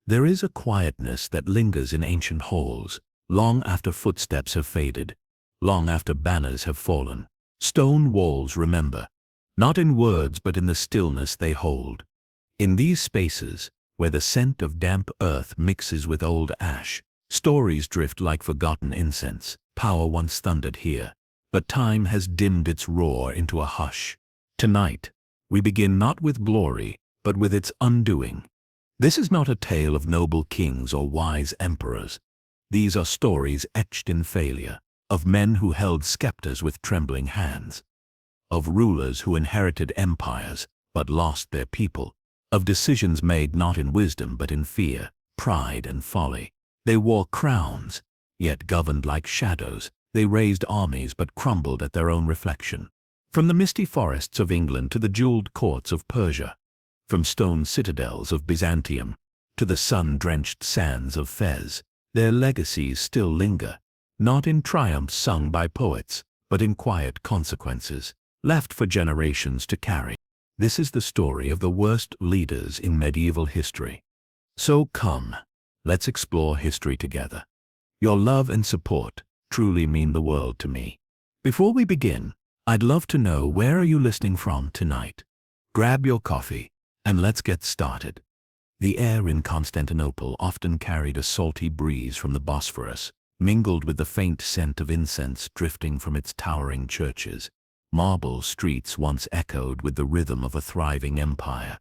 There is a quietness that lingers in ancient halls, long after footsteps have faded, long after banners have fallen. Stone walls remember, not in words but in the stillness they hold. In these spaces, where the scent of damp earth mixes with old ash, stories drift like forgotten incense. Power once thundered here, but time has dimmed its roar into a hush. Tonight, we begin not with glory, but with its undoing. This is not a tale of noble kings or wise emperors. These are stories etched in failure, of men who held scepters with trembling hands, of rulers who inherited empires but lost their people, of decisions made not in wisdom but in fear, pride and folly. They wore crowns, yet governed like shadows. They raised armies but crumbled at their own reflection. From the misty forests of England to the jeweled courts of Persia, from stone citadels of Byzantium to the sun-drenched sands of Fez, their legacies still linger, not in triumphs sung by poets, but in quiet consequences, left for generations to carry. This is the story of the worst leaders in medieval history. So come, let's explore history together. Your love and support truly mean the world to me. Before we begin, I'd love to know, where are you listening from tonight? Grab your coffee and let's get started. The air in Constantinople often carried a salty breeze from the Bosphorus, mingled with the faint scent of incense drifting from its towering churches. Marble streets once echoed with the rhythm of a thriving empire.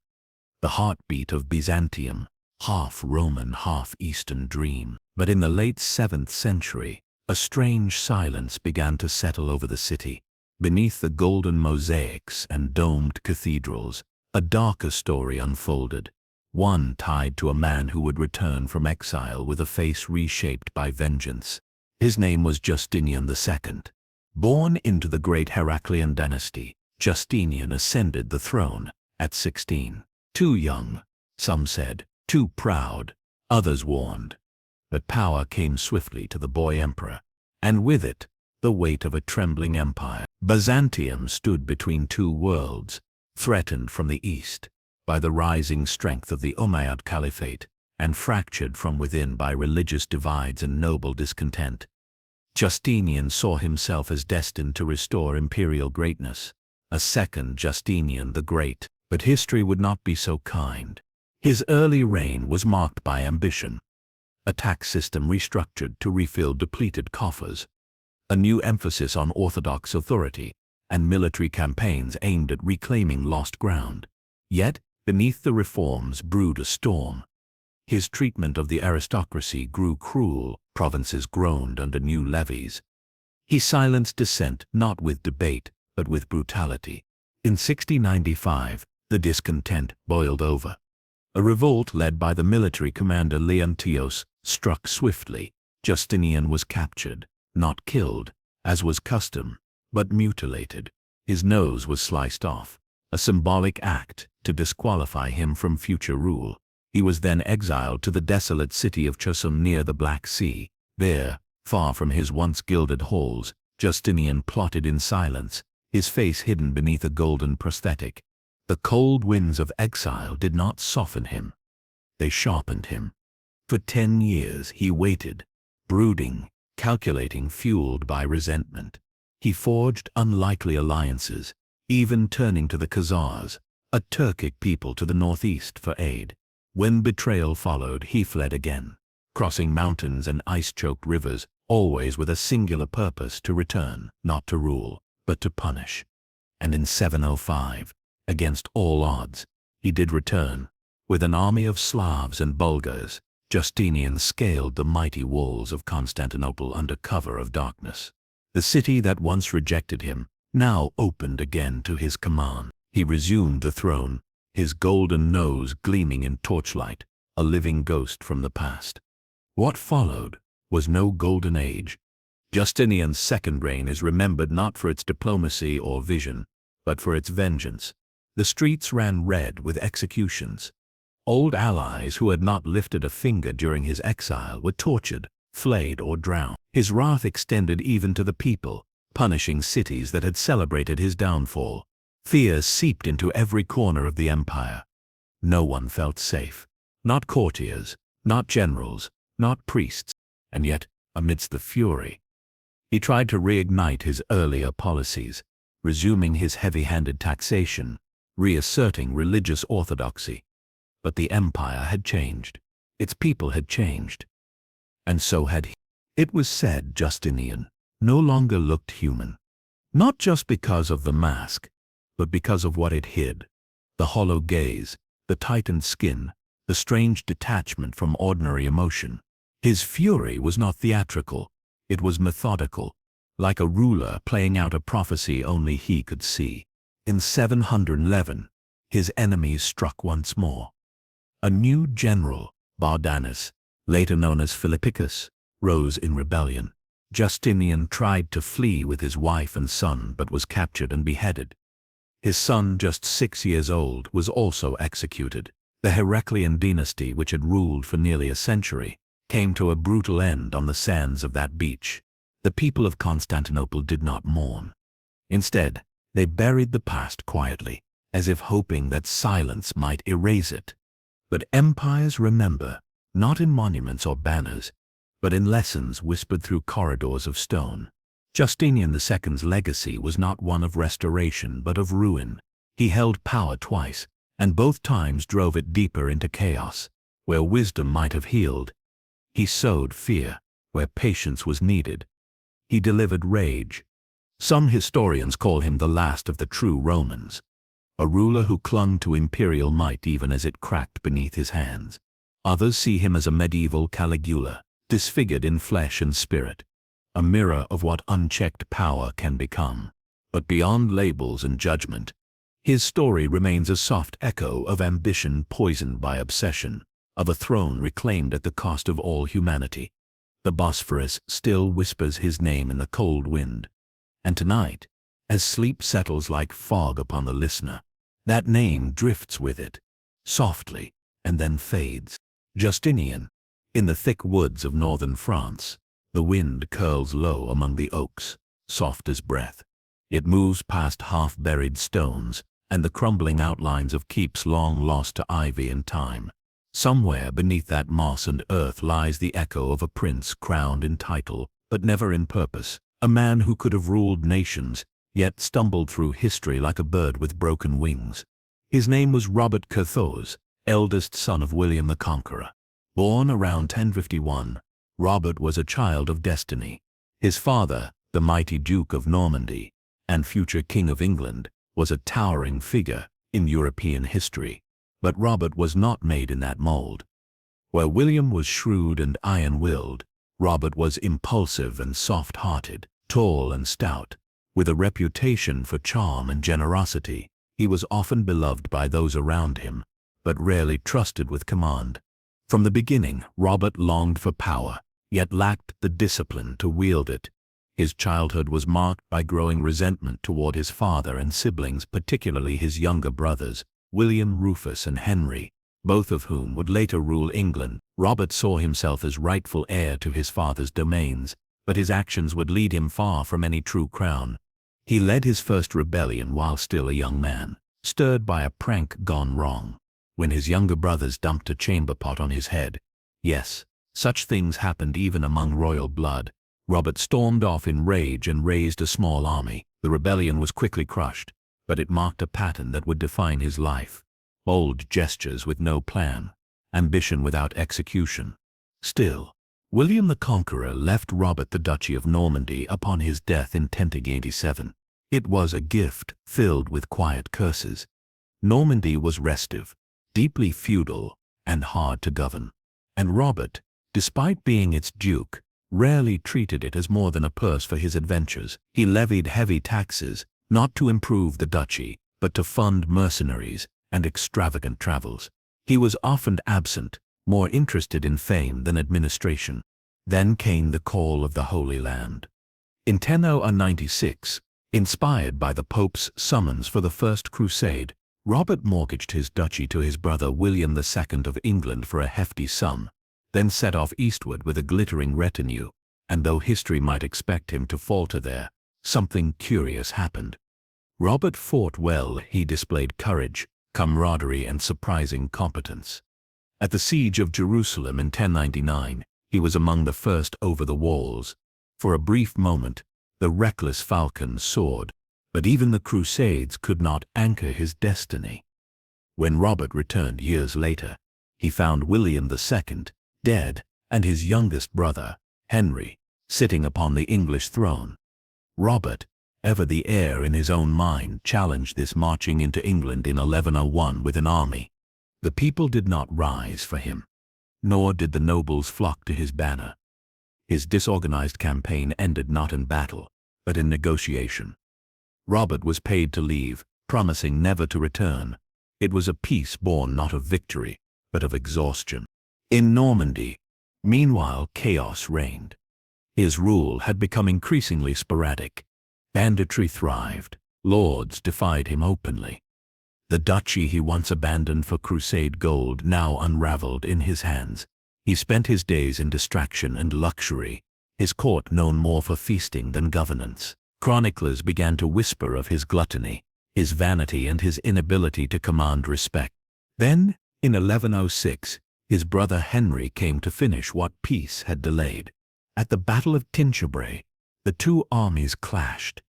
The heartbeat of Byzantium, half Roman, half Eastern dream. But in the late 7th century, a strange silence began to settle over the city. Beneath the golden mosaics and domed cathedrals, a darker story unfolded, one tied to a man who would return from exile with a face reshaped by vengeance. His name was Justinian II. Born into the great Heraclean dynasty, Justinian ascended the throne at 16. Too young, some said, too proud, others warned. But power came swiftly to the boy emperor, and with it, the weight of a trembling empire. Byzantium stood between two worlds, threatened from the east by the rising strength of the Umayyad Caliphate, and fractured from within by religious divides and noble discontent. Justinian saw himself as destined to restore imperial greatness, a second Justinian the Great. But history would not be so kind. His early reign was marked by ambition, a tax system restructured to refill depleted coffers, a new emphasis on orthodox authority, and military campaigns aimed at reclaiming lost ground. Yet, beneath the reforms brewed a storm. His treatment of the aristocracy grew cruel, provinces groaned under new levies. He silenced dissent not with debate, but with brutality. In 1695, the discontent boiled over. A revolt led by the military commander Leontios struck swiftly. Justinian was captured, not killed, as was custom, but mutilated. His nose was sliced off, a symbolic act to disqualify him from future rule. He was then exiled to the desolate city of Chusum near the Black Sea. There, far from his once gilded halls, Justinian plotted in silence, his face hidden beneath a golden prosthetic. The cold winds of exile did not soften him. They sharpened him. For 10 years he waited, brooding, calculating, fueled by resentment. He forged unlikely alliances, even turning to the Khazars, a Turkic people to the northeast, for aid. When betrayal followed, he fled again, crossing mountains and ice-choked rivers, always with a singular purpose: to return, not to rule, but to punish. And in 705, against all odds, he did return. With an army of Slavs and Bulgars, Justinian scaled the mighty walls of Constantinople under cover of darkness. The city that once rejected him now opened again to his command. He resumed the throne, his golden nose gleaming in torchlight, a living ghost from the past. What followed was no golden age. Justinian's second reign is remembered not for its diplomacy or vision, but for its vengeance. The streets ran red with executions. Old allies who had not lifted a finger during his exile were tortured, flayed, or drowned. His wrath extended even to the people, punishing cities that had celebrated his downfall. Fear seeped into every corner of the empire. No one felt safe. Not courtiers, not generals, not priests, and yet, amidst the fury, he tried to reignite his earlier policies, resuming his heavy-handed taxation, reasserting religious orthodoxy. But the empire had changed. Its people had changed. And so had he. It was said Justinian no longer looked human, not just because of the mask, but because of what it hid: the hollow gaze, the tightened skin, the strange detachment from ordinary emotion. His fury was not theatrical, it was methodical, like a ruler playing out a prophecy only he could see. In 711, his enemies struck once more. A new general, Bardanus, later known as Philippicus, rose in rebellion. Justinian tried to flee with his wife and son but was captured and beheaded. His son, just 6 years old, was also executed. The Heraclean dynasty, which had ruled for nearly a century, came to a brutal end on the sands of that beach. The people of Constantinople did not mourn. Instead, they buried the past quietly, as if hoping that silence might erase it. But empires remember, not in monuments or banners, but in lessons whispered through corridors of stone. Justinian II's legacy was not one of restoration but of ruin. He held power twice, and both times drove it deeper into chaos. Where wisdom might have healed, he sowed fear. Where patience was needed, he delivered rage. Some historians call him the last of the true Romans, a ruler who clung to imperial might even as it cracked beneath his hands. Others see him as a medieval Caligula, disfigured in flesh and spirit, a mirror of what unchecked power can become. But beyond labels and judgment, his story remains a soft echo of ambition poisoned by obsession, of a throne reclaimed at the cost of all humanity. The Bosphorus still whispers his name in the cold wind. And tonight, as sleep settles like fog upon the listener, that name drifts with it, softly, and then fades. Justinian. In the thick woods of northern France, the wind curls low among the oaks, soft as breath. It moves past half-buried stones and the crumbling outlines of keeps long lost to ivy and time. Somewhere beneath that moss and earth lies the echo of a prince crowned in title, but never in purpose, a man who could have ruled nations, yet stumbled through history like a bird with broken wings. His name was Robert Curthose, eldest son of William the Conqueror. Born around 1051, Robert was a child of destiny. His father, the mighty Duke of Normandy, and future King of England, was a towering figure in European history. But Robert was not made in that mold. Where William was shrewd and iron-willed, Robert was impulsive and soft-hearted, tall and stout, with a reputation for charm and generosity. He was often beloved by those around him, but rarely trusted with command. From the beginning, Robert longed for power, yet lacked the discipline to wield it. His childhood was marked by growing resentment toward his father and siblings, particularly his younger brothers, William, Rufus, and Henry, both of whom would later rule England. Robert saw himself as rightful heir to his father's domains, but his actions would lead him far from any true crown. He led his first rebellion while still a young man, stirred by a prank gone wrong, when his younger brothers dumped a chamber pot on his head. Yes, such things happened even among royal blood. Robert stormed off in rage and raised a small army. The rebellion was quickly crushed, but it marked a pattern that would define his life: bold gestures with no plan, ambition without execution. Still, William the Conqueror left Robert the Duchy of Normandy upon his death in 1087. It was a gift filled with quiet curses. Normandy was restive, deeply feudal, and hard to govern. And Robert, despite being its duke, rarely treated it as more than a purse for his adventures. He levied heavy taxes, not to improve the duchy, but to fund mercenaries and extravagant travels. He was often absent, more interested in fame than administration. Then came the call of the Holy Land. In 1096, inspired by the Pope's summons for the First Crusade, Robert mortgaged his duchy to his brother William II of England for a hefty sum, then set off eastward with a glittering retinue. And though history might expect him to falter there, something curious happened. Robert fought well. He displayed courage, camaraderie, and surprising competence. At the siege of Jerusalem in 1099, he was among the first over the walls. For a brief moment, the reckless falcon soared, but even the Crusades could not anchor his destiny. When Robert returned years later, he found William II dead and his youngest brother, Henry, sitting upon the English throne. Robert, ever the heir in his own mind, challenged this, marching into England in 1101 with an army. The people did not rise for him, nor did the nobles flock to his banner. His disorganized campaign ended not in battle, but in negotiation. Robert was paid to leave, promising never to return. It was a peace born not of victory, but of exhaustion. In Normandy, meanwhile, chaos reigned. His rule had become increasingly sporadic. Banditry thrived. Lords defied him openly. The duchy he once abandoned for crusade gold now unraveled in his hands. He spent his days in distraction and luxury, his court known more for feasting than governance. Chroniclers began to whisper of his gluttony, his vanity, and his inability to command respect. Then, in 1106, his brother Henry came to finish what peace had delayed. At the Battle of Tinchebray, the two armies clashed.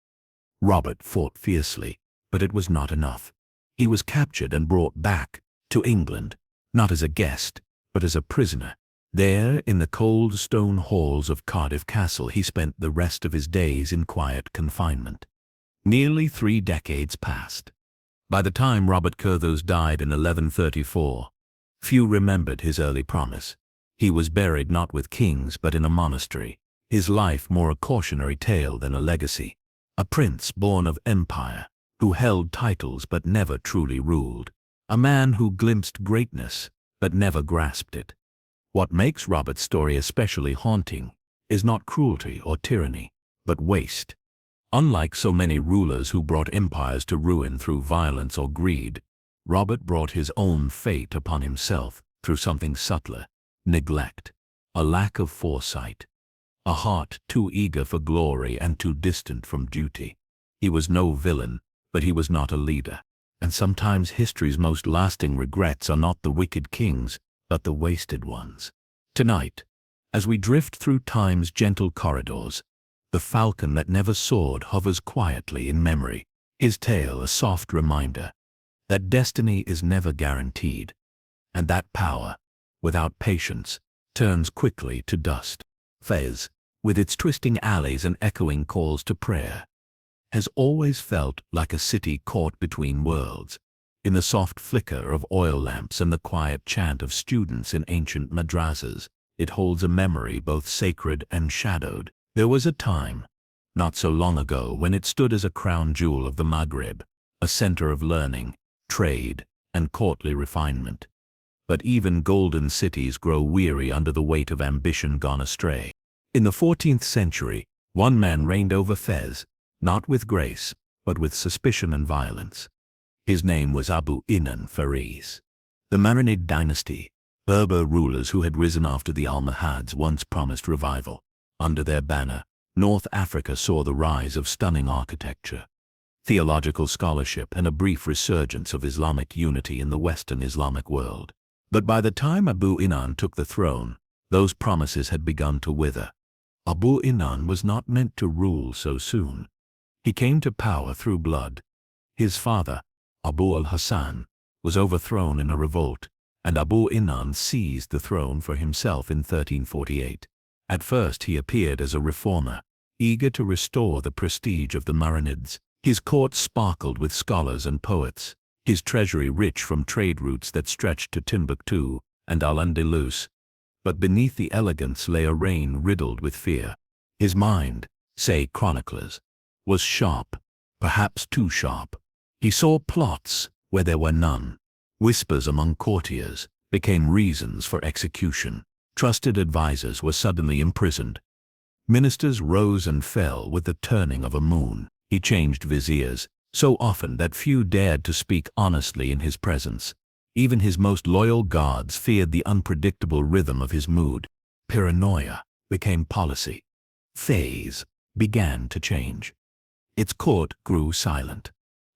Robert fought fiercely, but it was not enough. He was captured and brought back to England, not as a guest, but as a prisoner. There, in the cold stone halls of Cardiff Castle, he spent the rest of his days in quiet confinement. Nearly 3 decades passed. By the time Robert Curthose died in 1134, few remembered his early promise. He was buried not with kings but in a monastery, his life more a cautionary tale than a legacy. A prince born of empire, who held titles but never truly ruled. A man who glimpsed greatness but never grasped it. What makes Robert's story especially haunting is not cruelty or tyranny, but waste. Unlike so many rulers who brought empires to ruin through violence or greed, Robert brought his own fate upon himself through something subtler: neglect, a lack of foresight, a heart too eager for glory and too distant from duty. He was no villain, but he was not a leader. And sometimes history's most lasting regrets are not the wicked kings, but the wasted ones. Tonight, as we drift through time's gentle corridors, the falcon that never soared hovers quietly in memory, his tail a soft reminder that destiny is never guaranteed, and that power, without patience, turns quickly to dust. Fez, with its twisting alleys and echoing calls to prayer, has always felt like a city caught between worlds. In the soft flicker of oil lamps and the quiet chant of students in ancient madrasas, it holds a memory both sacred and shadowed. There was a time, not so long ago, when it stood as a crown jewel of the Maghreb, a center of learning, trade, and courtly refinement. But even golden cities grow weary under the weight of ambition gone astray. In the 14th century, one man reigned over Fez, not with grace, but with suspicion and violence. His name was Abu Inan Faris. The Marinid dynasty, Berber rulers who had risen after the Almohads, once promised revival. Under their banner, North Africa saw the rise of stunning architecture, theological scholarship, and a brief resurgence of Islamic unity in the Western Islamic world. But by the time Abu Inan took the throne, those promises had begun to wither. Abu Inan was not meant to rule so soon. He came to power through blood. His father, Abu al-Hassan, was overthrown in a revolt, and Abu Inan seized the throne for himself in 1348. At first he appeared as a reformer, eager to restore the prestige of the Marinids. His court sparkled with scholars and poets, his treasury rich from trade routes that stretched to Timbuktu and Al-Andalus. But beneath the elegance lay a reign riddled with fear. His mind, say chroniclers, was sharp, perhaps too sharp. He saw plots where there were none. Whispers among courtiers became reasons for execution. Trusted advisers were suddenly imprisoned. Ministers rose and fell with the turning of a moon. He changed viziers so often that few dared to speak honestly in his presence. Even his most loyal guards feared the unpredictable rhythm of his mood. Paranoia became policy. Fez began to change. Its court grew silent.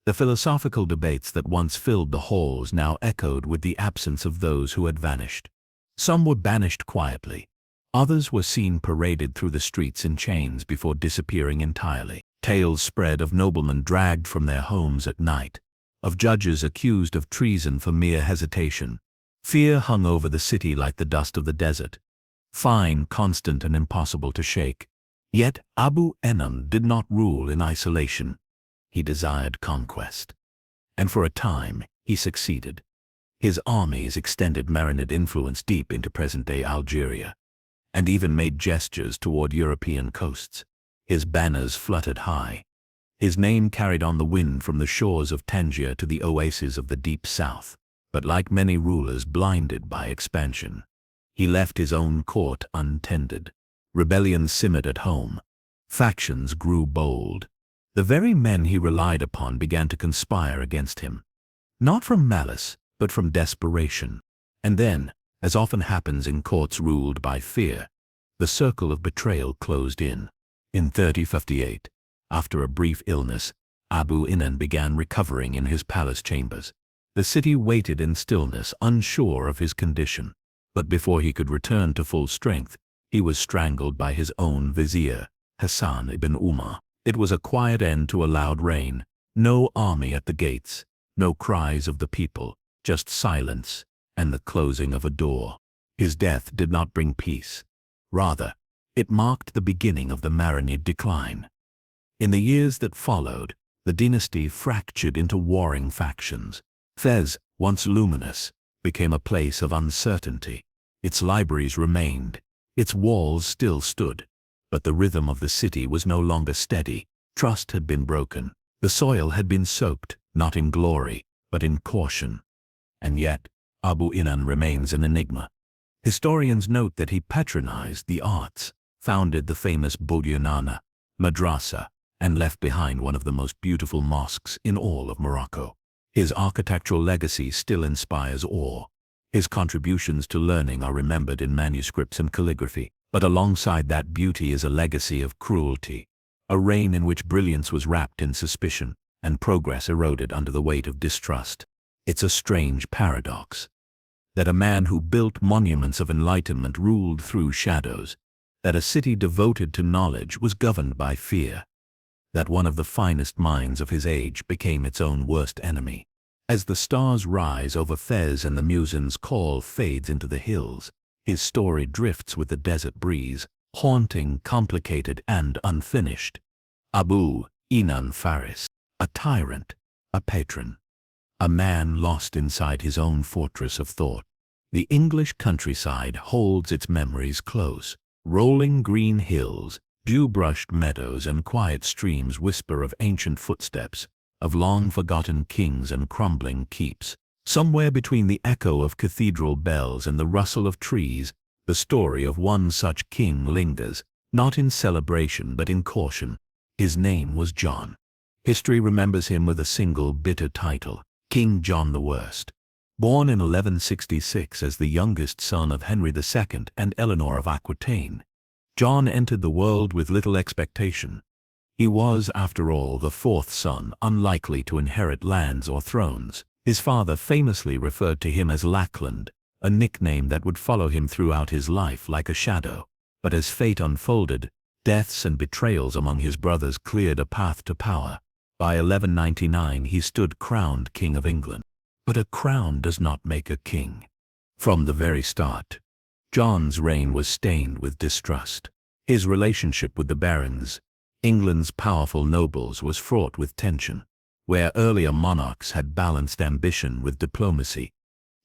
The philosophical debates that once filled the halls now echoed with the absence of those who had vanished. Some were banished quietly. Others were seen paraded through the streets in chains before disappearing entirely. Tales spread of noblemen dragged from their homes at night, of judges accused of treason for mere hesitation. Fear hung over the city like the dust of the desert, fine, constant, and impossible to shake. Yet Abu Enam did not rule in isolation. He desired conquest. And for a time, he succeeded. His armies extended Marinid influence deep into present-day Algeria, and even made gestures toward European coasts. His banners fluttered high. His name carried on the wind from the shores of Tangier to the oases of the deep south. But like many rulers blinded by expansion, he left his own court untended. Rebellion simmered at home. Factions grew bold. The very men he relied upon began to conspire against him, not from malice, but from desperation. And then, as often happens in courts ruled by fear, the circle of betrayal closed in. In 3058, after a brief illness, Abu Inan began recovering in his palace chambers. The city waited in stillness, unsure of his condition. But before he could return to full strength, he was strangled by his own vizier, Hassan ibn Umar. It was a quiet end to a loud reign. No army at the gates, no cries of the people, just silence and the closing of a door. His death did not bring peace. Rather, it marked the beginning of the Marinid decline. In the years that followed, the dynasty fractured into warring factions. Fez, once luminous, became a place of uncertainty. Its libraries remained, its walls still stood, but the rhythm of the city was no longer steady. Trust had been broken. The soil had been soaked, not in glory, but in caution. And yet, Abu Inan remains an enigma. Historians note that he patronized the arts, founded the famous Boudianana madrasa, and left behind one of the most beautiful mosques in all of Morocco. His architectural legacy still inspires awe. His contributions to learning are remembered in manuscripts and calligraphy. But alongside that beauty is a legacy of cruelty, a reign in which brilliance was wrapped in suspicion, and progress eroded under the weight of distrust. It's a strange paradox, that a man who built monuments of enlightenment ruled through shadows, that a city devoted to knowledge was governed by fear, that one of the finest minds of his age became its own worst enemy. As the stars rise over Fez and the muezzin's call fades into the hills, his story drifts with the desert breeze, haunting, complicated, and unfinished. Abu Inan Faris, a tyrant, a patron, a man lost inside his own fortress of thought. The English countryside holds its memories close. Rolling green hills, dew-brushed meadows, and quiet streams whisper of ancient footsteps, of long-forgotten kings and crumbling keeps. Somewhere between the echo of cathedral bells and the rustle of trees, the story of one such king lingers, not in celebration but in caution. His name was John. History remembers him with a single bitter title, King John I. Born in 1166 as the youngest son of Henry II and Eleanor of Aquitaine, John entered the world with little expectation. He was, after all, the fourth son, unlikely to inherit lands or thrones. His father famously referred to him as Lackland, a nickname that would follow him throughout his life like a shadow. But as fate unfolded, deaths and betrayals among his brothers cleared a path to power. By 1199 he stood crowned King of England. But a crown does not make a king. From the very start, John's reign was stained with distrust. His relationship with the barons, England's powerful nobles, was fraught with tension. Where earlier monarchs had balanced ambition with diplomacy,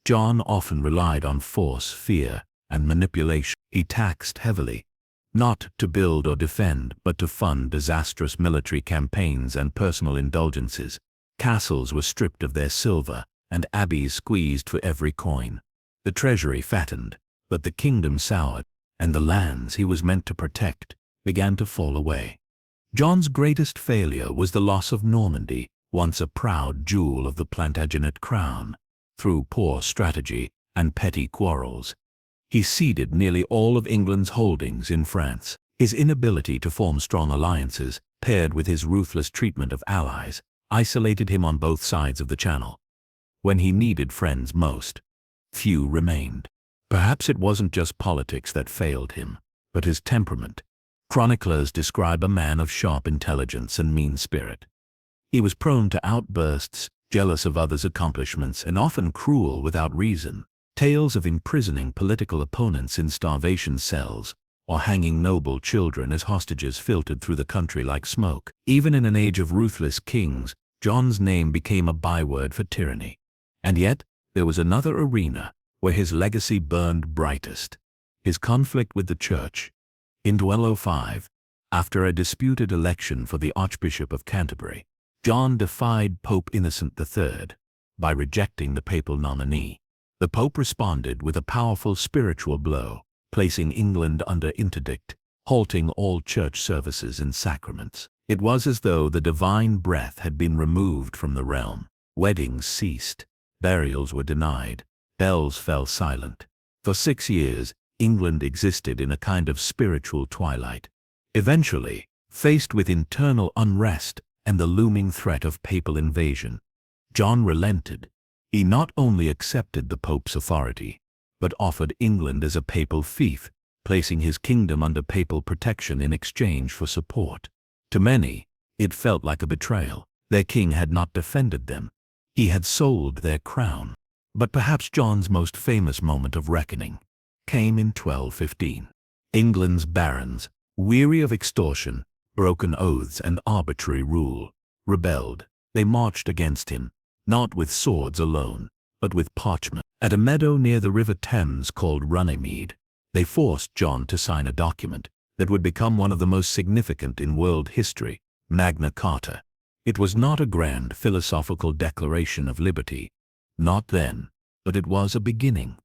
John often relied on force, fear, and manipulation. He taxed heavily, not to build or defend, but to fund disastrous military campaigns and personal indulgences. Castles were stripped of their silver, and abbeys squeezed for every coin. The treasury fattened, but the kingdom soured, and the lands he was meant to protect began to fall away. John's greatest failure was the loss of Normandy, once a proud jewel of the Plantagenet crown. Through poor strategy and petty quarrels, he ceded nearly all of England's holdings in France. His inability to form strong alliances, paired with his ruthless treatment of allies, isolated him on both sides of the channel. When he needed friends most, few remained. Perhaps it wasn't just politics that failed him, but his temperament. Chroniclers describe a man of sharp intelligence and mean spirit. He was prone to outbursts, jealous of others' accomplishments, and often cruel without reason. Tales of imprisoning political opponents in starvation cells or hanging noble children as hostages filtered through the country like smoke. Even in an age of ruthless kings, John's name became a byword for tyranny. And yet, there was another arena where his legacy burned brightest: his conflict with the Church. In 1205, after a disputed election for the Archbishop of Canterbury, John defied Pope Innocent III by rejecting the papal nominee. The Pope responded with a powerful spiritual blow, placing England under interdict, halting all church services and sacraments. It was as though the divine breath had been removed from the realm. Weddings ceased, burials were denied, bells fell silent. For 6 years, England existed in a kind of spiritual twilight. Eventually, faced with internal unrest and the looming threat of papal invasion, John relented. He not only accepted the Pope's authority, but offered England as a papal fief, placing his kingdom under papal protection in exchange for support. To many, it felt like a betrayal. Their king had not defended them. He had sold their crown. But perhaps John's most famous moment of reckoning came in 1215. England's barons, weary of extortion, broken oaths, and arbitrary rule, rebelled. They marched against him, not with swords alone, but with parchment. At a meadow near the River Thames called Runnymede, they forced John to sign a document that would become one of the most significant in world history, Magna Carta. It was not a grand philosophical declaration of liberty, not then, but it was a beginning.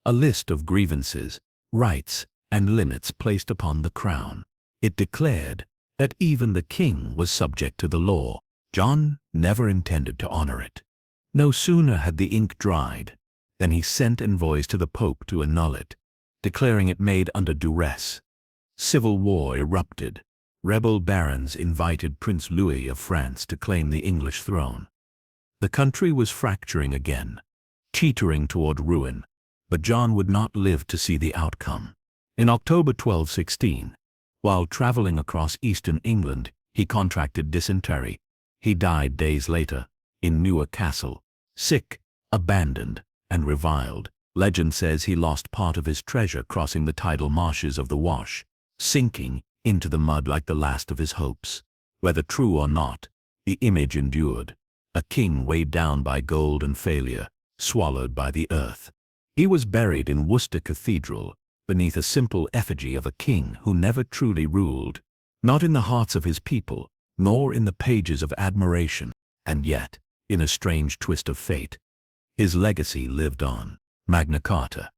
A list of grievances, rights, and limits placed upon the crown. It declared that even the king was subject to the law. John never intended to honor it. No sooner had the ink dried than he sent envoys to the Pope to annul it, declaring it made under duress. Civil war erupted. Rebel barons invited Prince Louis of France to claim the English throne. The country was fracturing again, teetering toward ruin, but John would not live to see the outcome. In October 1216, while traveling across eastern England, he contracted dysentery. He died days later, in Newark Castle, sick, abandoned, and reviled. Legend says he lost part of his treasure crossing the tidal marshes of the Wash, sinking into the mud like the last of his hopes. Whether true or not, the image endured. A king weighed down by gold and failure, swallowed by the earth. He was buried in Worcester Cathedral, beneath a simple effigy of a king who never truly ruled, not in the hearts of his people, nor in the pages of admiration. And yet, in a strange twist of fate, his legacy lived on. Magna Carta,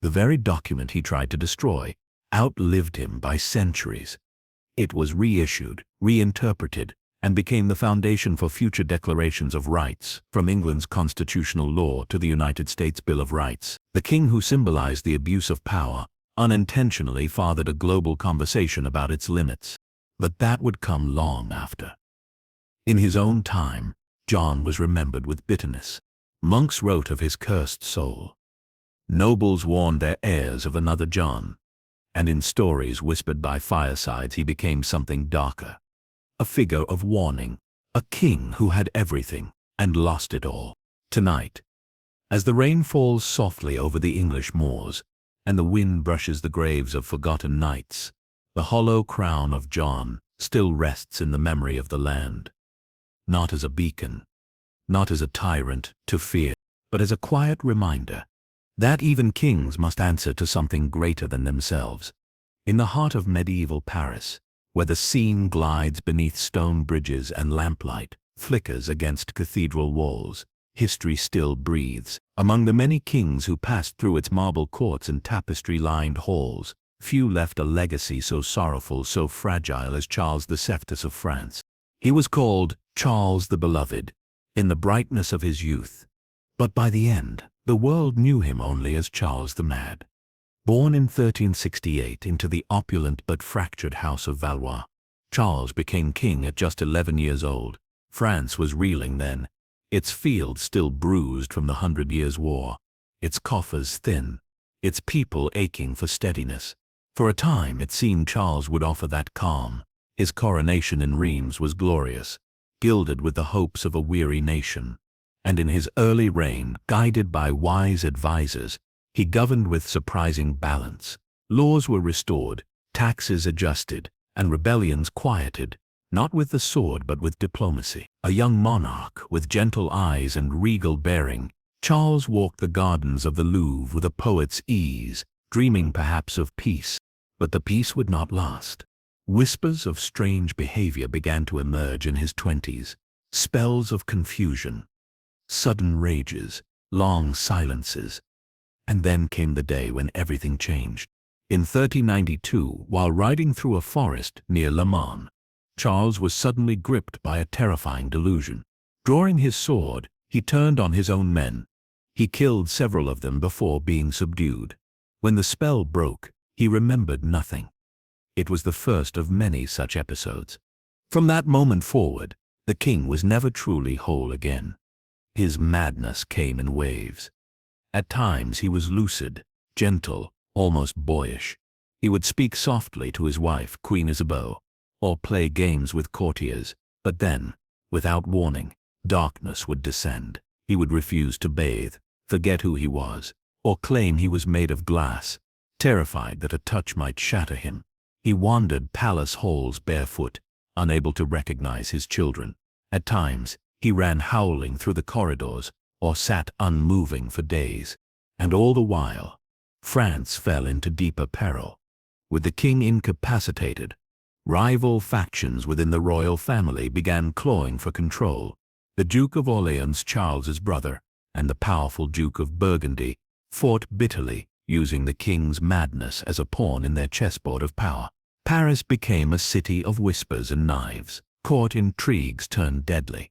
the very document he tried to destroy, outlived him by centuries. It was reissued, reinterpreted, and became the foundation for future declarations of rights, from England's constitutional law to the United States Bill of Rights. The king who symbolized the abuse of power unintentionally fathered a global conversation about its limits. But that would come long after. In his own time, John was remembered with bitterness. Monks wrote of his cursed soul. Nobles warned their heirs of another John, and in stories whispered by firesides he became something darker. A figure of warning, a king who had everything and lost it all. Tonight, as the rain falls softly over the English moors, and the wind brushes the graves of forgotten knights, the hollow crown of John still rests in the memory of the land. Not as a beacon, not as a tyrant to fear, but as a quiet reminder that even kings must answer to something greater than themselves. In the heart of medieval Paris, where the Seine glides beneath stone bridges and lamplight flickers against cathedral walls, history still breathes. Among the many kings who passed through its marble courts and tapestry-lined halls, few left a legacy so sorrowful, so fragile as Charles VI of France. He was called Charles the Beloved in the brightness of his youth, but by the end, the world knew him only as Charles the Mad. Born in 1368 into the opulent but fractured house of Valois, Charles became king at just 11 years old, France was reeling then, its fields still bruised from the 100 Years' War, its coffers thin, its people aching for steadiness. For a time it seemed Charles would offer that calm. His coronation in Reims was glorious, gilded with the hopes of a weary nation. And in his early reign, guided by wise advisers, he governed with surprising balance. Laws were restored, taxes adjusted, and rebellions quieted, not with the sword but with diplomacy. A young monarch with gentle eyes and regal bearing, Charles walked the gardens of the Louvre with a poet's ease, dreaming perhaps of peace. But the peace would not last. Whispers of strange behavior began to emerge in his 20s, spells of confusion, sudden rages, long silences. And then came the day when everything changed. In 1392, while riding through a forest near Le Mans, Charles was suddenly gripped by a terrifying delusion. Drawing his sword, he turned on his own men. He killed several of them before being subdued. When the spell broke, he remembered nothing. It was the first of many such episodes. From that moment forward, the king was never truly whole again. His madness came in waves. At times he was lucid, gentle, almost boyish. He would speak softly to his wife, Queen Isabeau, or play games with courtiers, but then, without warning, darkness would descend. He would refuse to bathe, forget who he was, or claim he was made of glass, terrified that a touch might shatter him. He wandered palace halls barefoot, unable to recognize his children. At times, he ran howling through the corridors, or sat unmoving for days. And all the while, France fell into deeper peril. With the king incapacitated, rival factions within the royal family began clawing for control. The Duke of Orleans, Charles's brother, and the powerful Duke of Burgundy fought bitterly, using the king's madness as a pawn in their chessboard of power. Paris became a city of whispers and knives. Court intrigues turned deadly.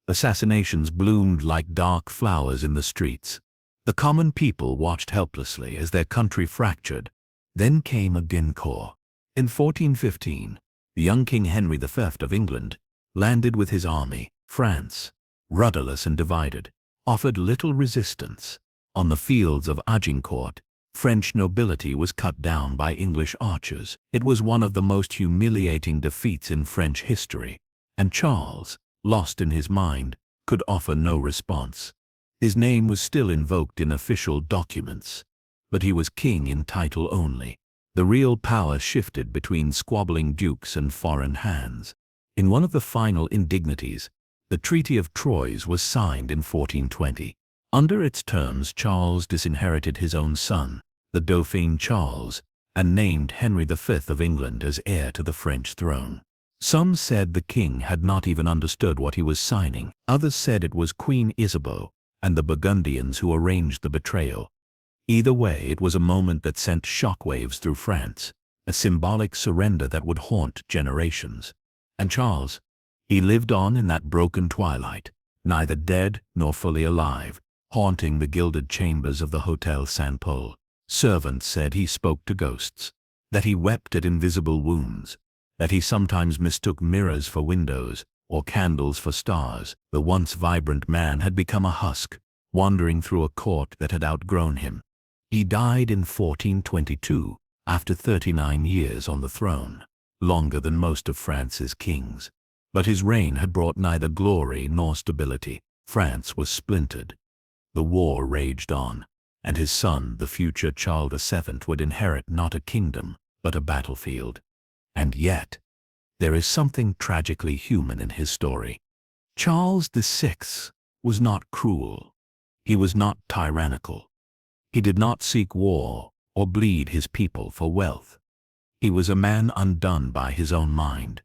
Assassinations bloomed like dark flowers in the streets. The common people watched helplessly as their country fractured. Then came a Gincourt. In 1415, the young King Henry V of England landed with his army. France, rudderless and divided, offered little resistance. On the fields of Agincourt, French nobility was cut down by English archers. It was one of the most humiliating defeats in French history, and Charles, lost in his mind, could offer no response. His name was still invoked in official documents, but he was king in title only. The real power shifted between squabbling dukes and foreign hands. In one of the final indignities, the Treaty of Troyes was signed in 1420. Under its terms, Charles disinherited his own son, the Dauphin Charles, and named Henry V of England as heir to the French throne. Some said the king had not even understood what he was signing. Others said it was Queen Isabeau and the Burgundians who arranged the betrayal. Either way, it was a moment that sent shockwaves through France, a symbolic surrender that would haunt generations. And Charles, he lived on in that broken twilight, neither dead nor fully alive, haunting the gilded chambers of the Hôtel Saint-Paul. Servants said he spoke to ghosts, that he wept at invisible wounds, that he sometimes mistook mirrors for windows or candles for stars. The once vibrant man had become a husk, wandering through a court that had outgrown him. He died in 1422, after 39 years on the throne, longer than most of France's kings. But his reign had brought neither glory nor stability. France was splintered. The war raged on, and his son, the future Charles VII, would inherit not a kingdom, but a battlefield. And yet, there is something tragically human in his story. Charles VI was not cruel. He was not tyrannical. He did not seek war or bleed his people for wealth. He was a man undone by his own mind,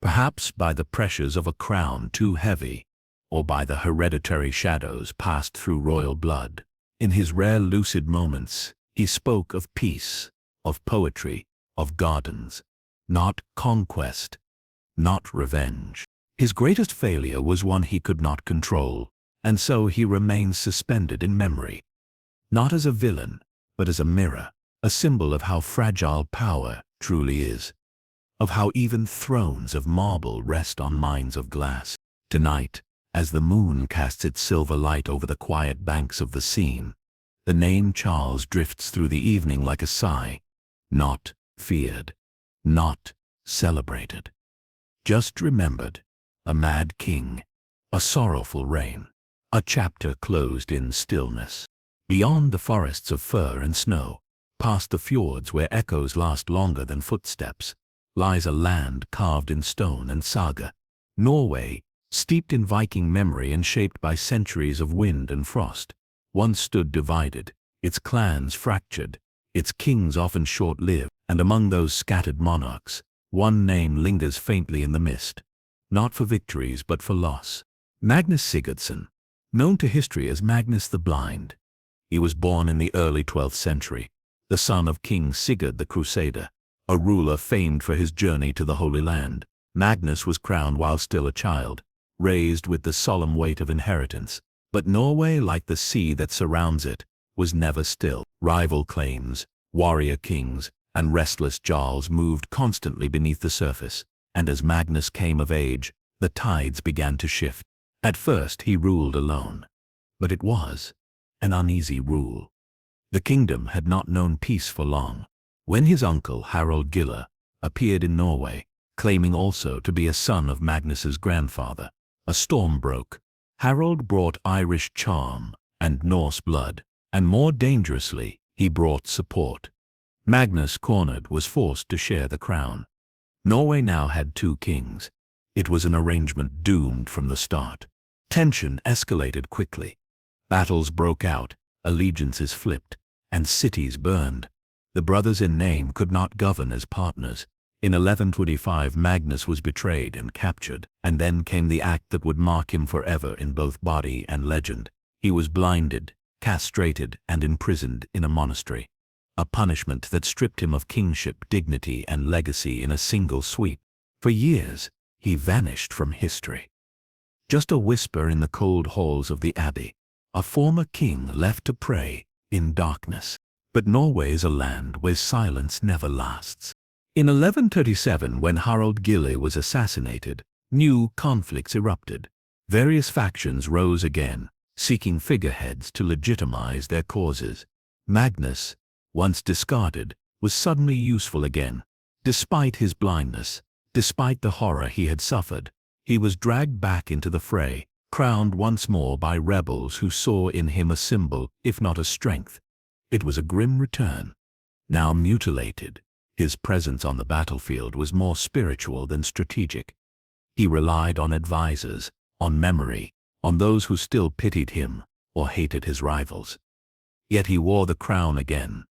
perhaps by the pressures of a crown too heavy, or by the hereditary shadows passed through royal blood. In his rare lucid moments, he spoke of peace, of poetry, of gardens, not conquest, not revenge. His greatest failure was one he could not control, and so he remains suspended in memory, not as a villain, but as a mirror, a symbol of how fragile power truly is, of how even thrones of marble rest on minds of glass. Tonight, as the moon casts its silver light over the quiet banks of the Seine, the name Charles drifts through the evening like a sigh, not feared, not celebrated, just remembered, a mad king, a sorrowful reign, a chapter closed in stillness. Beyond the forests of fir and snow, past the fjords where echoes last longer than footsteps, lies a land carved in stone and saga, Norway, steeped in Viking memory and shaped by centuries of wind and frost. Once stood divided, its clans fractured, its kings often short-lived, and among those scattered monarchs, one name lingers faintly in the mist, not for victories but for loss. Magnus Sigurdsson, known to history as Magnus the Blind. He was born in the early 12th century, the son of King Sigurd the Crusader, a ruler famed for his journey to the Holy Land. Magnus was crowned while still a child, raised with the solemn weight of inheritance. But Norway, like the sea that surrounds it, was never still. Rival claims, warrior kings, and restless jarls moved constantly beneath the surface, and as Magnus came of age, the tides began to shift. At first he ruled alone, but it was an uneasy rule. The kingdom had not known peace for long, when his uncle Harald Gille appeared in Norway, claiming also to be a son of Magnus's grandfather. A storm broke. Harald brought Irish charm and Norse blood, and more dangerously, he brought support. Magnus, cornered, was forced to share the crown. Norway now had two kings. It was an arrangement doomed from the start. Tension escalated quickly. Battles broke out, allegiances flipped, and cities burned. The brothers in name could not govern as partners. In 1125 Magnus was betrayed and captured, and then came the act that would mark him forever in both body and legend. He was blinded, castrated, and imprisoned in a monastery. A punishment that stripped him of kingship, dignity, and legacy in a single sweep. For years, he vanished from history. Just a whisper in the cold halls of the abbey, a former king left to pray in darkness. But Norway is a land where silence never lasts. In 1137, when Harald Gille was assassinated, new conflicts erupted. Various factions rose again, seeking figureheads to legitimize their causes. Magnus, once discarded, was suddenly useful again. Despite his blindness, despite the horror he had suffered, he was dragged back into the fray, crowned once more by rebels who saw in him a symbol, if not a strength. It was a grim return. Now mutilated, his presence on the battlefield was more spiritual than strategic. He relied on advisors, on memory, on those who still pitied him or hated his rivals. Yet he wore the crown again,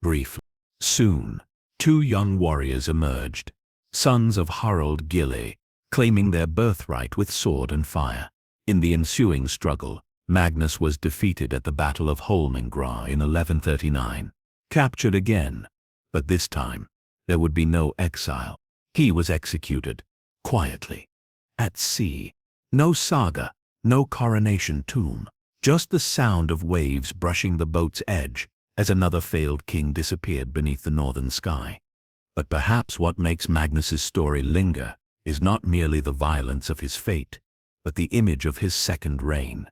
briefly. Soon, two young warriors emerged, sons of Harald Gille, claiming their birthright with sword and fire. In the ensuing struggle, Magnus was defeated at the Battle of Holmengra in 1139, captured again, but this time, there would be no exile. He was executed, quietly, at sea. No saga, no coronation tomb, just the sound of waves brushing the boat's edge as another failed king disappeared beneath the northern sky. But perhaps what makes Magnus's story linger is not merely the violence of his fate, but the image of his second reign.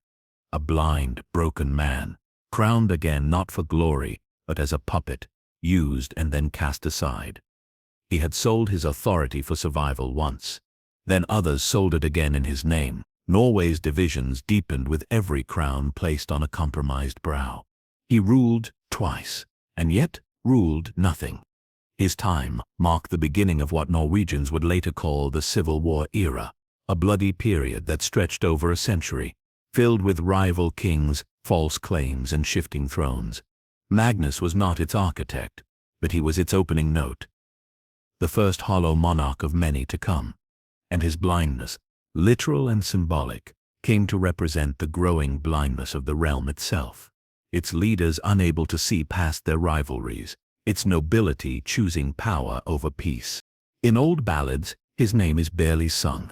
A blind, broken man, crowned again not for glory, but as a puppet, used and then cast aside. He had sold his authority for survival once. Then others sold it again in his name. Norway's divisions deepened with every crown placed on a compromised brow. He ruled twice, and yet ruled nothing. His time marked the beginning of what Norwegians would later call the Civil War era, a bloody period that stretched over a century, filled with rival kings, false claims, and shifting thrones. Magnus was not its architect, but he was its opening note. The first hollow monarch of many to come. And his blindness, literal and symbolic, came to represent the growing blindness of the realm itself. Its leaders unable to see past their rivalries, its nobility choosing power over peace. In old ballads, his name is barely sung.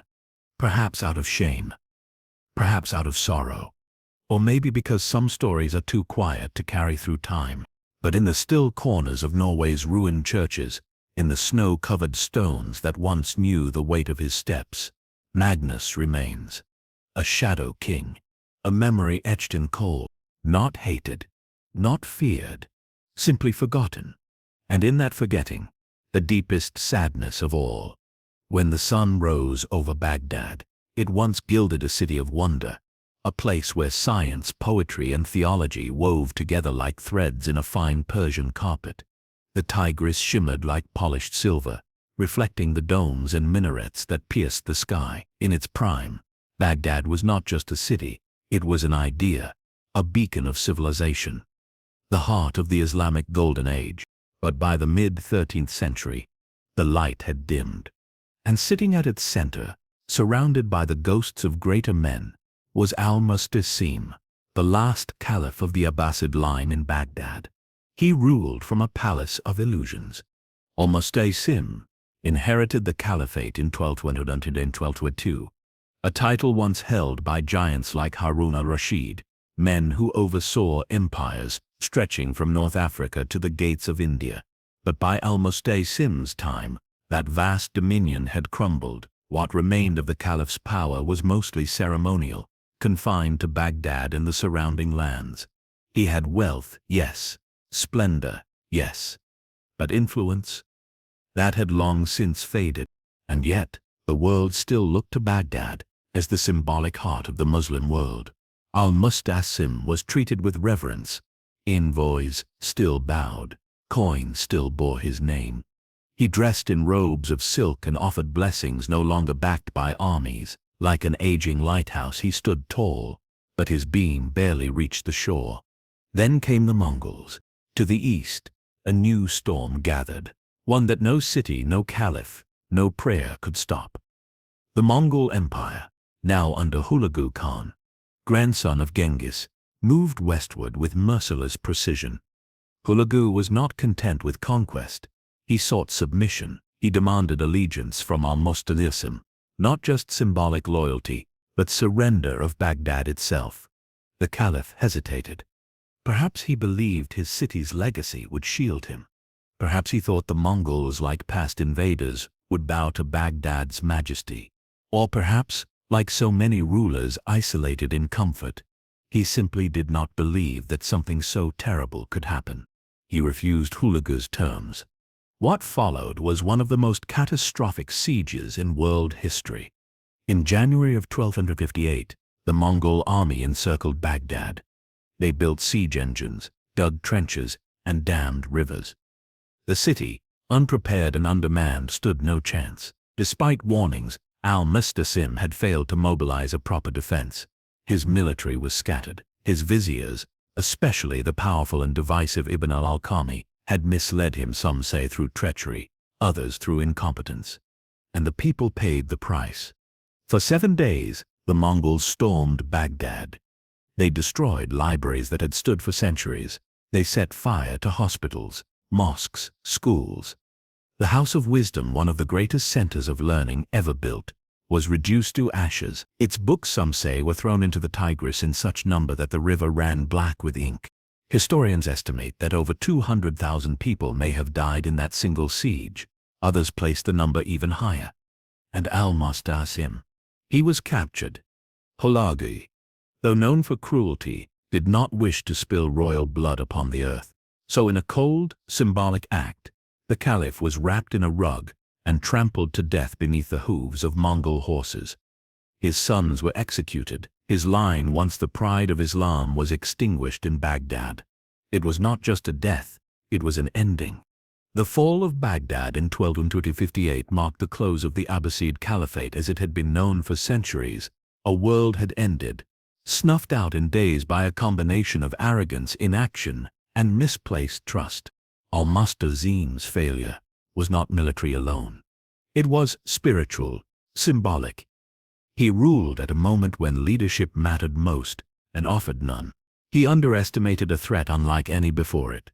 Perhaps out of shame, perhaps out of sorrow, or maybe because some stories are too quiet to carry through time. But in the still corners of Norway's ruined churches, in the snow-covered stones that once knew the weight of his steps, Magnus remains. a shadow king, a memory etched in coal, not hated, not feared, simply forgotten. And in that forgetting, the deepest sadness of all. When the sun rose over Baghdad, it once gilded a city of wonder, a place where science, poetry, and theology wove together like threads in a fine Persian carpet. The Tigris shimmered like polished silver, reflecting the domes and minarets that pierced the sky. In its prime, Baghdad was not just a city, it was an idea, a beacon of civilization, the heart of the Islamic Golden Age. But by the mid-13th century, the light had dimmed. And sitting at its center, surrounded by the ghosts of greater men, was al-Mustasim, the last caliph of the Abbasid line in Baghdad. He ruled from a palace of illusions. Al-Mustasim inherited the caliphate in 1200 and 1222, a title once held by giants like Harun al-Rashid, men who oversaw empires stretching from North Africa to the gates of India. But by al-Mustasim's time, that vast dominion had crumbled. What remained of the caliph's power was mostly ceremonial, confined to Baghdad and the surrounding lands. He had wealth, yes, splendor, yes, but influence? That had long since faded, and yet the world still looked to Baghdad as the symbolic heart of the Muslim world. Al-Mustasim was treated with reverence. Envoys still bowed, coins still bore his name. He dressed in robes of silk and offered blessings no longer backed by armies. Like an aging lighthouse he stood tall, but his beam barely reached the shore. Then came the Mongols. To the east, a new storm gathered, one that no city, no caliph, no prayer could stop. The Mongol Empire, now under Hulagu Khan, grandson of Genghis, moved westward with merciless precision. Hulagu was not content with conquest. He sought submission. He demanded allegiance from al-Mustasim, not just symbolic loyalty, but surrender of Baghdad itself. The caliph hesitated. Perhaps he believed his city's legacy would shield him. Perhaps he thought the Mongols, like past invaders, would bow to Baghdad's majesty. Or perhaps, like so many rulers isolated in comfort, he simply did not believe that something so terrible could happen. He refused Hulagu's terms. What followed was one of the most catastrophic sieges in world history. In January of 1258, the Mongol army encircled Baghdad. They built siege engines, dug trenches, and dammed rivers. The city, unprepared and undermanned, stood no chance. Despite warnings, al-Mustasim had failed to mobilize a proper defense. His military was scattered. His viziers, especially the powerful and divisive Ibn al-Alqami, had misled him, some say through treachery, others through incompetence. And the people paid the price. For 7 days, the Mongols stormed Baghdad. They destroyed libraries that had stood for centuries. They set fire to hospitals, mosques, schools. The House of Wisdom, one of the greatest centers of learning ever built, was reduced to ashes. Its books, some say, were thrown into the Tigris in such number that the river ran black with ink. Historians estimate that over 200,000 people may have died in that single siege. Others place the number even higher. And al-Mustasim, he was captured. Hulagu, though known for cruelty, did not wish to spill royal blood upon the earth. So in a cold, symbolic act, the caliph was wrapped in a rug and trampled to death beneath the hooves of Mongol horses. His sons were executed. His line, once the pride of Islam, was extinguished in Baghdad. It was not just a death, it was an ending. The fall of Baghdad in 1258 marked the close of the Abbasid Caliphate as it had been known for centuries. A world had ended, snuffed out in days by a combination of arrogance, inaction, and misplaced trust. Al-Mustasim's failure was not military alone. It was spiritual, symbolic. He ruled at a moment when leadership mattered most and offered none. He underestimated a threat unlike any before it.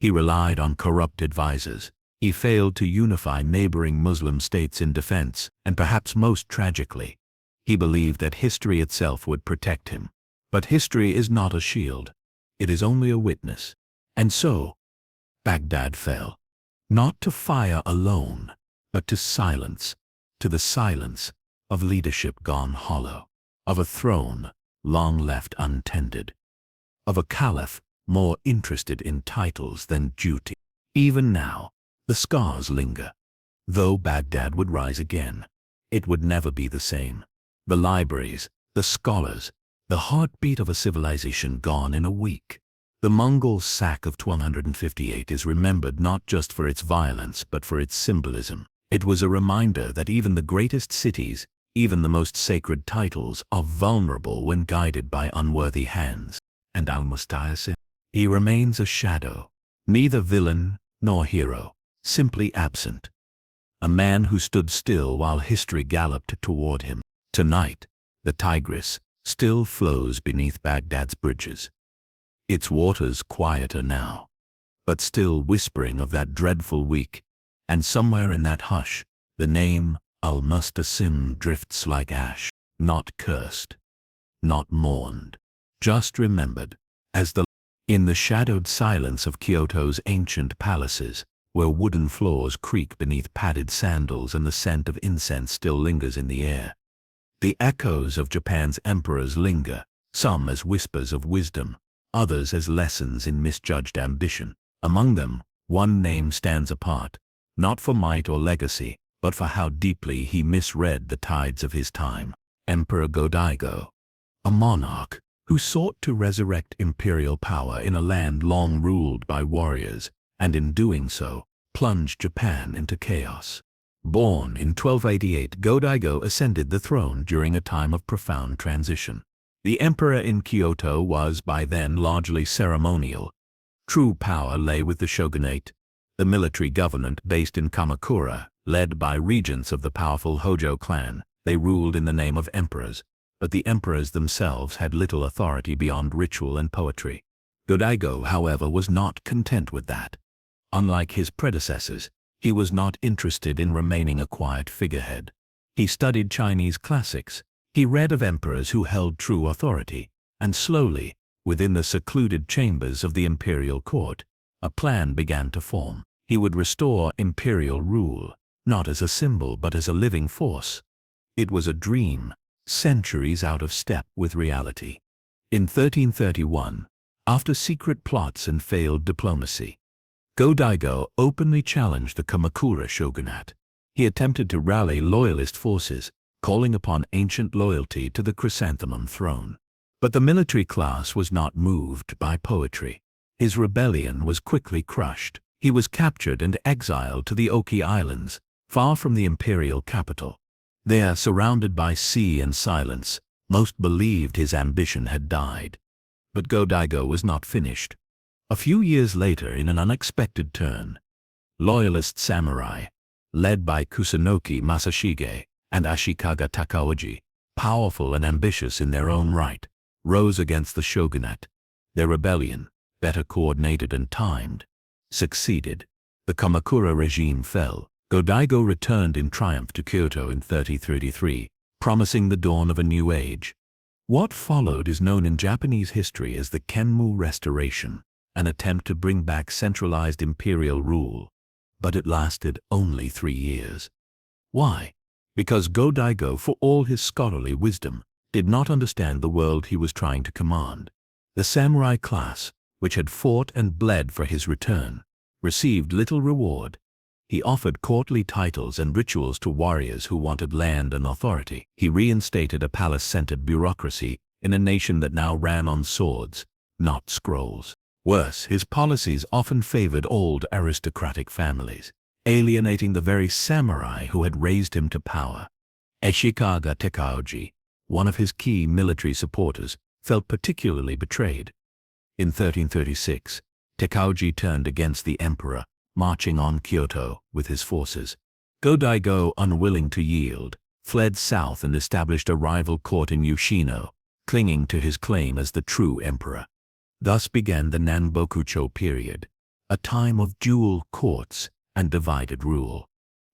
He relied on corrupt advisors. He failed to unify neighboring Muslim states in defense, and perhaps most tragically, he believed that history itself would protect him. But history is not a shield. It is only a witness. And so, Baghdad fell. Not to fire alone, but to silence, to the silence of leadership gone hollow. of a throne long left untended, of a caliph more interested in titles than duty. Even now, the scars linger. Though Baghdad would rise again, it would never be the same. The libraries, the scholars, the heartbeat of a civilization gone in a week. The Mongol sack of 1258 is remembered not just for its violence but for its symbolism. It was a reminder that even the greatest cities, even the most sacred titles, are vulnerable when guided by unworthy hands. And Al-Musta'sim, he remains a shadow, neither villain nor hero, simply absent. A man who stood still while history galloped toward him. Tonight, the Tigris still flows beneath Baghdad's bridges. Its waters quieter now, but still whispering of that dreadful week, and somewhere in that hush, the name Al-Musta'sim drifts like ash, not cursed, not mourned, just remembered, as in the shadowed silence of Kyoto's ancient palaces, where wooden floors creak beneath padded sandals and the scent of incense still lingers in the air. The echoes of Japan's emperors linger, some as whispers of wisdom, others as lessons in misjudged ambition. Among them, one name stands apart, not for might or legacy, but for how deeply he misread the tides of his time. Emperor Go-Daigo, a monarch who sought to resurrect imperial power in a land long ruled by warriors, and in doing so, plunged Japan into chaos. Born in 1288, Go-Daigo ascended the throne during a time of profound transition. The emperor in Kyoto was by then largely ceremonial. True power lay with the shogunate, the military government based in Kamakura, led by regents of the powerful Hojo clan. They ruled in the name of emperors, but the emperors themselves had little authority beyond ritual and poetry. Go-Daigo, however, was not content with that. Unlike his predecessors, he was not interested in remaining a quiet figurehead. He studied Chinese classics. He read of emperors who held true authority, and slowly, within the secluded chambers of the imperial court, a plan began to form. He would restore imperial rule, not as a symbol but as a living force. It was a dream, centuries out of step with reality. In 1331, after secret plots and failed diplomacy, Go-Daigo openly challenged the Kamakura shogunate. He attempted to rally loyalist forces, calling upon ancient loyalty to the chrysanthemum throne. But the military class was not moved by poetry. His rebellion was quickly crushed. He was captured and exiled to the Oki Islands, far from the imperial capital. There, surrounded by sea and silence, most believed his ambition had died. But Go-Daigo was not finished. A few years later, in an unexpected turn, loyalist samurai, led by Kusunoki Masashige and Ashikaga Takaoji, powerful and ambitious in their own right, rose against the shogunate. Their rebellion, better coordinated and timed, succeeded. The Kamakura regime fell. Go-Daigo returned in triumph to Kyoto in 1333, promising the dawn of a new age. What followed is known in Japanese history as the Kenmu Restoration, an attempt to bring back centralized imperial rule. But it lasted only 3 years. Why? Because Go-Daigo, for all his scholarly wisdom, did not understand the world he was trying to command. The samurai class, which had fought and bled for his return, received little reward. He offered courtly titles and rituals to warriors who wanted land and authority. He reinstated a palace-centered bureaucracy in a nation that now ran on swords, not scrolls. Worse, his policies often favored old aristocratic families, alienating the very samurai who had raised him to power. Ashikaga Takaoji, one of his key military supporters, felt particularly betrayed. In 1336, Takaoji turned against the emperor, marching on Kyoto with his forces. Go-Daigo, unwilling to yield, fled south and established a rival court in Yoshino, clinging to his claim as the true emperor. Thus began the Nanbokucho period, a time of dual courts and divided rule.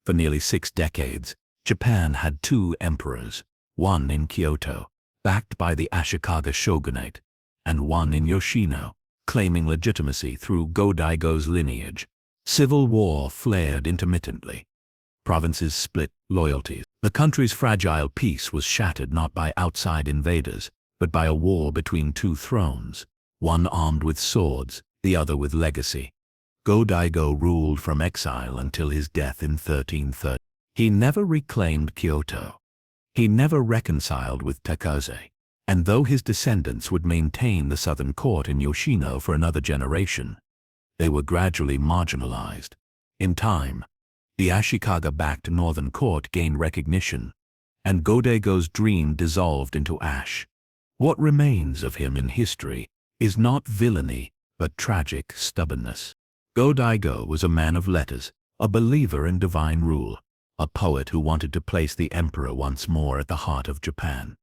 For nearly 6 decades, Japan had 2 emperors, one in Kyoto, backed by the Ashikaga shogunate, and one in Yoshino, claiming legitimacy through Go-Daigo's lineage. Civil war flared intermittently. Provinces split, loyalties. The country's fragile peace was shattered not by outside invaders, but by a war between two thrones, one armed with swords, the other with legacy. Go-Daigo ruled from exile until his death in 1330. He never reclaimed Kyoto. He never reconciled with Takaze. And though his descendants would maintain the southern court in Yoshino for another generation, they were gradually marginalized. In time, the Ashikaga-backed northern court gained recognition, and Go-Daigo's dream dissolved into ash. What remains of him in history is not villainy, but tragic stubbornness. Go-Daigo was a man of letters, a believer in divine rule, a poet who wanted to place the emperor once more at the heart of Japan.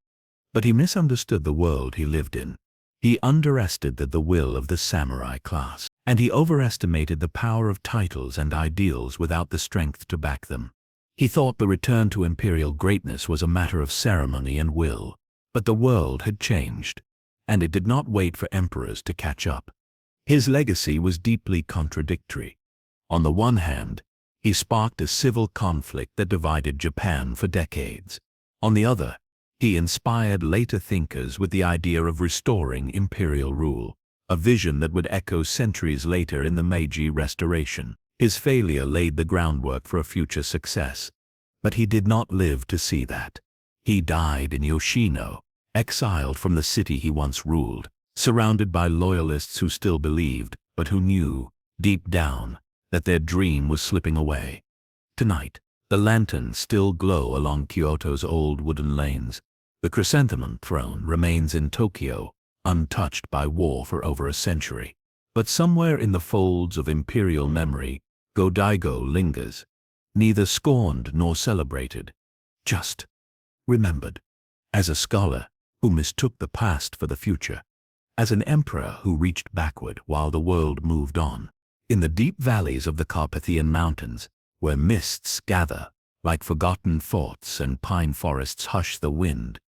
But he misunderstood the world he lived in. He underestimated the will of the samurai class, and he overestimated the power of titles and ideals without the strength to back them. He thought the return to imperial greatness was a matter of ceremony and will, but the world had changed, and it did not wait for emperors to catch up. His legacy was deeply contradictory. On the one hand, he sparked a civil conflict that divided Japan for decades. On the other, he inspired later thinkers with the idea of restoring imperial rule, a vision that would echo centuries later in the Meiji Restoration. His failure laid the groundwork for a future success, but he did not live to see that. He died in Yoshino, exiled from the city he once ruled, surrounded by loyalists who still believed, but who knew, deep down, that their dream was slipping away. Tonight, the lanterns still glow along Kyoto's old wooden lanes. The chrysanthemum throne remains in Tokyo, untouched by war for over a century. But somewhere in the folds of imperial memory, Go-Daigo lingers, neither scorned nor celebrated, just remembered. As a scholar who mistook the past for the future, as an emperor who reached backward while the world moved on. In the deep valleys of the Carpathian Mountains, where mists gather, like forgotten thoughts and pine forests hush the wind,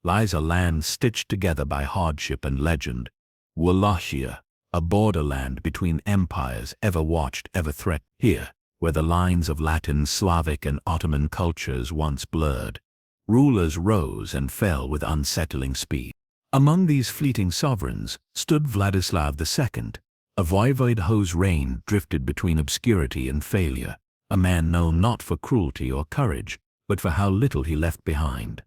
lies a land stitched together by hardship and legend. Wallachia, a borderland between empires ever watched, ever threatened. Here, where the lines of Latin, Slavic, and Ottoman cultures once blurred, rulers rose and fell with unsettling speed. Among these fleeting sovereigns stood Vladislav II, a voivode whose reign drifted between obscurity and failure, a man known not for cruelty or courage, but for how little he left behind.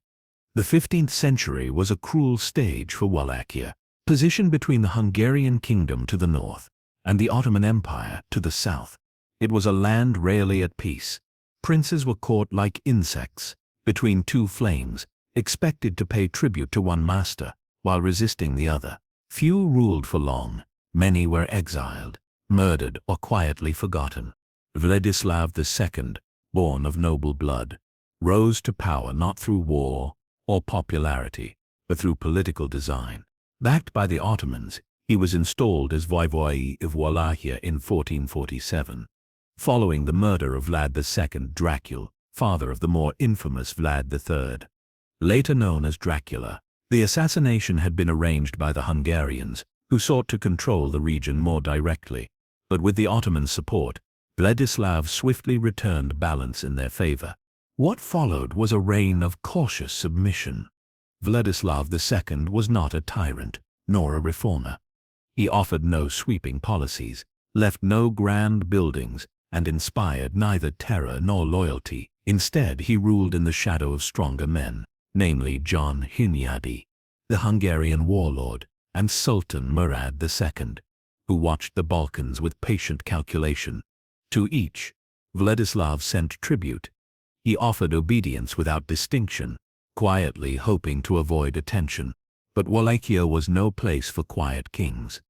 The 15th century was a cruel stage for Wallachia, positioned between the Hungarian kingdom to the north and the Ottoman Empire to the south. It was a land rarely at peace. Princes were caught like insects between two flames, expected to pay tribute to one master while resisting the other. Few ruled for long. Many were exiled, murdered, or quietly forgotten. Vladislav II, born of noble blood, rose to power not through war or popularity, but through political design. Backed by the Ottomans, he was installed as Voivode of Wallachia in 1447. Following the murder of Vlad II Dracul, father of the more infamous Vlad III, later known as Dracula, the assassination had been arranged by the Hungarians, who sought to control the region more directly. But with the Ottoman support, Vladislav swiftly returned balance in their favor. What followed was a reign of cautious submission. Vladislav II was not a tyrant, nor a reformer. He offered no sweeping policies, left no grand buildings, and inspired neither terror nor loyalty. Instead, he ruled in the shadow of stronger men, namely John Hunyadi, the Hungarian warlord, and Sultan Murad II, who watched the Balkans with patient calculation. To each, Vladislav sent tribute. He offered obedience without distinction, quietly hoping to avoid attention. But Wallachia was no place for quiet kings.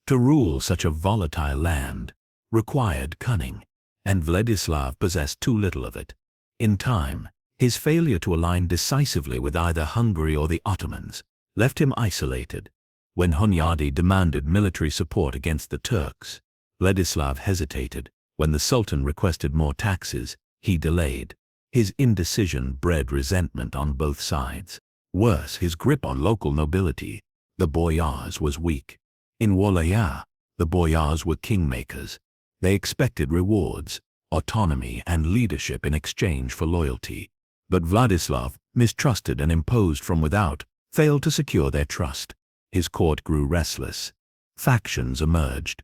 To rule such a volatile land required cunning, and Vladislav possessed too little of it. In time, his failure to align decisively with either Hungary or the Ottomans left him isolated. When Hunyadi demanded military support against the Turks, Vladislav hesitated. When the Sultan requested more taxes, he delayed. His indecision bred resentment on both sides. Worse, his grip on local nobility, the boyars, was weak. In Wallachia, the boyars were kingmakers. They expected rewards, autonomy and leadership in exchange for loyalty. But Vladislav, mistrusted and imposed from without, failed to secure their trust. His court grew restless. Factions emerged.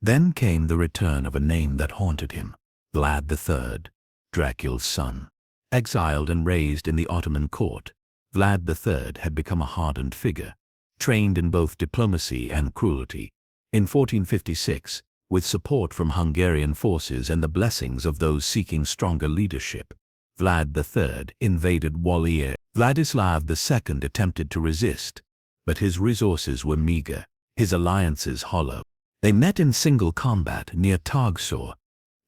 Then came the return of a name that haunted him, Vlad III, Dracula's son. Exiled and raised in the Ottoman court, Vlad III had become a hardened figure, trained in both diplomacy and cruelty. In 1456, with support from Hungarian forces and the blessings of those seeking stronger leadership, Vlad III invaded Wallachia. Vladislav II attempted to resist, but his resources were meager, his alliances hollow. They met in single combat near Targsor.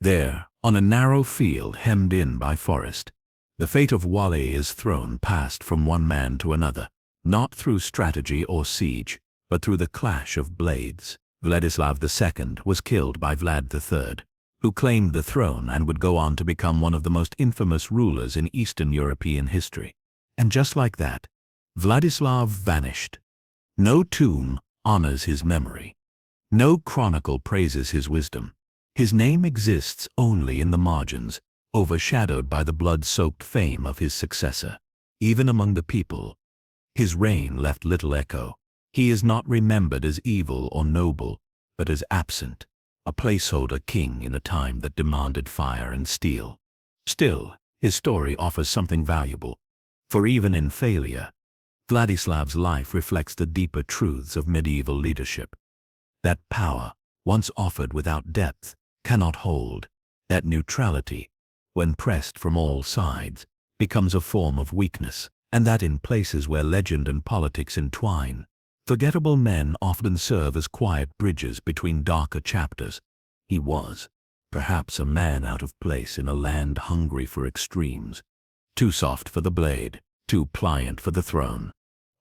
There, on a narrow field hemmed in by forest, the fate of Wallachia's throne passed from one man to another, not through strategy or siege, but through the clash of blades. Vladislav II was killed by Vlad III, who claimed the throne and would go on to become one of the most infamous rulers in Eastern European history. And just like that, Vladislav vanished. No tomb honors his memory. No chronicle praises his wisdom. His name exists only in the margins, overshadowed by the blood-soaked fame of his successor. Even among the people, his reign left little echo. He is not remembered as evil or noble, but as absent, a placeholder king in a time that demanded fire and steel. Still, his story offers something valuable, for even in failure, Vladislav's life reflects the deeper truths of medieval leadership. That power, once offered without depth, cannot hold. That neutrality, when pressed from all sides, becomes a form of weakness, and that in places where legend and politics entwine, forgettable men often serve as quiet bridges between darker chapters. He was, perhaps, a man out of place in a land hungry for extremes, too soft for the blade, too pliant for the throne.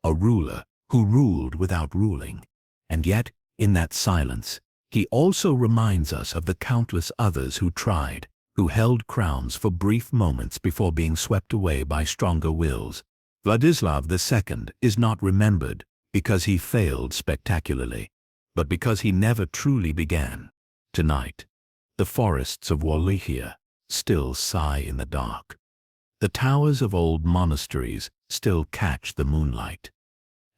A ruler who ruled without ruling. And yet, in that silence, he also reminds us of the countless others who tried, who held crowns for brief moments before being swept away by stronger wills. Vladislav II is not remembered because he failed spectacularly, but because he never truly began. Tonight, the forests of Wallachia still sigh in the dark. The towers of old monasteries still catch the moonlight.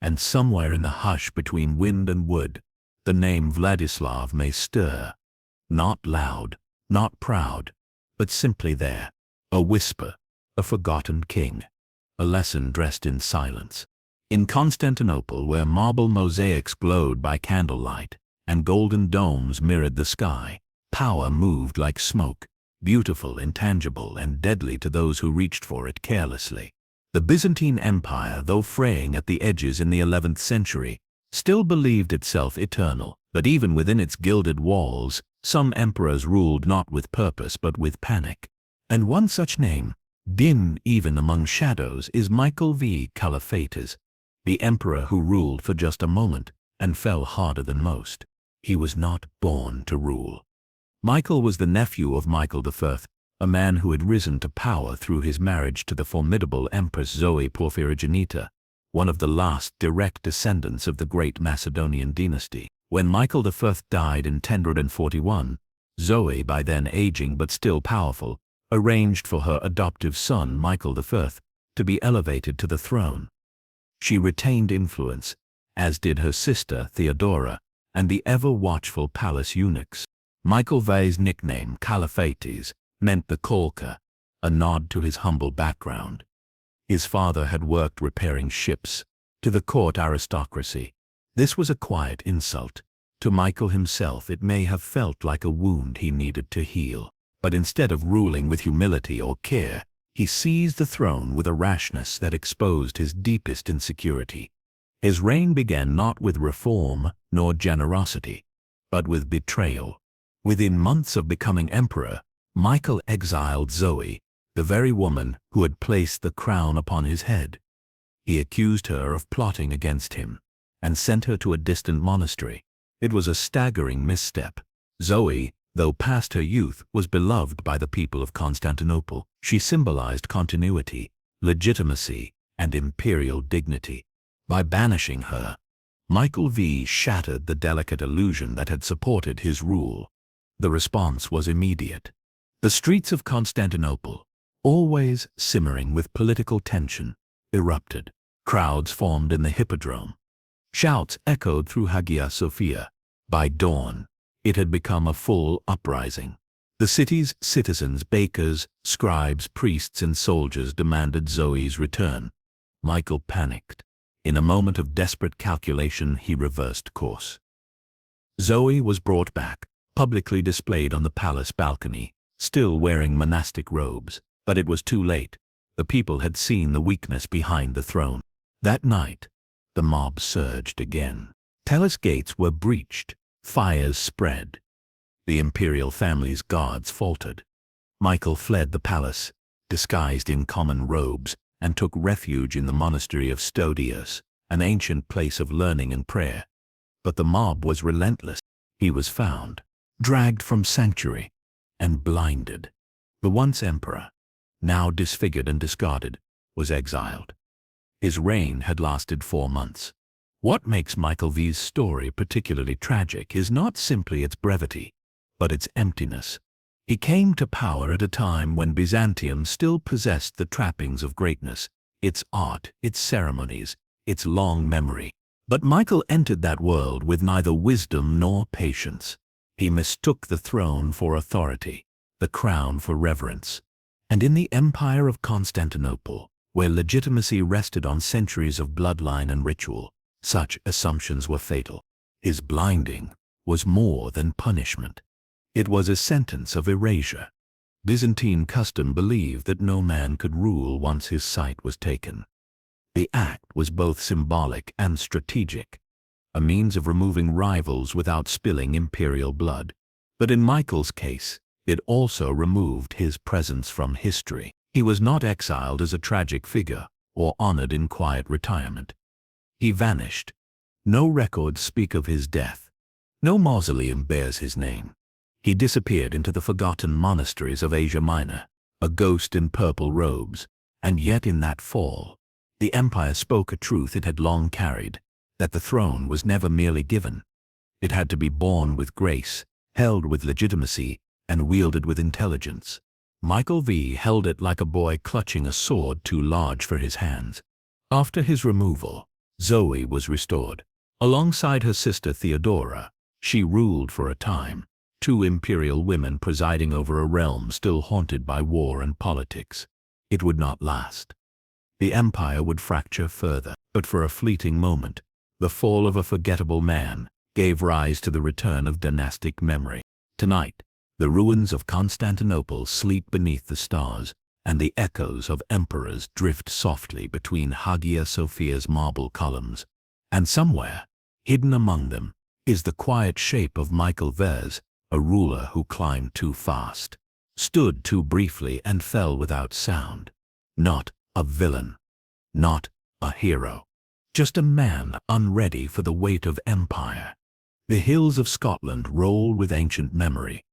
And somewhere in the hush between wind and wood, the name Vladislav may stir, not loud, not proud, but simply there, a whisper, a forgotten king, a lesson dressed in silence. In Constantinople, where marble mosaics glowed by candlelight and golden domes mirrored the sky, power moved like smoke, beautiful, intangible, and deadly to those who reached for it carelessly. The Byzantine Empire, though fraying at the edges in the 11th century, still believed itself eternal, but even within its gilded walls, some emperors ruled not with purpose but with panic. And one such name, dim even among shadows, is Michael V. Calaphates, the emperor who ruled for just a moment and fell harder than most. He was not born to rule. Michael was the nephew of Michael I, a man who had risen to power through his marriage to the formidable Empress Zoe Porphyrogenita, one of the last direct descendants of the great Macedonian dynasty. When Michael I died in 1041, Zoe, by then aging but still powerful, arranged for her adoptive son Michael I to be elevated to the throne. She retained influence, as did her sister Theodora and the ever-watchful palace eunuchs. Michael V's nickname, Calaphates, meant the caulker, a nod to his humble background. His father had worked repairing ships. To the court aristocracy, this was a quiet insult. To Michael himself, it may have felt like a wound he needed to heal. But instead of ruling with humility or care, he seized the throne with a rashness that exposed his deepest insecurity. His reign began not with reform nor generosity, but with betrayal. Within months of becoming emperor, Michael exiled Zoe, the very woman who had placed the crown upon his head. He accused her of plotting against him and sent her to a distant monastery. It was a staggering misstep. Zoe, though past her youth, was beloved by the people of Constantinople. She symbolized continuity, legitimacy, and imperial dignity. By banishing her, Michael V shattered the delicate illusion that had supported his rule. The response was immediate. The streets of Constantinople, always simmering with political tension, erupted. Crowds formed in the Hippodrome. Shouts echoed through Hagia Sophia. By dawn, it had become a full uprising. The city's citizens, bakers, scribes, priests, and soldiers demanded Zoe's return. Michael panicked. In a moment of desperate calculation, he reversed course. Zoe was brought back, publicly displayed on the palace balcony, still wearing monastic robes. But it was too late. The people had seen the weakness behind the throne. That night, the mob surged again. Palace gates were breached. Fires spread. The imperial family's guards faltered. Michael fled the palace, disguised in common robes, and took refuge in the monastery of Stodios, an ancient place of learning and prayer. But the mob was relentless. He was found, dragged from sanctuary, and blinded. The once emperor, now disfigured and discarded, was exiled. His reign had lasted 4 months. What makes Michael V's story particularly tragic is not simply its brevity, but its emptiness. He came to power at a time when Byzantium still possessed the trappings of greatness, its art, its ceremonies, its long memory. But Michael entered that world with neither wisdom nor patience. He mistook the throne for authority, the crown for reverence. And in the empire of Constantinople, where legitimacy rested on centuries of bloodline and ritual, such assumptions were fatal. His blinding was more than punishment. It was a sentence of erasure. Byzantine custom believed that no man could rule once his sight was taken. The act was both symbolic and strategic, a means of removing rivals without spilling imperial blood. But in Michael's case, it also removed his presence from history. He was not exiled as a tragic figure or honored in quiet retirement. He vanished. No records speak of his death. No mausoleum bears his name. He disappeared into the forgotten monasteries of Asia Minor, a ghost in purple robes. And yet in that fall, the empire spoke a truth it had long carried, that the throne was never merely given. It had to be borne with grace, held with legitimacy, and wielded with intelligence. Michael V held it like a boy clutching a sword too large for his hands. After his removal, Zoe was restored. Alongside her sister Theodora, she ruled for a time, 2 imperial women presiding over a realm still haunted by war and politics. It would not last. The empire would fracture further, but for a fleeting moment, the fall of a forgettable man gave rise to the return of dynastic memory. Tonight, the ruins of Constantinople sleep beneath the stars, and the echoes of emperors drift softly between Hagia Sophia's marble columns. And somewhere, hidden among them, is the quiet shape of Michael Vez, a ruler who climbed too fast, stood too briefly and fell without sound. Not a villain, not a hero, just a man unready for the weight of empire. The hills of Scotland roll with ancient memory.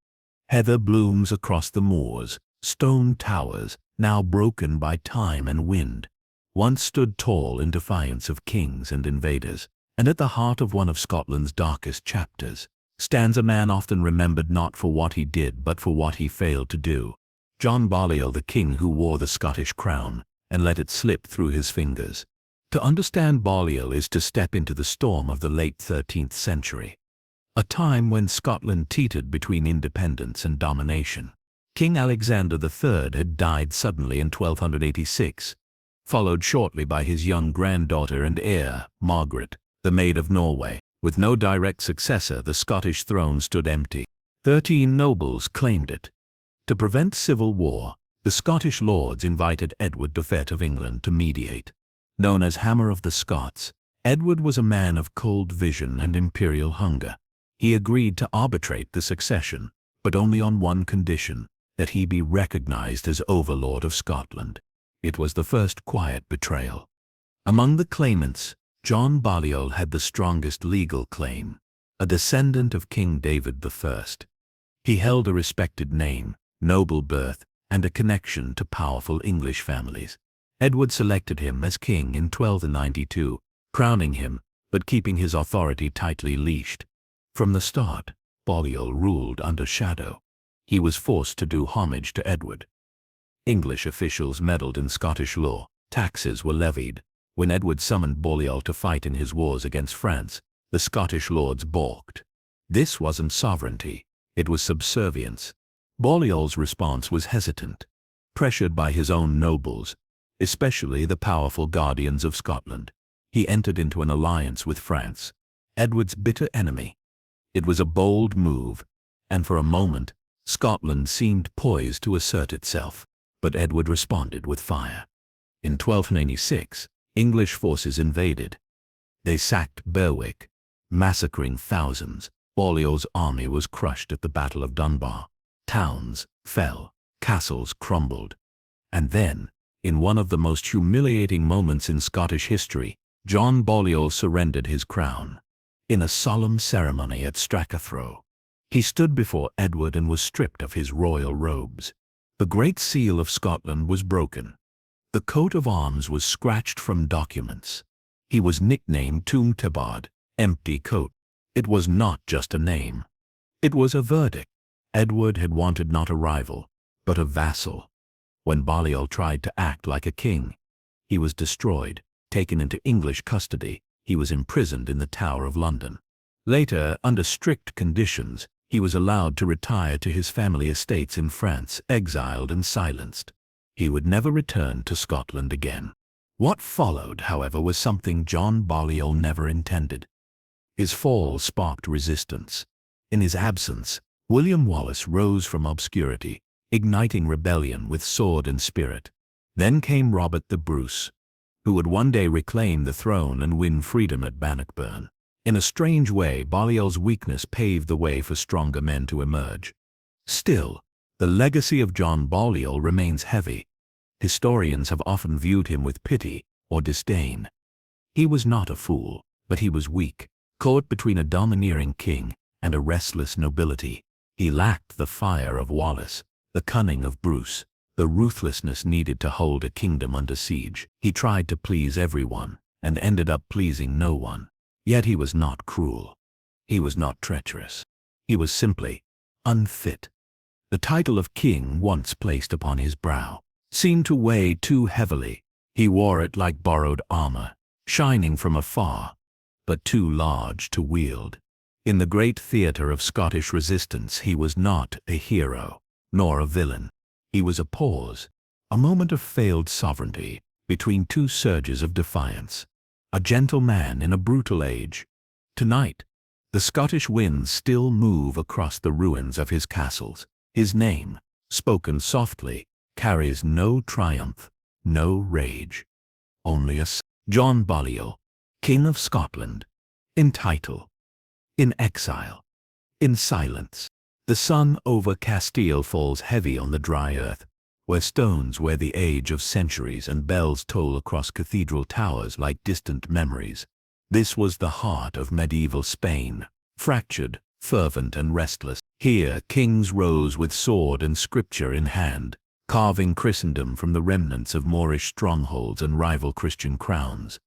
Heather blooms across the moors, stone towers, now broken by time and wind, once stood tall in defiance of kings and invaders. And at the heart of one of Scotland's darkest chapters stands a man often remembered not for what he did but for what he failed to do. John Balliol, the king who wore the Scottish crown and let it slip through his fingers. To understand Balliol is to step into the storm of the late 13th century, a time when Scotland teetered between independence and domination. King Alexander III had died suddenly in 1286, followed shortly by his young granddaughter and heir, Margaret, the Maid of Norway. With no direct successor, the Scottish throne stood empty. 13 nobles claimed it. To prevent civil war, the Scottish lords invited Edward III of England to mediate. Known as Hammer of the Scots, Edward was a man of cold vision and imperial hunger. He agreed to arbitrate the succession, but only on one condition, that he be recognized as overlord of Scotland. It was the first quiet betrayal. Among the claimants, John Balliol had the strongest legal claim, a descendant of King David I. He held a respected name, noble birth, and a connection to powerful English families. Edward selected him as king in 1292, crowning him, but keeping his authority tightly leashed. From the start, Balliol ruled under shadow. He was forced to do homage to Edward. English officials meddled in Scottish law. Taxes were levied. When Edward summoned Balliol to fight in his wars against France, the Scottish lords balked. This wasn't sovereignty, it was subservience. Balliol's response was hesitant, pressured by his own nobles, especially the powerful guardians of Scotland. He entered into an alliance with France, Edward's bitter enemy. It was a bold move, and for a moment, Scotland seemed poised to assert itself, but Edward responded with fire. In 1296, English forces invaded. They sacked Berwick, massacring thousands. Balliol's army was crushed at the Battle of Dunbar. Towns fell, castles crumbled. And then, in one of the most humiliating moments in Scottish history, John Balliol surrendered his crown. In a solemn ceremony at Stracathro, he stood before Edward and was stripped of his royal robes. The Great Seal of Scotland was broken. The coat of arms was scratched from documents. He was nicknamed Tomb Tabard, empty coat. It was not just a name. It was a verdict. Edward had wanted not a rival, but a vassal. When Balliol tried to act like a king, he was destroyed, taken into English custody. He was imprisoned in the Tower of London. Later, under strict conditions, he was allowed to retire to his family estates in France, exiled and silenced. He would never return to Scotland again. What followed, however, was something John Balliol never intended. His fall sparked resistance. In his absence, William Wallace rose from obscurity, igniting rebellion with sword and spirit. Then came Robert the Bruce, who would one day reclaim the throne and win freedom at Bannockburn. In a strange way, Balliol's weakness paved the way for stronger men to emerge. Still, the legacy of John Balliol remains heavy. Historians have often viewed him with pity or disdain. He was not a fool, but he was weak, caught between a domineering king and a restless nobility. He lacked the fire of Wallace, the cunning of Bruce, the ruthlessness needed to hold a kingdom under siege. He tried to please everyone and ended up pleasing no one. Yet he was not cruel. He was not treacherous. He was simply unfit. The title of king, once placed upon his brow, seemed to weigh too heavily. He wore it like borrowed armor, shining from afar, but too large to wield. In the great theater of Scottish resistance, he was not a hero, nor a villain. He was a pause, a moment of failed sovereignty between two surges of defiance. A gentle man in a brutal age. Tonight, the Scottish winds still move across the ruins of his castles. His name, spoken softly, carries no triumph, no rage. Only a John Balliol, King of Scotland, in title, in exile, in silence. The sun over Castile falls heavy on the dry earth, where stones wear the age of centuries and bells toll across cathedral towers like distant memories. This was the heart of medieval Spain, fractured, fervent and restless. Here kings rose with sword and scripture in hand, carving Christendom from the remnants of Moorish strongholds and rival Christian crowns.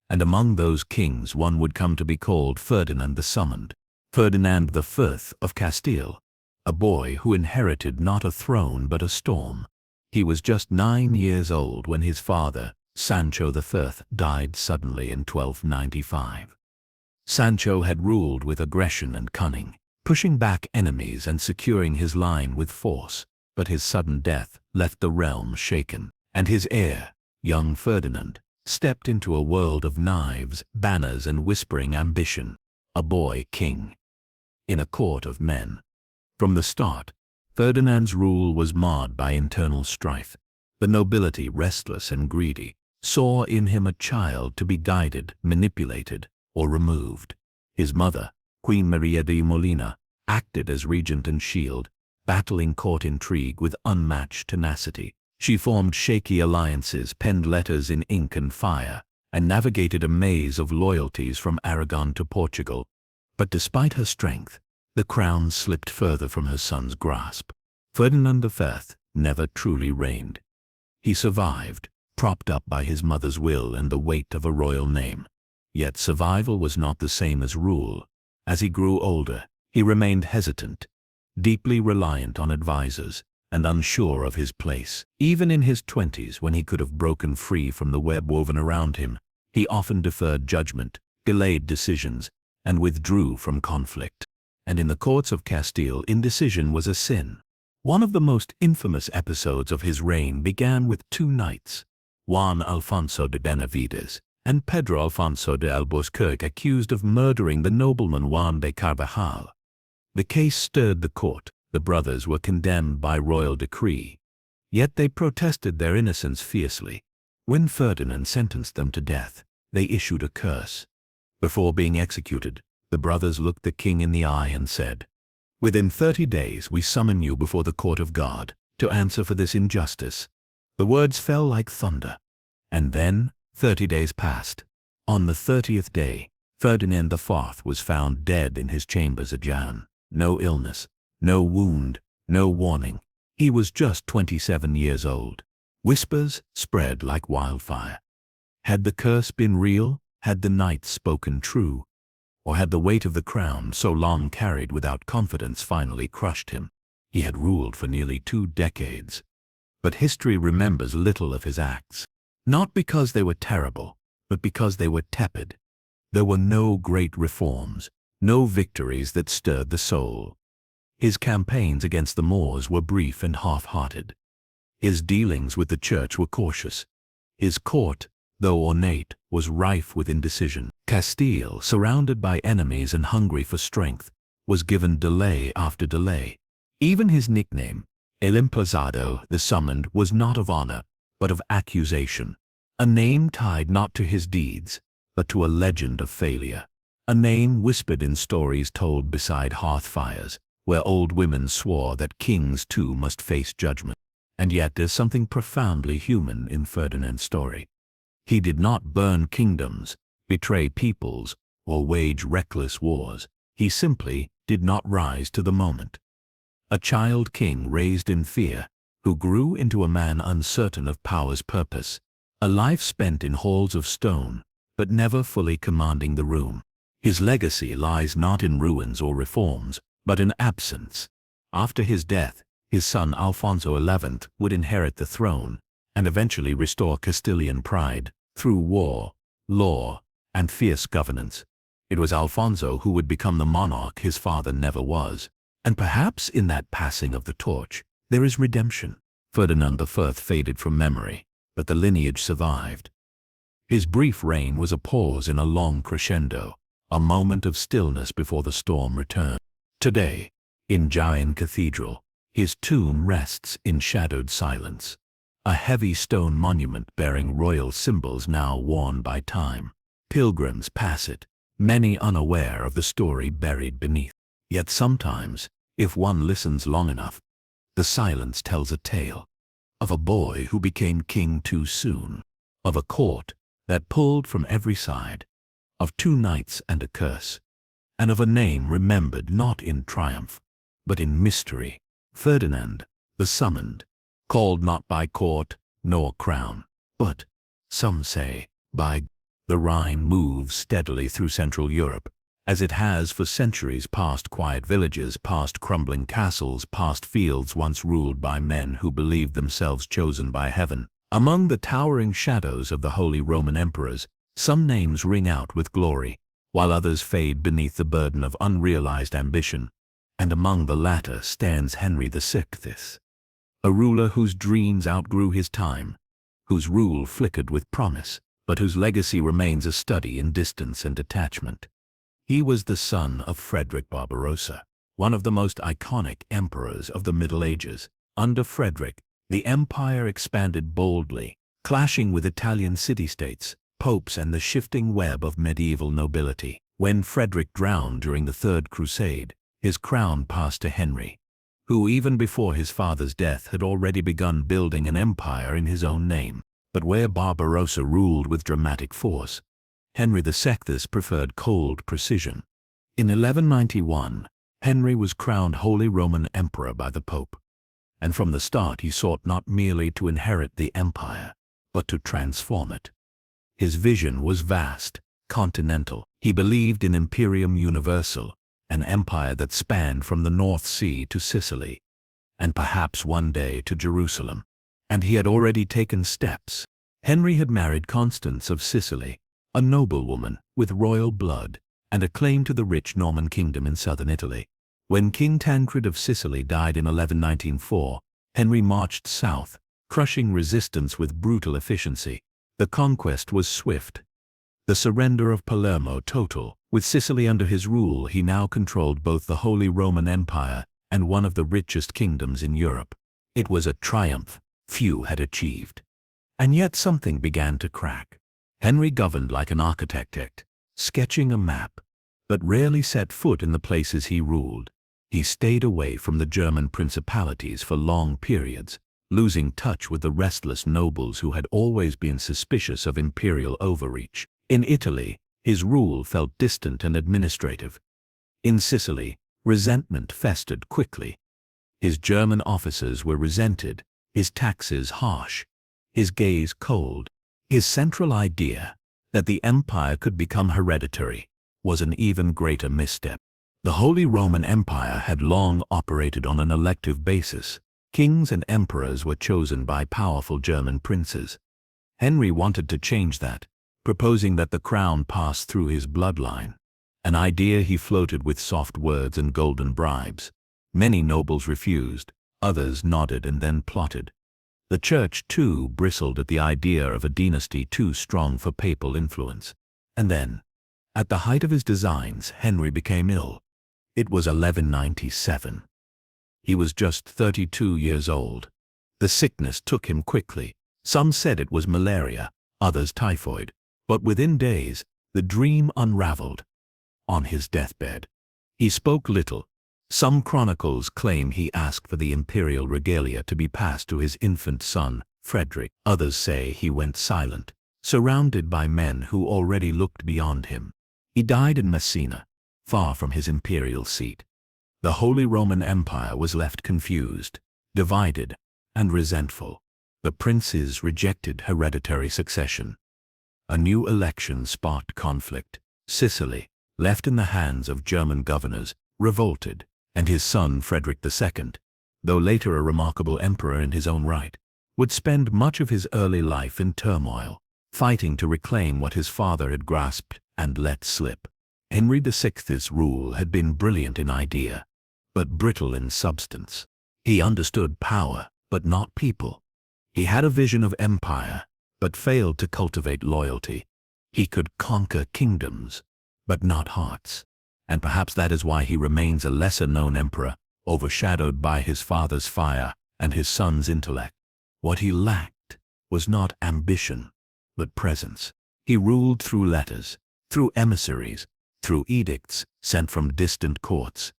And among those kings one would come to be called Ferdinand the Summoned, Ferdinand I of Castile, a boy who inherited not a throne but a storm. He was just 9 years old when his father, Sancho I, died suddenly in 1295. Sancho had ruled with aggression and cunning, pushing back enemies and securing his line with force, but his sudden death left the realm shaken, and his heir, young Ferdinand, stepped into a world of knives, banners and whispering ambition, a boy king, in a court of men. From the start, Ferdinand's rule was marred by internal strife. The nobility, restless and greedy, saw in him a child to be guided, manipulated, or removed. His mother, Queen Maria de Molina, acted as regent and shield, battling court intrigue with unmatched tenacity. She formed shaky alliances, penned letters in ink and fire, and navigated a maze of loyalties from Aragon to Portugal. But despite her strength, the crown slipped further from her son's grasp. Ferdinand I never truly reigned. He survived, propped up by his mother's will and the weight of a royal name. Yet survival was not the same as rule. As he grew older, he remained hesitant, deeply reliant on advisors, and unsure of his place. Even in his 20s, when he could have broken free from the web woven around him, he often deferred judgment, delayed decisions, and withdrew from conflict. And in the courts of Castile, indecision was a sin. One of the most infamous episodes of his reign began with two knights, Juan Alfonso de Benavides and Pedro Alfonso de Albuquerque, accused of murdering the nobleman Juan de Carvajal. The case stirred the court. The brothers were condemned by royal decree, yet they protested their innocence fiercely. When Ferdinand sentenced them to death, they issued a curse. Before being executed, the brothers looked the king in the eye and said, "Within 30 days we summon you before the court of God to answer for this injustice." The words fell like thunder. And then 30 days passed. On the 30th day, Ferdinand IV was found dead in his chambers at Jaén. No illness, no wound, no warning. He was just 27 years old. Whispers spread like wildfire. Had the curse been real? Had the knights spoken true? Or had the weight of the crown, so long carried without confidence, finally crushed him? He had ruled for nearly 2 decades. But history remembers little of his acts. Not because they were terrible, but because they were tepid. There were no great reforms, no victories that stirred the soul. His campaigns against the Moors were brief and half-hearted. His dealings with the church were cautious. His court, though ornate, was rife with indecision. Castile, surrounded by enemies and hungry for strength, was given delay after delay. Even his nickname, El Emplazado, the summoned, was not of honor, but of accusation. A name tied not to his deeds, but to a legend of failure. A name whispered in stories told beside hearth fires, where old women swore that kings too must face judgment. And yet there's something profoundly human in Ferdinand's story. He did not burn kingdoms, betray peoples, or wage reckless wars. He simply did not rise to the moment. A child king raised in fear, who grew into a man uncertain of power's purpose. A life spent in halls of stone, but never fully commanding the room. His legacy lies not in ruins or reforms, but in absence. After his death, his son Alfonso XI would inherit the throne and eventually restore Castilian pride through war, law, and fierce governance. It was Alfonso who would become the monarch his father never was. And perhaps in that passing of the torch, there is redemption. Ferdinand I faded from memory, but the lineage survived. His brief reign was a pause in a long crescendo, a moment of stillness before the storm returned. Today, in Jaén Cathedral, his tomb rests in shadowed silence, a heavy stone monument bearing royal symbols now worn by time. Pilgrims pass it, many unaware of the story buried beneath. Yet sometimes, if one listens long enough, the silence tells a tale of a boy who became king too soon, of a court that pulled from every side, of 2 knights and a curse, and of a name remembered not in triumph, but in mystery. Ferdinand, the summoned, called not by court nor crown, but, some say, by the Rhine moves steadily through Central Europe, as it has for centuries, past quiet villages, past crumbling castles, past fields once ruled by men who believed themselves chosen by heaven. Among the towering shadows of the Holy Roman Emperors, some names ring out with glory, while others fade beneath the burden of unrealized ambition. And among the latter stands Henry VI, a ruler whose dreams outgrew his time, whose rule flickered with promise, but whose legacy remains a study in distance and detachment. He was the son of Frederick Barbarossa, one of the most iconic emperors of the Middle Ages. Under Frederick, the empire expanded boldly, clashing with Italian city-states, popes, and the shifting web of medieval nobility. When Frederick drowned during the Third Crusade, his crown passed to Henry, who even before his father's death had already begun building an empire in his own name. But where Barbarossa ruled with dramatic force, Henry VI preferred cold precision. In 1191, Henry was crowned Holy Roman Emperor by the Pope, and from the start he sought not merely to inherit the empire, but to transform it. His vision was vast, continental. He believed in imperium universal, an empire that spanned from the North Sea to Sicily, and perhaps one day to Jerusalem. And he had already taken steps. Henry had married Constance of Sicily, a noblewoman with royal blood and a claim to the rich Norman kingdom in southern Italy. When King Tancred of Sicily died in 1194, Henry marched south, crushing resistance with brutal efficiency. The conquest was swift, the surrender of Palermo total. With Sicily under his rule, he now controlled both the Holy Roman Empire and one of the richest kingdoms in Europe. It was a triumph few had achieved. And yet something began to crack. Henry governed like an architect, sketching a map, but rarely set foot in the places he ruled. He stayed away from the German principalities for long periods, losing touch with the restless nobles who had always been suspicious of imperial overreach. In Italy, his rule felt distant and administrative. In Sicily, resentment festered quickly. His German officers were resented, his taxes harsh, his gaze cold. His central idea, that the empire could become hereditary, was an even greater misstep. The Holy Roman Empire had long operated on an elective basis. Kings and emperors were chosen by powerful German princes. Henry wanted to change that, proposing that the crown pass through his bloodline, an idea he floated with soft words and golden bribes. Many nobles refused, others nodded and then plotted. The church, too, bristled at the idea of a dynasty too strong for papal influence. And then, at the height of his designs, Henry became ill. It was 1197. He was just 32 years old. The sickness took him quickly. Some said it was malaria, others typhoid. But within days, the dream unraveled. On his deathbed, he spoke little. Some chronicles claim he asked for the imperial regalia to be passed to his infant son, Frederick. Others say he went silent, surrounded by men who already looked beyond him. He died in Messina, far from his imperial seat. The Holy Roman Empire was left confused, divided, and resentful. The princes rejected hereditary succession. A new election sparked conflict. Sicily, left in the hands of German governors, revolted, and his son Frederick II, though later a remarkable emperor in his own right, would spend much of his early life in turmoil, fighting to reclaim what his father had grasped and let slip. Henry VI's rule had been brilliant in idea, but brittle in substance. He understood power, but not people. He had a vision of empire, but failed to cultivate loyalty. He could conquer kingdoms, but not hearts. And perhaps that is why he remains a lesser-known emperor, overshadowed by his father's fire and his son's intellect. What he lacked was not ambition, but presence. He ruled through letters, through emissaries, through edicts sent from distant courts.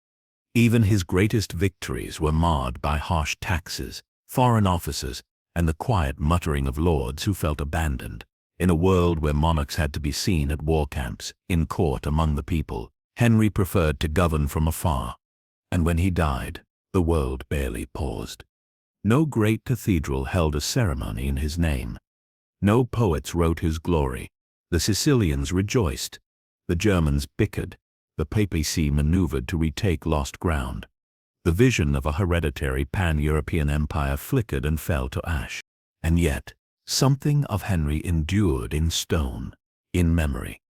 Even his greatest victories were marred by harsh taxes, foreign officers, and the quiet muttering of lords who felt abandoned. In a world where monarchs had to be seen at war camps, in court among the people, Henry preferred to govern from afar. And when he died, the world barely paused. No great cathedral held a ceremony in his name. No poets wrote his glory. The Sicilians rejoiced. The Germans bickered. The papacy maneuvered to retake lost ground. The vision of a hereditary pan-European empire flickered and fell to ash. And yet, something of Henry endured in stone, in memory.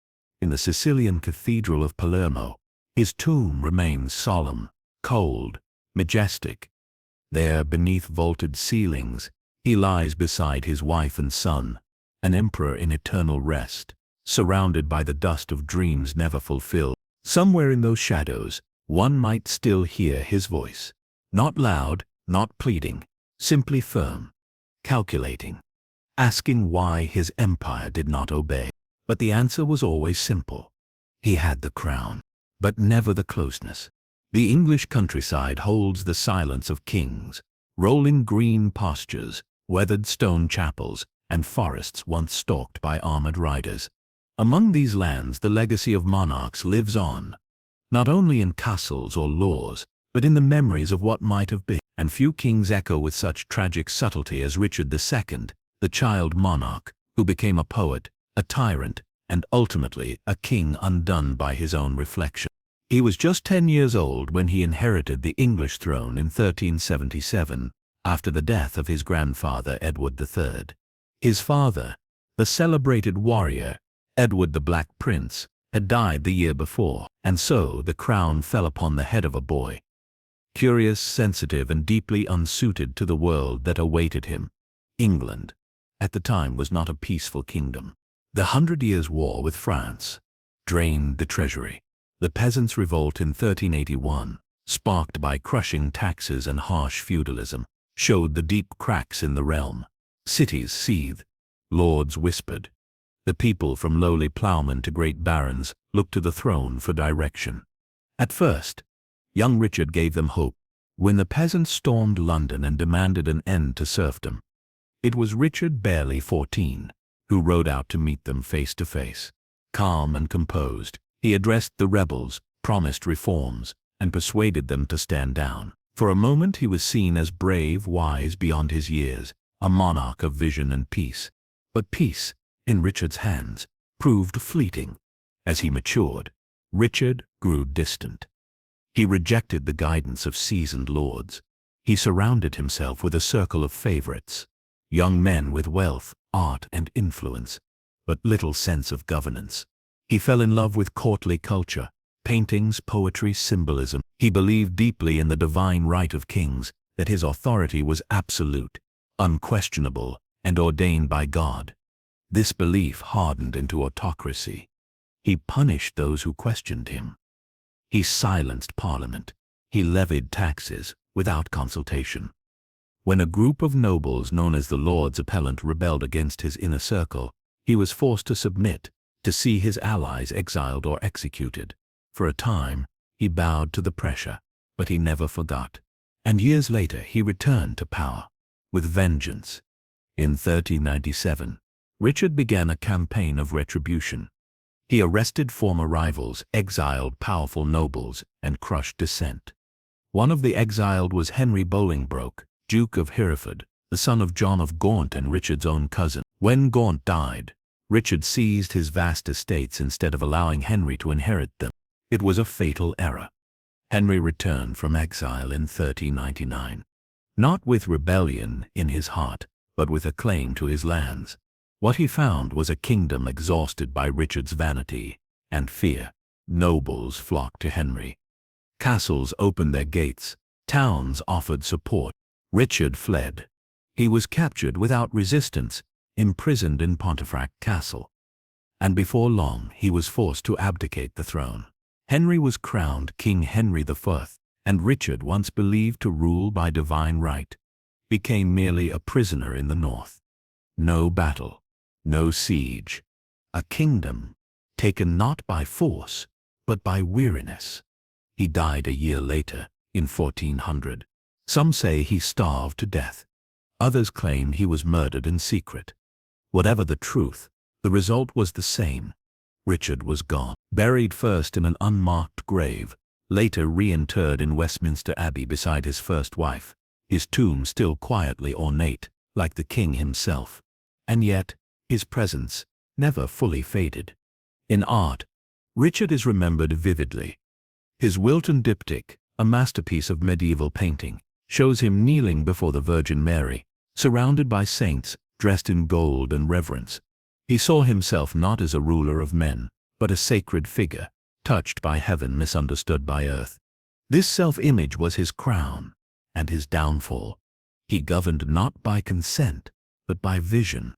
In the Sicilian cathedral of Palermo, his tomb remains solemn, cold, majestic. There, beneath vaulted ceilings, he lies beside his wife and son, an emperor in eternal rest, surrounded by the dust of dreams never fulfilled. Somewhere in those shadows, one might still hear his voice. Not loud, not pleading, simply firm, calculating, asking why his empire did not obey. But the answer was always simple. He had the crown, but never the closeness. The English countryside holds the silence of kings, rolling green pastures, weathered stone chapels, and forests once stalked by armored riders. Among these lands, the legacy of monarchs lives on, not only in castles or laws, but in the memories of what might have been. And few kings echo with such tragic subtlety as Richard II, the child monarch, who became a poet, a tyrant, and ultimately a king undone by his own reflection. He was just 10 years old when he inherited the English throne in 1377, after the death of his grandfather Edward III. His father, the celebrated warrior, Edward the Black Prince, had died the year before, and so the crown fell upon the head of a boy. Curious, sensitive, and deeply unsuited to the world that awaited him. England, at the time, was not a peaceful kingdom. The 100 Years' War with France drained the treasury. The peasants' revolt in 1381, sparked by crushing taxes and harsh feudalism, showed the deep cracks in the realm. Cities seethed. Lords whispered. The people, from lowly ploughmen to great barons, looked to the throne for direction. At first, young Richard gave them hope. When the peasants stormed London and demanded an end to serfdom, it was Richard, barely 14, who rode out to meet them face to face. Calm and composed, he addressed the rebels, promised reforms, and persuaded them to stand down. For a moment he was seen as brave, wise beyond his years, a monarch of vision and peace. But peace, in Richard's hands, proved fleeting. As he matured, Richard grew distant. He rejected the guidance of seasoned lords. He surrounded himself with a circle of favorites, young men with wealth, art, and influence, but little sense of governance. He fell in love with courtly culture, paintings, poetry, symbolism. He believed deeply in the divine right of kings, that his authority was absolute, unquestionable, and ordained by God. This belief hardened into autocracy. He punished those who questioned him. He silenced Parliament. He levied taxes without consultation. When a group of nobles known as the Lords Appellant rebelled against his inner circle, he was forced to submit, to see his allies exiled or executed. For a time, he bowed to the pressure, but he never forgot. And years later he returned to power, with vengeance. In 1397, Richard began a campaign of retribution. He arrested former rivals, exiled powerful nobles, and crushed dissent. One of the exiled was Henry Bolingbroke, Duke of Hereford, the son of John of Gaunt and Richard's own cousin. When Gaunt died, Richard seized his vast estates instead of allowing Henry to inherit them. It was a fatal error. Henry returned from exile in 1399, not with rebellion in his heart, but with a claim to his lands. What he found was a kingdom exhausted by Richard's vanity and fear. Nobles flocked to Henry. Castles opened their gates. Towns offered support. Richard fled. He was captured without resistance, imprisoned in Pontefract Castle. And before long he was forced to abdicate the throne. Henry was crowned King Henry IV, and Richard, once believed to rule by divine right, became merely a prisoner in the north. No battle, no siege. A kingdom taken not by force, but by weariness. He died a year later, in 1400. Some say he starved to death. Others claim he was murdered in secret. Whatever the truth, the result was the same. Richard was gone, buried first in an unmarked grave, later reinterred in Westminster Abbey beside his first wife, his tomb still quietly ornate, like the king himself. And yet, his presence never fully faded. In art, Richard is remembered vividly. His Wilton diptych, a masterpiece of medieval painting, shows him kneeling before the Virgin Mary, surrounded by saints, dressed in gold and reverence. He saw himself not as a ruler of men, but a sacred figure, touched by heaven, misunderstood by earth. This self-image was his crown and his downfall. He governed not by consent, but by vision,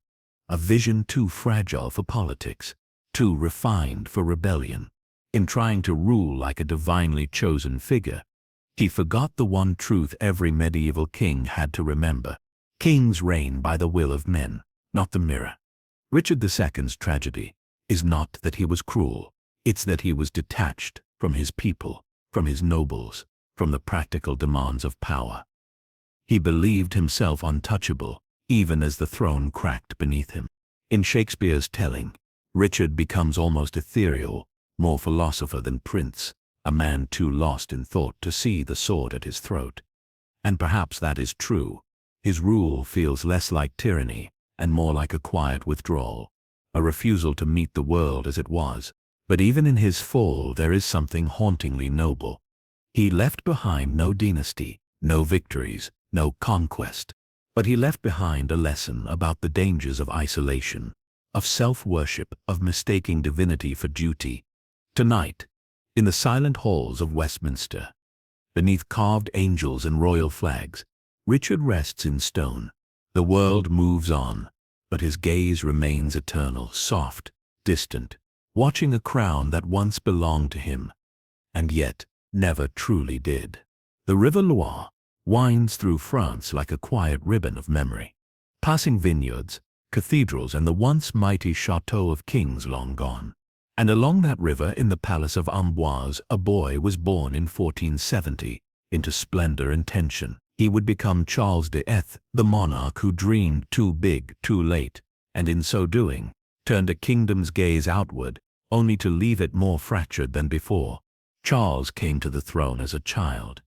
a vision too fragile for politics, too refined for rebellion. In trying to rule like a divinely chosen figure, he forgot the one truth every medieval king had to remember. Kings reign by the will of men, not the mirror. Richard II's tragedy is not that he was cruel, it's that he was detached from his people, from his nobles, from the practical demands of power. He believed himself untouchable, even as the throne cracked beneath him. In Shakespeare's telling, Richard becomes almost ethereal, more philosopher than prince, a man too lost in thought to see the sword at his throat. And perhaps that is true. His rule feels less like tyranny and more like a quiet withdrawal, a refusal to meet the world as it was, But even in his fall there is something hauntingly noble. He left behind no dynasty, no victories, no conquest. But he left behind a lesson about the dangers of isolation, of self-worship, of mistaking divinity for duty. Tonight, in the silent halls of Westminster, beneath carved angels and royal flags, Richard rests in stone. The world moves on, but his gaze remains eternal, soft, distant, watching a crown that once belonged to him, and yet never truly did. The river Loire winds through France like a quiet ribbon of memory, passing vineyards, cathedrals, and the once mighty chateau of kings long gone. And along that river, in the palace of Amboise, a boy was born in 1470, into splendor and tension. He would become Charles X, the monarch who dreamed too big, too late, and in so doing, turned a kingdom's gaze outward, only to leave it more fractured than before. Charles came to the throne as a child,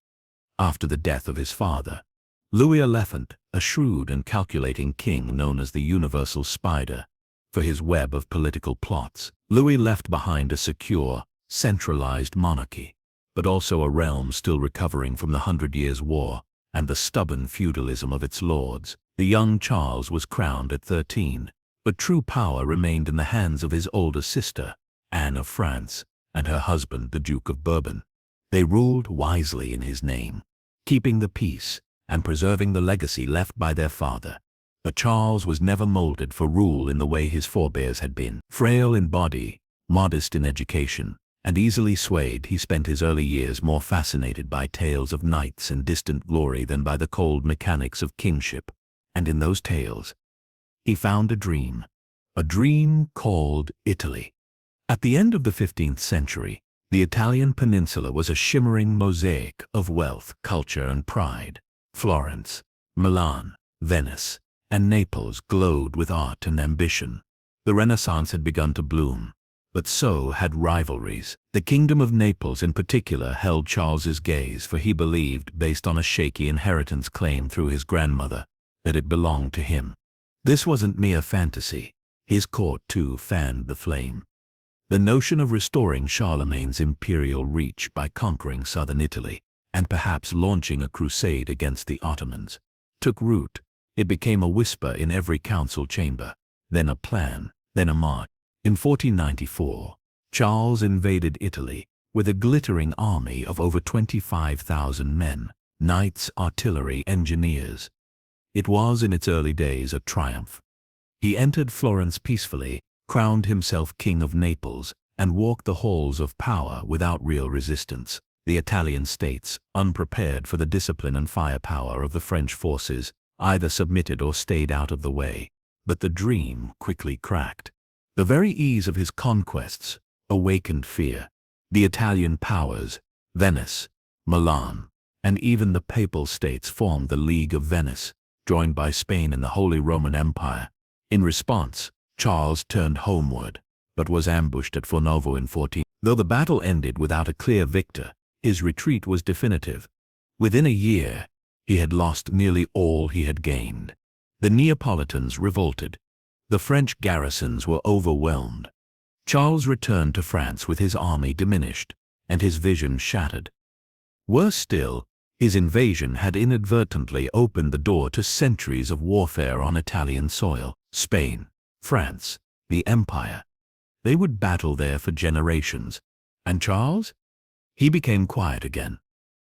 after the death of his father, Louis XI, a shrewd and calculating king known as the universal spider for his web of political plots. Louis left behind a secure, centralized monarchy, but also a realm still recovering from the 100 Years' War and the stubborn feudalism of its lords. The young Charles was crowned at 13, but true power remained in the hands of his older sister, Anne of France, and her husband, the Duke of Bourbon. They ruled wisely in his name, keeping the peace and preserving the legacy left by their father. But Charles was never molded for rule in the way his forebears had been. Frail in body, modest in education, and easily swayed, he spent his early years more fascinated by tales of knights and distant glory than by the cold mechanics of kingship. And in those tales, he found a dream called Italy. At the end of the 15th century, the Italian peninsula was a shimmering mosaic of wealth, culture, and pride. Florence, Milan, Venice, and Naples glowed with art and ambition. The Renaissance had begun to bloom, but so had rivalries. The Kingdom of Naples in particular held Charles's gaze, for he believed, based on a shaky inheritance claim through his grandmother, that it belonged to him. This wasn't mere fantasy. His court, too, fanned the flame. The notion of restoring Charlemagne's imperial reach by conquering southern Italy, and perhaps launching a crusade against the Ottomans, took root. It became a whisper in every council chamber, then a plan, then a march. In 1494, Charles invaded Italy with a glittering army of over 25,000 men, knights, artillery, engineers. It was in its early days a triumph. He entered Florence peacefully, crowned himself King of Naples, and walked the halls of power without real resistance. The Italian states, unprepared for the discipline and firepower of the French forces, either submitted or stayed out of the way. But the dream quickly cracked. The very ease of his conquests awakened fear. The Italian powers, Venice, Milan, and even the Papal States formed the League of Venice, joined by Spain and the Holy Roman Empire. In response, Charles turned homeward, but was ambushed at Fornovo in 14. Though the battle ended without a clear victor, his retreat was definitive. Within a year, he had lost nearly all he had gained. The Neapolitans revolted. The French garrisons were overwhelmed. Charles returned to France with his army diminished, and his vision shattered. Worse still, his invasion had inadvertently opened the door to centuries of warfare on Italian soil. Spain, France, the Empire. They would battle there for generations. And Charles? He became quiet again.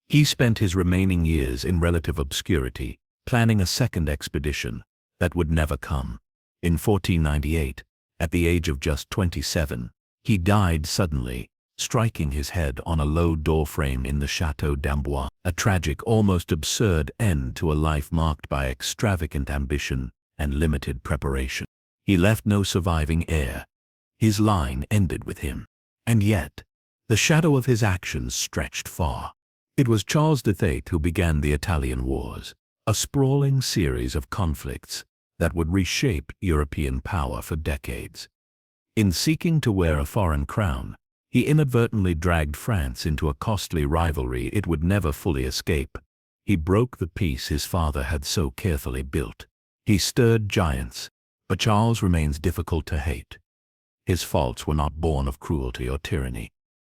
He spent his remaining years in relative obscurity, planning a second expedition that would never come. In 1498, at the age of just 27, he died suddenly, striking his head on a low doorframe in the Château d'Amboise, a tragic, almost absurd end to a life marked by extravagant ambition and limited preparation. He left no surviving heir. His line ended with him. And yet, the shadow of his actions stretched far. It was Charles VIII who began the Italian Wars, a sprawling series of conflicts that would reshape European power for decades. In seeking to wear a foreign crown, he inadvertently dragged France into a costly rivalry it would never fully escape. He broke the peace his father had so carefully built. He stirred giants, but Charles remains difficult to hate. His faults were not born of cruelty or tyranny,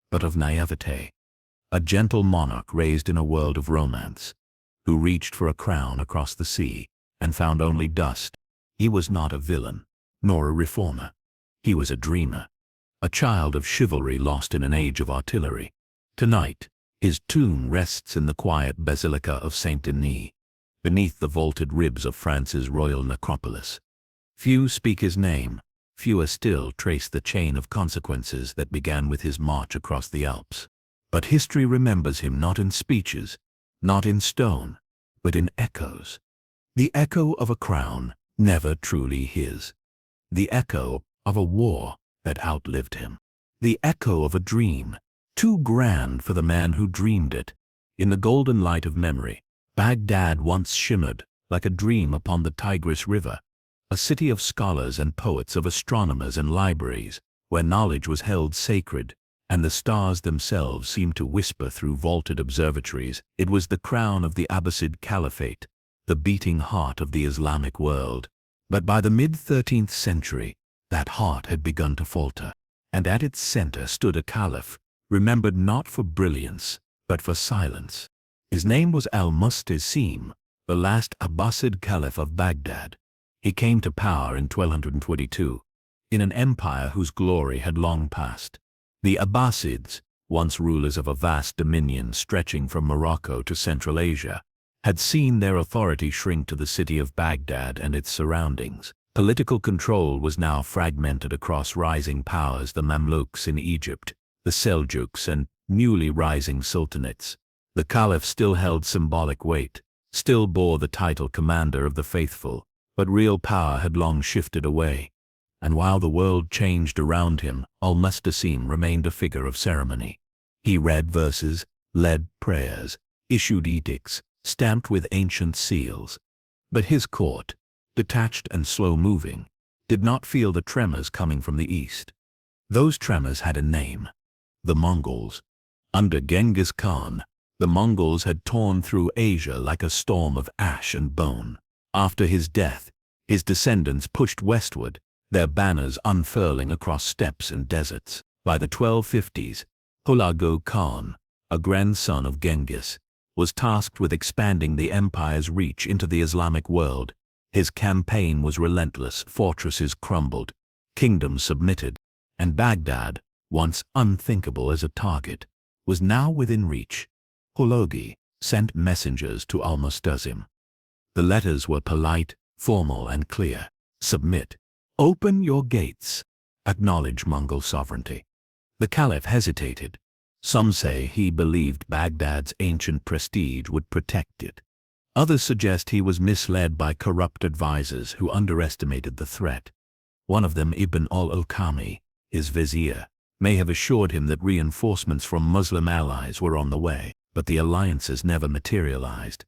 but of naivete. A gentle monarch raised in a world of romance, who reached for a crown across the sea and found only dust. He was not a villain, nor a reformer. He was a dreamer, a child of chivalry lost in an age of artillery. Tonight, his tomb rests in the quiet Basilica of Saint Denis, beneath the vaulted ribs of France's royal necropolis. Few speak his name, fewer still trace the chain of consequences that began with his march across the Alps. But history remembers him not in speeches, not in stone, but in echoes. The echo of a crown never truly his. The echo of a war that outlived him. The echo of a dream, too grand for the man who dreamed it. In the golden light of memory, Baghdad once shimmered like a dream upon the Tigris River, a city of scholars and poets, of astronomers and libraries, where knowledge was held sacred, and the stars themselves seemed to whisper through vaulted observatories. It was the crown of the Abbasid Caliphate, the beating heart of the Islamic world. But by the mid-13th century, that heart had begun to falter, and at its center stood a caliph, remembered not for brilliance, but for silence. His name was al-Mustasim, the last Abbasid caliph of Baghdad. He came to power in 1222, in an empire whose glory had long passed. The Abbasids, once rulers of a vast dominion stretching from Morocco to Central Asia, had seen their authority shrink to the city of Baghdad and its surroundings. Political control was now fragmented across rising powers: the Mamluks in Egypt, the Seljuks, and newly rising sultanates. The caliph still held symbolic weight, still bore the title commander of the faithful, but real power had long shifted away. And while the world changed around him, al-Mustasim remained a figure of ceremony. He read verses, led prayers, issued edicts, stamped with ancient seals. But his court, detached and slow-moving, did not feel the tremors coming from the east. Those tremors had a name: the Mongols. Under Genghis Khan, the Mongols had torn through Asia like a storm of ash and bone. After his death, his descendants pushed westward, their banners unfurling across steppes and deserts. By the 1250s, Hulagu Khan, a grandson of Genghis, was tasked with expanding the empire's reach into the Islamic world. His campaign was relentless. Fortresses crumbled, kingdoms submitted, and Baghdad, once unthinkable as a target, was now within reach. Hulagu sent messengers to al-Mustasim. The letters were polite, formal, and clear. Submit. Open your gates. Acknowledge Mongol sovereignty. The caliph hesitated. Some say he believed Baghdad's ancient prestige would protect it. Others suggest he was misled by corrupt advisors who underestimated the threat. One of them, Ibn al-Alqami, his vizier, may have assured him that reinforcements from Muslim allies were on the way, but the alliances never materialized.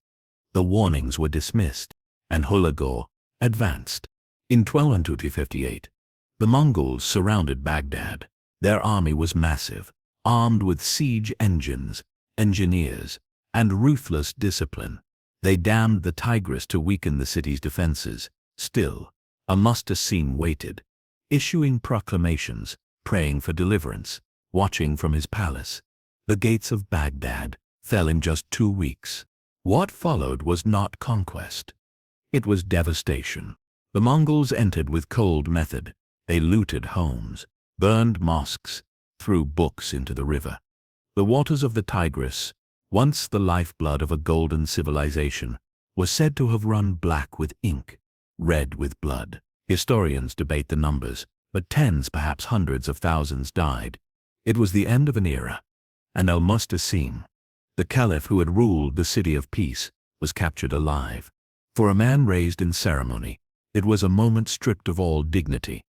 The warnings were dismissed, and Hulagu advanced. In 1258, the Mongols surrounded Baghdad. Their army was massive, armed with siege engines, engineers, and ruthless discipline. They dammed the Tigris to weaken the city's defenses. Still, al-Mustasim waited, issuing proclamations, praying for deliverance, watching from his palace. The gates of Baghdad fell in just 2 weeks. What followed was not conquest. It was devastation. The Mongols entered with cold method. They looted homes, burned mosques, threw books into the river. The waters of the Tigris, once the lifeblood of a golden civilization, were said to have run black with ink, red with blood. Historians debate the numbers, but tens, perhaps hundreds of thousands died. It was the end of an era, and al-Mustasim, the caliph who had ruled the city of peace, was captured alive. For a man raised in ceremony, it was a moment stripped of all dignity.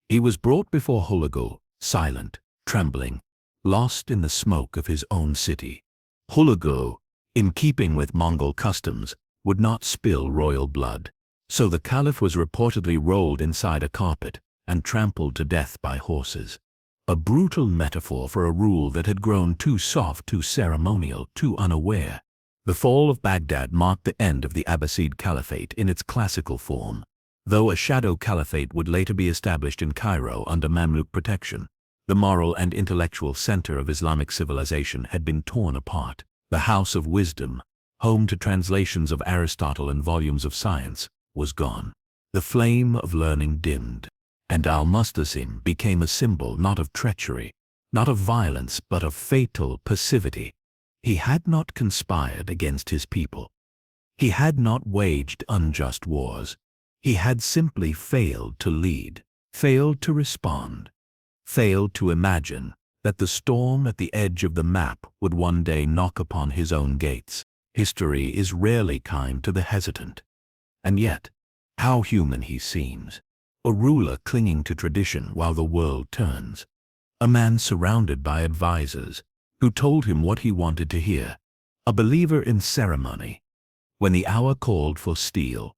He was brought before Hulagu, silent, trembling, lost in the smoke of his own city. Hulagu, in keeping with Mongol customs, would not spill royal blood. So the caliph was reportedly rolled inside a carpet and trampled to death by horses. A brutal metaphor for a rule that had grown too soft, too ceremonial, too unaware. The fall of Baghdad marked the end of the Abbasid Caliphate in its classical form. Though a shadow caliphate would later be established in Cairo under Mamluk protection, the moral and intellectual center of Islamic civilization had been torn apart. The House of Wisdom, home to translations of Aristotle and volumes of science, was gone. The flame of learning dimmed, and Al-Mustasim became a symbol not of treachery, not of violence, but of fatal passivity. He had not conspired against his people. He had not waged unjust wars. He had simply failed to lead, failed to respond, failed to imagine that the storm at the edge of the map would one day knock upon his own gates. History is rarely kind to the hesitant. And yet, how human he seems. A ruler clinging to tradition while the world turns. A man surrounded by advisors who told him what he wanted to hear. A believer in ceremony when the hour called for steel.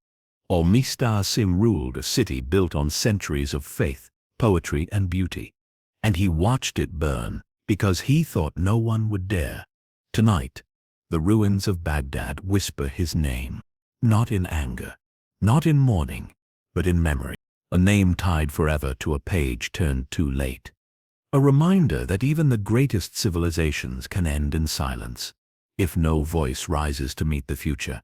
Al-Mustasim ruled a city built on centuries of faith, poetry, and beauty. And he watched it burn because he thought no one would dare. Tonight, the ruins of Baghdad whisper his name, not in anger, not in mourning, but in memory. A name tied forever to a page turned too late. A reminder that even the greatest civilizations can end in silence, if no voice rises to meet the future.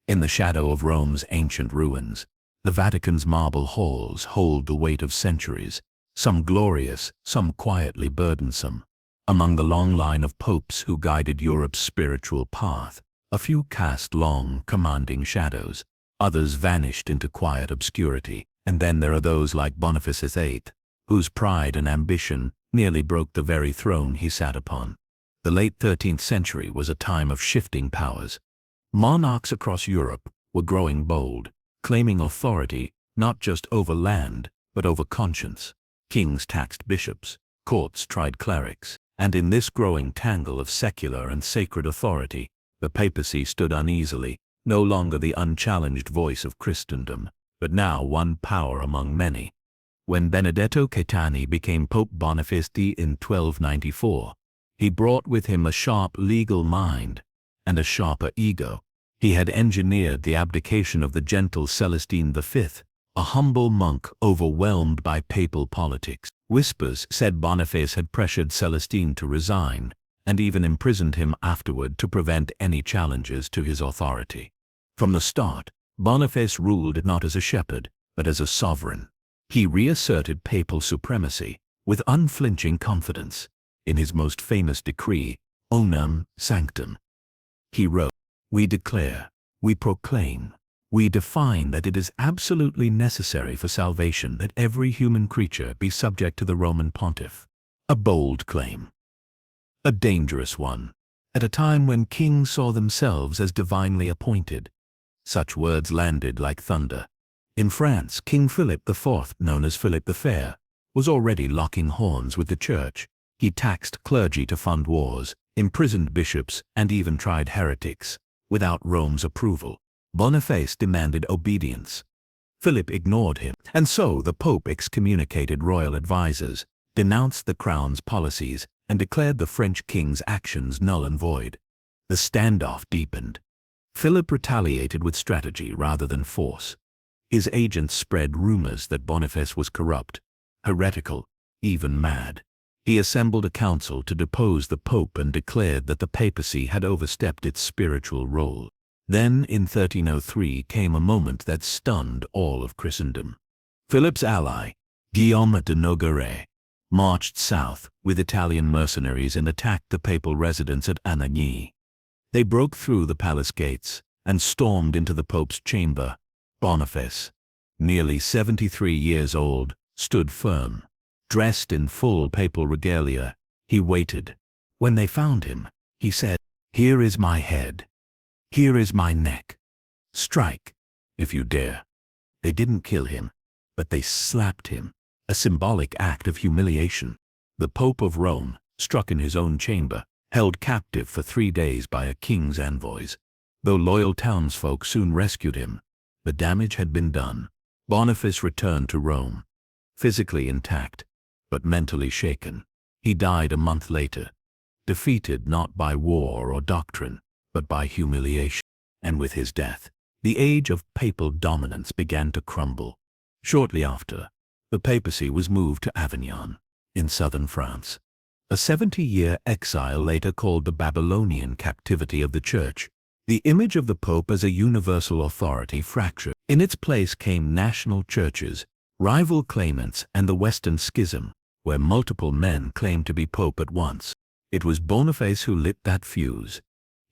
In the shadow of Rome's ancient ruins, the Vatican's marble halls hold the weight of centuries, some glorious, some quietly burdensome. Among the long line of popes who guided Europe's spiritual path, a few cast long, commanding shadows. Others vanished into quiet obscurity. And then there are those like Boniface VIII, whose pride and ambition nearly broke the very throne he sat upon. The late 13th century was a time of shifting powers. Monarchs across Europe were growing bold, claiming authority not just over land, but over conscience. Kings taxed bishops, courts tried clerics, and in this growing tangle of secular and sacred authority, the papacy stood uneasily, no longer the unchallenged voice of Christendom, but now one power among many. When Benedetto Caetani became Pope Boniface in 1294, he brought with him a sharp legal mind and a sharper ego. He had engineered the abdication of the gentle Celestine V, a humble monk overwhelmed by papal politics. Whispers said Boniface had pressured Celestine to resign, and even imprisoned him afterward to prevent any challenges to his authority. From the start, Boniface ruled not as a shepherd, but as a sovereign. He reasserted papal supremacy with unflinching confidence. In his most famous decree, Onum Sanctum, he wrote, "We declare, we proclaim, we define that it is absolutely necessary for salvation that every human creature be subject to the Roman pontiff." A bold claim. A dangerous one, at a time when kings saw themselves as divinely appointed. Such words landed like thunder. In France, King Philip IV, known as Philip the Fair, was already locking horns with the church. He taxed clergy to fund wars, imprisoned bishops, and even tried heretics, without Rome's approval. Boniface demanded obedience. Philip ignored him, and so the Pope excommunicated royal advisors, denounced the crown's policies, and declared the French king's actions null and void. The standoff deepened. Philip retaliated with strategy rather than force. His agents spread rumors that Boniface was corrupt, heretical, even mad. He assembled a council to depose the Pope and declared that the papacy had overstepped its spiritual role. Then, in 1303, came a moment that stunned all of Christendom. Philip's ally, Guillaume de Nogaret, marched south with Italian mercenaries and attacked the papal residence at Anagni. They broke through the palace gates and stormed into the Pope's chamber. Boniface, nearly 73 years old, stood firm. Dressed in full papal regalia, he waited. When they found him, he said, "Here is my head. Here is my neck. Strike, if you dare." They didn't kill him, but they slapped him, a symbolic act of humiliation. The Pope of Rome, struck in his own chamber, held captive for 3 days by a king's envoys. Though loyal townsfolk soon rescued him, the damage had been done. Boniface returned to Rome, physically intact, but mentally shaken. He died a month later, defeated not by war or doctrine, but by humiliation. And with his death, the age of papal dominance began to crumble. Shortly after, the papacy was moved to Avignon, in southern France. A 70-year exile later called the Babylonian captivity of the Church. The image of the Pope as a universal authority fractured. In its place came national churches, rival claimants, and the Western Schism, where multiple men claimed to be Pope at once. It was Boniface who lit that fuse.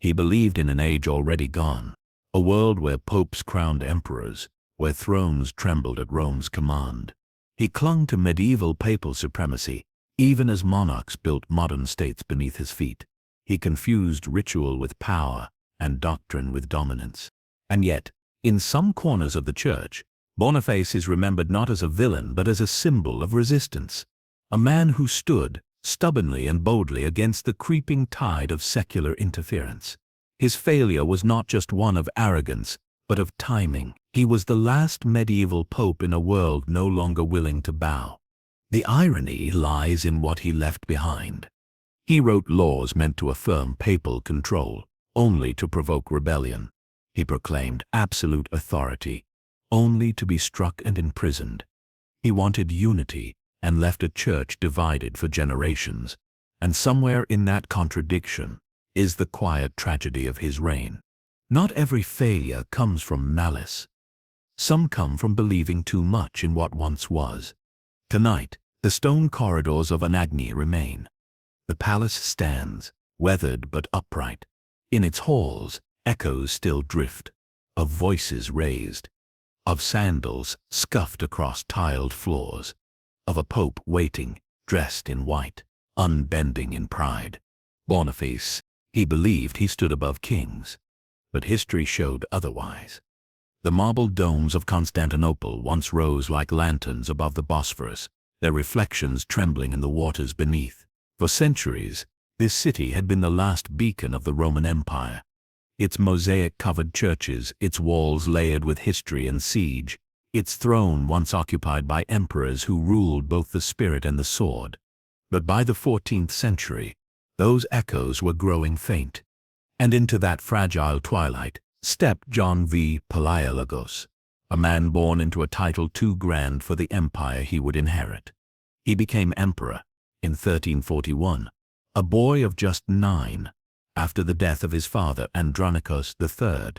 He believed in an age already gone, a world where popes crowned emperors, where thrones trembled at Rome's command. He clung to medieval papal supremacy, even as monarchs built modern states beneath his feet. He confused ritual with power and doctrine with dominance. And yet, in some corners of the Church, Boniface is remembered not as a villain but as a symbol of resistance, a man who stood stubbornly and boldly against the creeping tide of secular interference. His failure was not just one of arrogance, but of timing. He was the last medieval pope in a world no longer willing to bow. The irony lies in what he left behind. He wrote laws meant to affirm papal control, only to provoke rebellion. He proclaimed absolute authority, only to be struck and imprisoned. He wanted unity and left a church divided for generations. And somewhere in that contradiction is the quiet tragedy of his reign. Not every failure comes from malice. Some come from believing too much in what once was. Tonight, the stone corridors of Anagni remain. The palace stands, weathered but upright. In its halls, echoes still drift, of voices raised, of sandals scuffed across tiled floors, of a pope waiting, dressed in white, unbending in pride. Boniface, he believed he stood above kings, but history showed otherwise. The marble domes of Constantinople once rose like lanterns above the Bosphorus, their reflections trembling in the waters beneath. For centuries, this city had been the last beacon of the Roman Empire. Its mosaic-covered churches, its walls layered with history and siege, its throne once occupied by emperors who ruled both the spirit and the sword. But by the 14th century, those echoes were growing faint, and into that fragile twilight stepped John V. Palaiologos, a man born into a title too grand for the empire he would inherit. He became emperor in 1341, a boy of just 9, after the death of his father Andronicus III.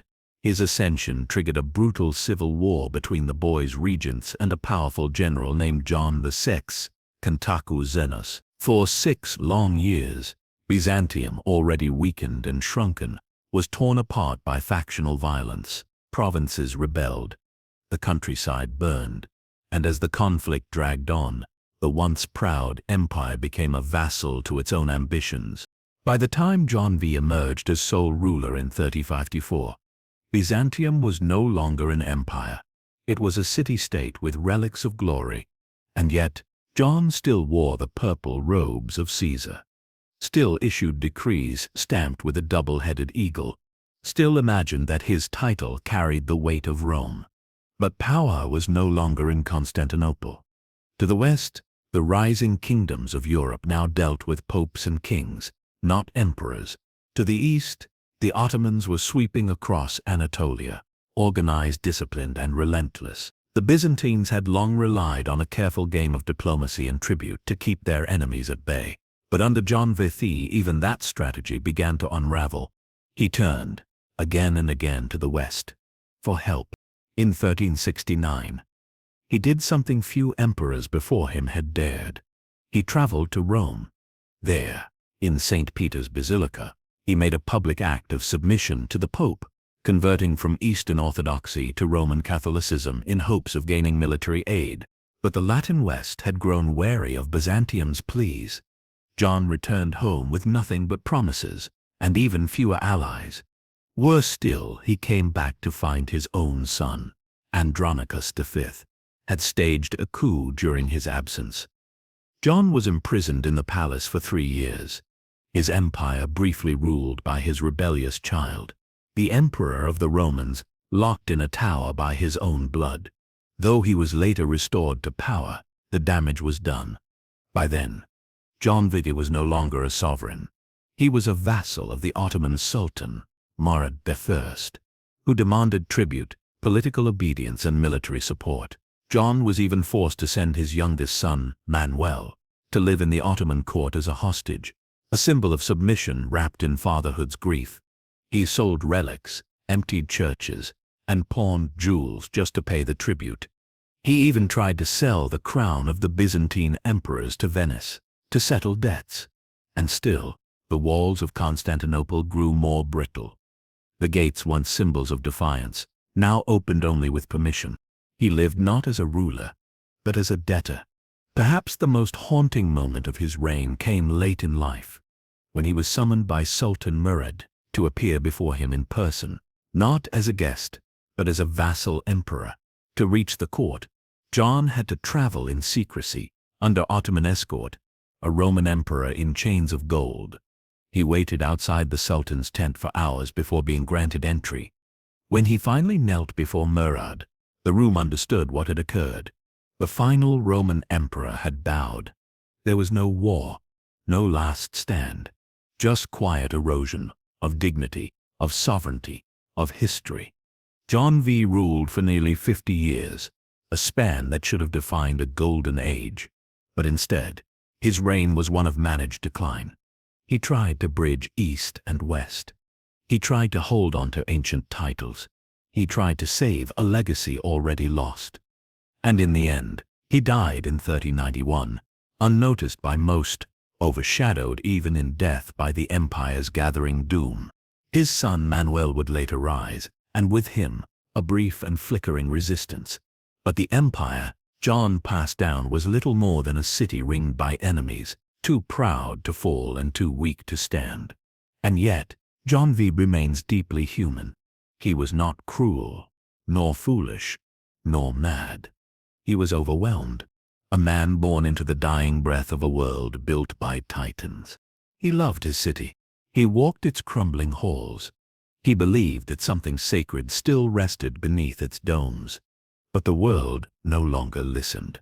His ascension triggered a brutal civil war between the boy's regents and a powerful general named John VI, Cantacu Xenos. For 6 long years, Byzantium, already weakened and shrunken, was torn apart by factional violence. Provinces rebelled, the countryside burned, and as the conflict dragged on, the once proud empire became a vassal to its own ambitions. By the time John V emerged as sole ruler in 1354, Byzantium was no longer an empire. It was a city-state with relics of glory. And yet, John still wore the purple robes of Caesar, still issued decrees stamped with a double-headed eagle, still imagined that his title carried the weight of Rome. But power was no longer in Constantinople. To the west, the rising kingdoms of Europe now dealt with popes and kings, not emperors. To the east, the Ottomans were sweeping across Anatolia, organized, disciplined, and relentless. The Byzantines had long relied on a careful game of diplomacy and tribute to keep their enemies at bay. But under John V, even that strategy began to unravel. He turned, again and again, to the west for help. In 1369, he did something few emperors before him had dared. He traveled to Rome. There, in St. Peter's Basilica, he made a public act of submission to the Pope, converting from Eastern Orthodoxy to Roman Catholicism in hopes of gaining military aid. But the Latin West had grown wary of Byzantium's pleas. John returned home with nothing but promises, and even fewer allies. Worse still, he came back to find his own son, Andronicus V, had staged a coup during his absence. John was imprisoned in the palace for 3 years, his empire briefly ruled by his rebellious child, the emperor of the Romans, locked in a tower by his own blood. Though he was later restored to power, the damage was done. By then, John V was no longer a sovereign. He was a vassal of the Ottoman Sultan, Murad I, who demanded tribute, political obedience, and military support. John was even forced to send his youngest son, Manuel, to live in the Ottoman court as a hostage, a symbol of submission wrapped in fatherhood's grief. He sold relics, emptied churches, and pawned jewels just to pay the tribute. He even tried to sell the crown of the Byzantine emperors to Venice, to settle debts. And still, the walls of Constantinople grew more brittle. The gates, once symbols of defiance, now opened only with permission. He lived not as a ruler, but as a debtor. Perhaps the most haunting moment of his reign came late in life, when he was summoned by Sultan Murad to appear before him in person, not as a guest, but as a vassal emperor. To reach the court, John had to travel in secrecy, under Ottoman escort, a Roman emperor in chains of gold. He waited outside the Sultan's tent for hours before being granted entry. When he finally knelt before Murad, the room understood what had occurred. The final Roman emperor had bowed. There was no war, no last stand, just quiet erosion of dignity, of sovereignty, of history. John V ruled for nearly 50 years, a span that should have defined a golden age. But instead, his reign was one of managed decline. He tried to bridge East and West. He tried to hold on to ancient titles. He tried to save a legacy already lost. And in the end, he died in 1391, unnoticed by most, overshadowed even in death by the empire's gathering doom. His son Manuel would later rise, and with him, a brief and flickering resistance. But the empire John passed down was little more than a city ringed by enemies, too proud to fall and too weak to stand. And yet, John V remains deeply human. He was not cruel, nor foolish, nor mad. He was overwhelmed, a man born into the dying breath of a world built by titans. He loved his city. He walked its crumbling halls. He believed that something sacred still rested beneath its domes. But the world no longer listened.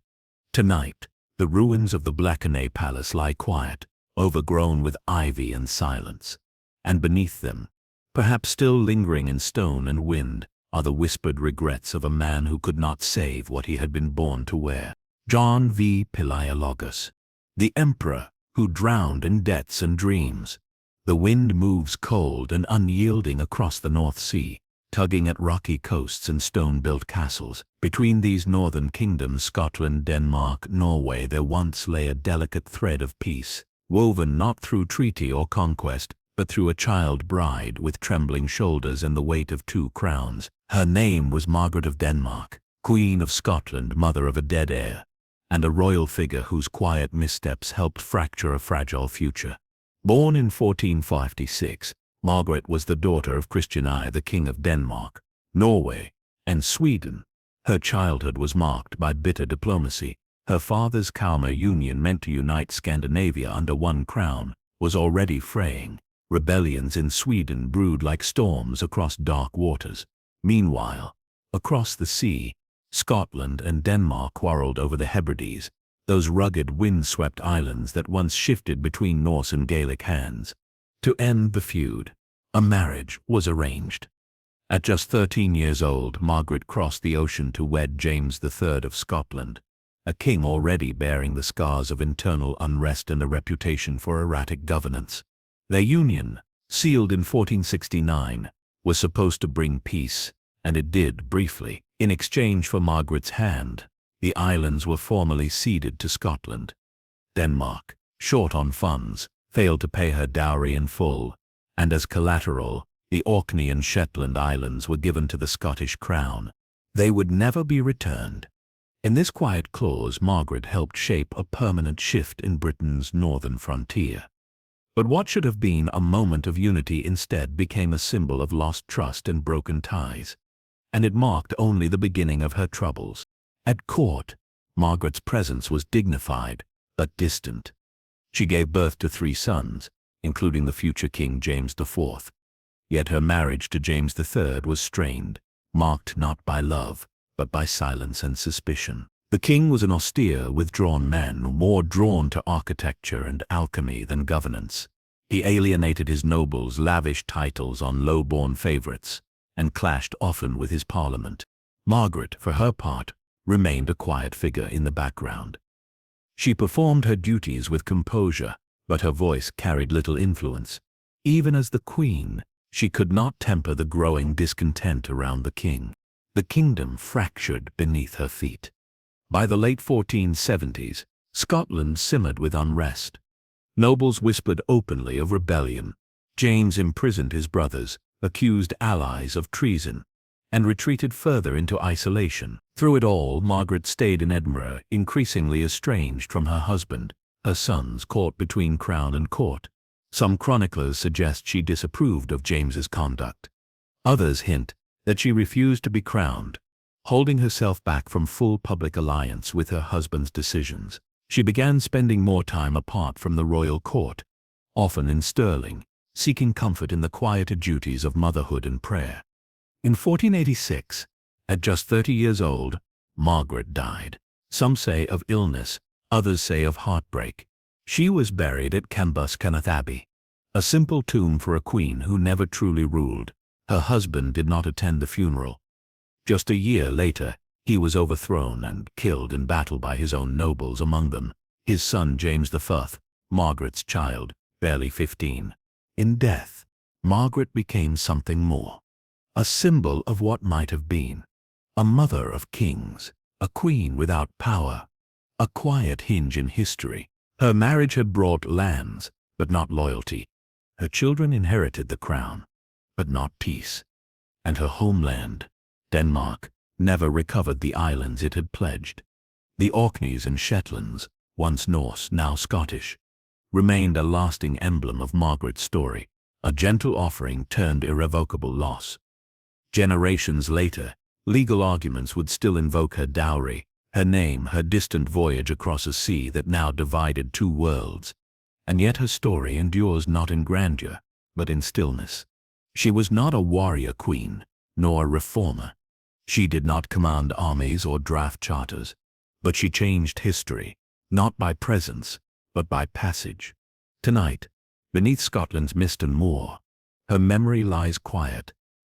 Tonight, the ruins of the Blackenay Palace lie quiet, overgrown with ivy and silence. And beneath them, perhaps still lingering in stone and wind, are the whispered regrets of a man who could not save what he had been born to wear. John V Palaiologos, the emperor who drowned in debts and dreams. The wind moves cold and unyielding across the North Sea, tugging at rocky coasts and stone-built castles. Between these northern kingdoms, Scotland, Denmark, Norway, there once lay a delicate thread of peace, woven not through treaty or conquest, but through a child bride with trembling shoulders and the weight of 2 crowns. Her name was Margaret of Denmark, Queen of Scotland, mother of a dead heir, and a royal figure whose quiet missteps helped fracture a fragile future. Born in 1456, Margaret was the daughter of Christian I, the King of Denmark, Norway, and Sweden. Her childhood was marked by bitter diplomacy. Her father's Kalmar union, meant to unite Scandinavia under one crown, was already fraying. Rebellions in Sweden brewed like storms across dark waters. Meanwhile, across the sea, Scotland and Denmark quarreled over the Hebrides, those rugged, wind-swept islands that once shifted between Norse and Gaelic hands. To end the feud, a marriage was arranged. At just 13 years old, Margaret crossed the ocean to wed James III of Scotland, a king already bearing the scars of internal unrest and a reputation for erratic governance. Their union, sealed in 1469, was supposed to bring peace, and it did briefly. In exchange for Margaret's hand, the islands were formally ceded to Scotland. Denmark, short on funds, failed to pay her dowry in full, and as collateral, the Orkney and Shetland Islands were given to the Scottish crown. They would never be returned. In this quiet clause, Margaret helped shape a permanent shift in Britain's northern frontier. But what should have been a moment of unity instead became a symbol of lost trust and broken ties. And it marked only the beginning of her troubles. At court, Margaret's presence was dignified, but distant. She gave birth to 3 sons, including the future King James IV. Yet her marriage to James III was strained, marked not by love, but by silence and suspicion. The king was an austere, withdrawn man, more drawn to architecture and alchemy than governance. He alienated his nobles, lavished titles on low-born favorites, and clashed often with his parliament. Margaret, for her part, remained a quiet figure in the background. She performed her duties with composure, but her voice carried little influence. Even as the queen, she could not temper the growing discontent around the king. The kingdom fractured beneath her feet. By the late 1470s, Scotland simmered with unrest. Nobles whispered openly of rebellion. James imprisoned his brothers, accused allies of treason, and retreated further into isolation. Through it all, Margaret stayed in Edinburgh, increasingly estranged from her husband, her sons caught between crown and court. Some chroniclers suggest she disapproved of James's conduct. Others hint that she refused to be crowned, holding herself back from full public alliance with her husband's decisions. She began spending more time apart from the royal court, often in Stirling, seeking comfort in the quieter duties of motherhood and prayer. In 1486, at just 30 years old, Margaret died. Some say of illness, others say of heartbreak. She was buried at Cambuscaneth Abbey, a simple tomb for a queen who never truly ruled. Her husband did not attend the funeral. Just a year later, he was overthrown and killed in battle by his own nobles, among them his son James I, Margaret's child, barely 15. In death, Margaret became something more. A symbol of what might have been. A mother of kings, a queen without power, a quiet hinge in history. Her marriage had brought lands, but not loyalty. Her children inherited the crown, but not peace. And her homeland, Denmark, never recovered the islands it had pledged. The Orkneys and Shetlands, once Norse, now Scottish, remained a lasting emblem of Margaret's story, a gentle offering turned irrevocable loss. Generations later, legal arguments would still invoke her dowry, her name, her distant voyage across a sea that now divided two worlds. And yet her story endures not in grandeur, but in stillness. She was not a warrior queen, nor a reformer. She did not command armies or draft charters, but she changed history, not by presence, but by passage. Tonight, beneath Scotland's mist and moor, her memory lies quiet,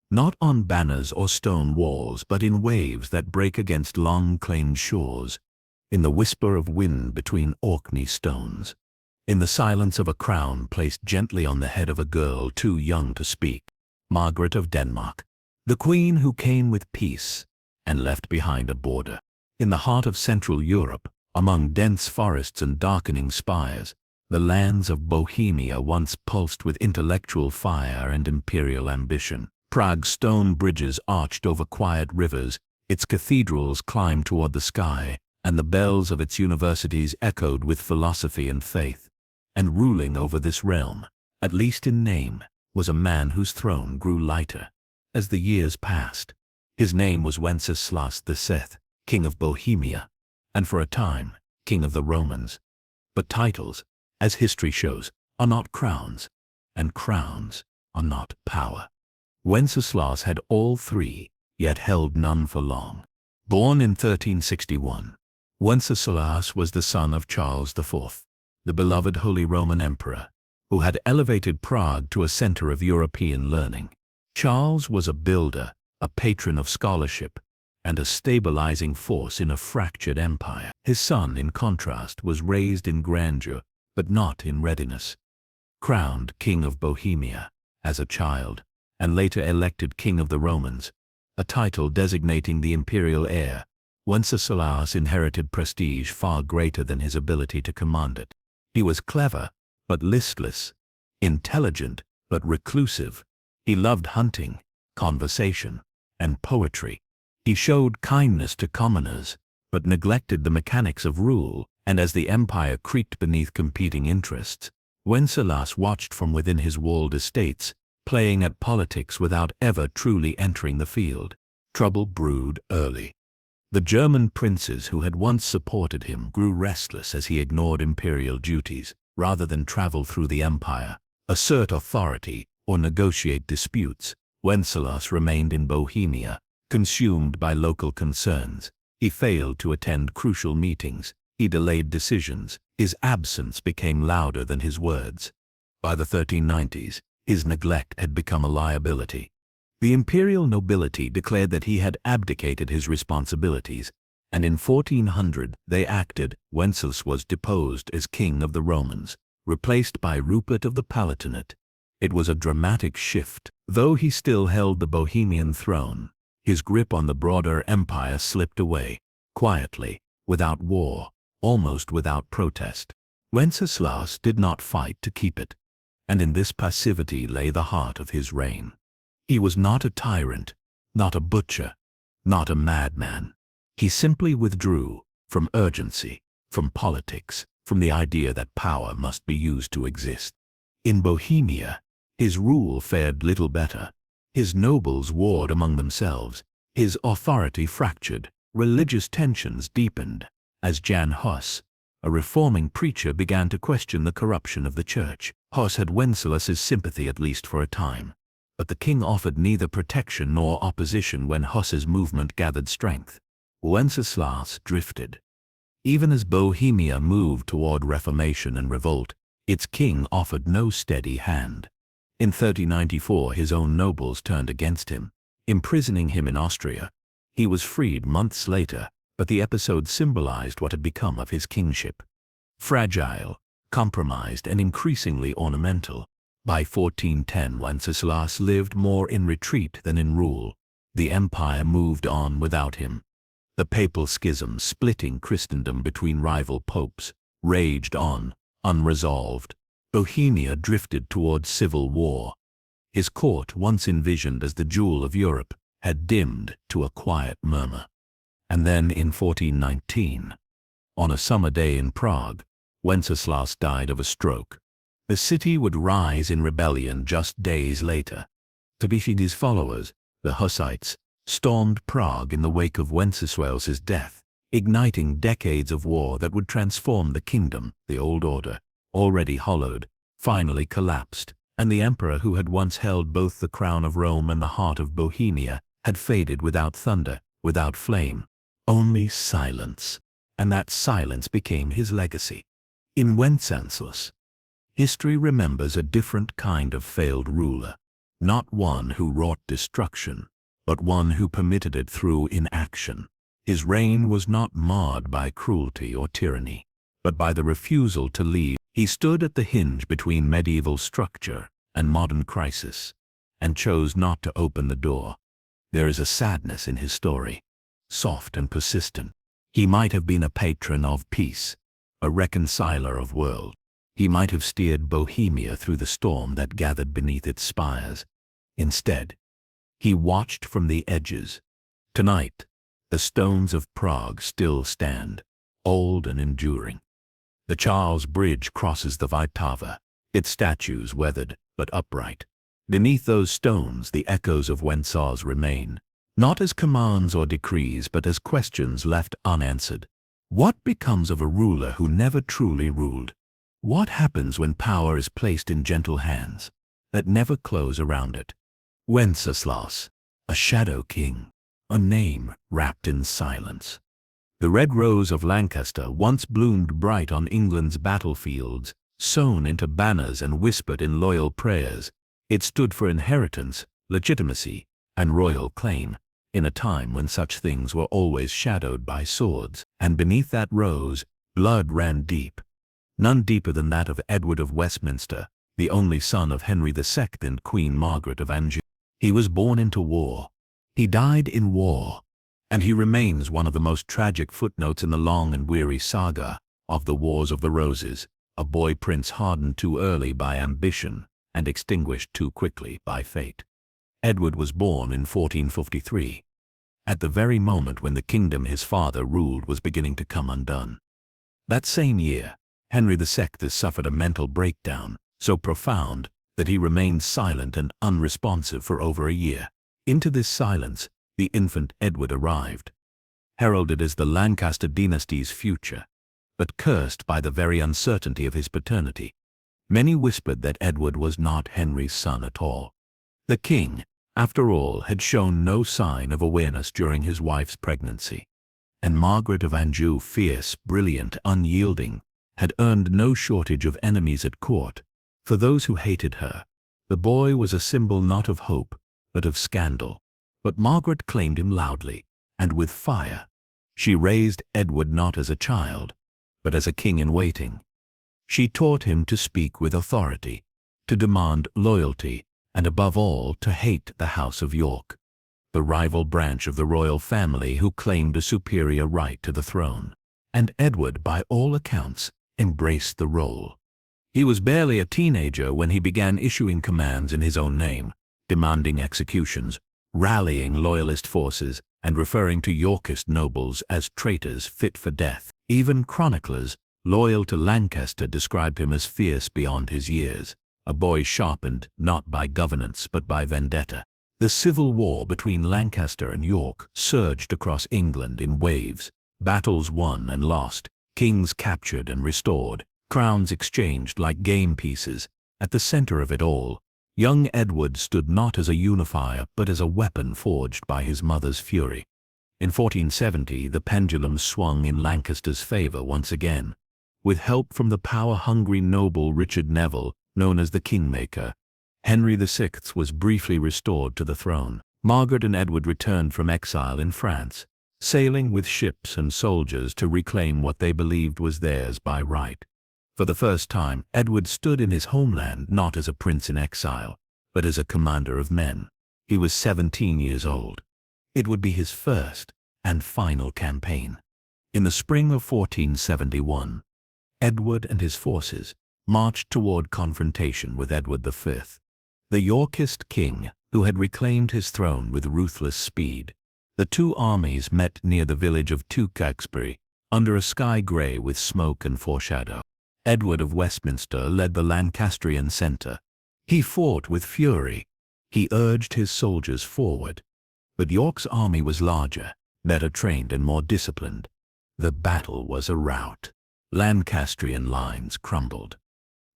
not on banners or stone walls, but in waves that break against long-claimed shores, in the whisper of wind between Orkney stones, in the silence of a crown placed gently on the head of a girl too young to speak. Margaret of Denmark, the queen who came with peace and left behind a border. In the heart of Central Europe, among dense forests and darkening spires, the lands of Bohemia once pulsed with intellectual fire and imperial ambition. Prague's stone bridges arched over quiet rivers, its cathedrals climbed toward the sky, and the bells of its universities echoed with philosophy and faith. And ruling over this realm, at least in name, was a man whose throne grew lighter as the years passed. His name was Wenceslas VI, King of Bohemia, and for a time, King of the Romans. But titles, as history shows, are not crowns, and crowns are not power. Wenceslas had all three, yet held none for long. Born in 1361, Wenceslas was the son of Charles IV, the beloved Holy Roman Emperor, who had elevated Prague to a center of European learning. Charles was a builder, a patron of scholarship, and a stabilizing force in a fractured empire. His son, in contrast, was raised in grandeur, but not in readiness. Crowned King of Bohemia as a child, and later elected King of the Romans, a title designating the imperial heir, Wenceslas inherited prestige far greater than his ability to command it. He was clever, but listless, intelligent, but reclusive. He loved hunting, conversation, and poetry. He showed kindness to commoners, but neglected the mechanics of rule, and as the empire creaked beneath competing interests, Wenceslas watched from within his walled estates, playing at politics without ever truly entering the field. Trouble brewed early. The German princes who had once supported him grew restless as he ignored imperial duties, rather than travel through the empire, assert authority, or negotiate disputes. Wenceslas remained in Bohemia, consumed by local concerns. He failed to attend crucial meetings. He delayed decisions. His absence became louder than his words. By the 1390s, his neglect had become a liability. The imperial nobility declared that he had abdicated his responsibilities, and in 1400 they acted. Wenceslas was deposed as king of the Romans, replaced by Rupert of the Palatinate. It was a dramatic shift. Though he still held the Bohemian throne, his grip on the broader empire slipped away, quietly, without war, almost without protest. Wenceslas did not fight to keep it, and in this passivity lay the heart of his reign. He was not a tyrant, not a butcher, not a madman. He simply withdrew from urgency, from politics, from the idea that power must be used to exist. In Bohemia, his rule fared little better. His nobles warred among themselves. His authority fractured. Religious tensions deepened, as Jan Hus, a reforming preacher, began to question the corruption of the church. Hus had Wenceslas's sympathy, at least for a time, but the king offered neither protection nor opposition when Hus's movement gathered strength. Wenceslas drifted. Even as Bohemia moved toward reformation and revolt, its king offered no steady hand. In 1394 his own nobles turned against him, imprisoning him in Austria. He was freed months later, but the episode symbolized what had become of his kingship. Fragile, compromised, and increasingly ornamental. By 1410 Wenceslas lived more in retreat than in rule. The empire moved on without him. The papal schism, splitting Christendom between rival popes, raged on, unresolved. Bohemia drifted toward civil war. His court, once envisioned as the jewel of Europe, had dimmed to a quiet murmur. And then in 1419, on a summer day in Prague, Wenceslas died of a stroke. The city would rise in rebellion just days later. Tabiti's followers, the Hussites, stormed Prague in the wake of Wenceslas's death, igniting decades of war that would transform the kingdom. The old order, already hollowed, finally collapsed, and the emperor who had once held both the crown of Rome and the heart of Bohemia had faded without thunder, without flame, only silence, and that silence became his legacy. In Wenceslas, history remembers a different kind of failed ruler, not one who wrought destruction, but one who permitted it through inaction. His reign was not marred by cruelty or tyranny, but by the refusal to leave. He stood at the hinge between medieval structure and modern crisis, and chose not to open the door. There is a sadness in his story, soft and persistent. He might have been a patron of peace, a reconciler of worlds. He might have steered Bohemia through the storm that gathered beneath its spires. Instead, he watched from the edges. Tonight, the stones of Prague still stand, old and enduring. The Charles Bridge crosses the Vltava, its statues weathered but upright. Beneath those stones the echoes of Wenceslas remain, not as commands or decrees but as questions left unanswered. What becomes of a ruler who never truly ruled? What happens when power is placed in gentle hands that never close around it? Wenceslas, a shadow king, a name wrapped in silence. The red rose of Lancaster once bloomed bright on England's battlefields, sewn into banners and whispered in loyal prayers. It stood for inheritance, legitimacy, and royal claim, in a time when such things were always shadowed by swords. And beneath that rose, blood ran deep, none deeper than that of Edward of Westminster, the only son of Henry II and Queen Margaret of Anjou. He was born into war. He died in war. And he remains one of the most tragic footnotes in the long and weary saga of the Wars of the Roses, a boy prince hardened too early by ambition and extinguished too quickly by fate. Edward was born in 1453, at the very moment when the kingdom his father ruled was beginning to come undone. That same year, Henry II suffered a mental breakdown so profound that he remained silent and unresponsive for over a year. Into this silence, the infant Edward arrived, heralded as the Lancaster dynasty's future, but cursed by the very uncertainty of his paternity. Many whispered that Edward was not Henry's son at all. The king, after all, had shown no sign of awareness during his wife's pregnancy. And Margaret of Anjou, fierce, brilliant, unyielding, had earned no shortage of enemies at court. For those who hated her, the boy was a symbol not of hope, but of scandal. But Margaret claimed him loudly, and with fire. She raised Edward not as a child, but as a king in waiting. She taught him to speak with authority, to demand loyalty, and above all to hate the House of York, the rival branch of the royal family who claimed a superior right to the throne. And Edward, by all accounts, embraced the role. He was barely a teenager when he began issuing commands in his own name, demanding executions, rallying loyalist forces, and referring to Yorkist nobles as traitors fit for death. Even chroniclers loyal to Lancaster described him as fierce beyond his years, a boy sharpened not by governance but by vendetta. The civil war between Lancaster and York surged across England in waves, battles won and lost, kings captured and restored, crowns exchanged like game pieces. At the center of it all, young Edward stood not as a unifier but as a weapon forged by his mother's fury. In 1470, the pendulum swung in Lancaster's favor once again. With help from the power-hungry noble Richard Neville, known as the Kingmaker, Henry VI was briefly restored to the throne. Margaret and Edward returned from exile in France, sailing with ships and soldiers to reclaim what they believed was theirs by right. For the first time, Edward stood in his homeland not as a prince in exile, but as a commander of men. He was 17 years old. It would be his first and final campaign. In the spring of 1471, Edward and his forces marched toward confrontation with Edward V, the Yorkist king who had reclaimed his throne with ruthless speed. The two armies met near the village of Tewkesbury, under a sky grey with smoke and foreshadow. Edward of Westminster led the Lancastrian centre. He fought with fury. He urged his soldiers forward. But York's army was larger, better trained and more disciplined. The battle was a rout. Lancastrian lines crumbled.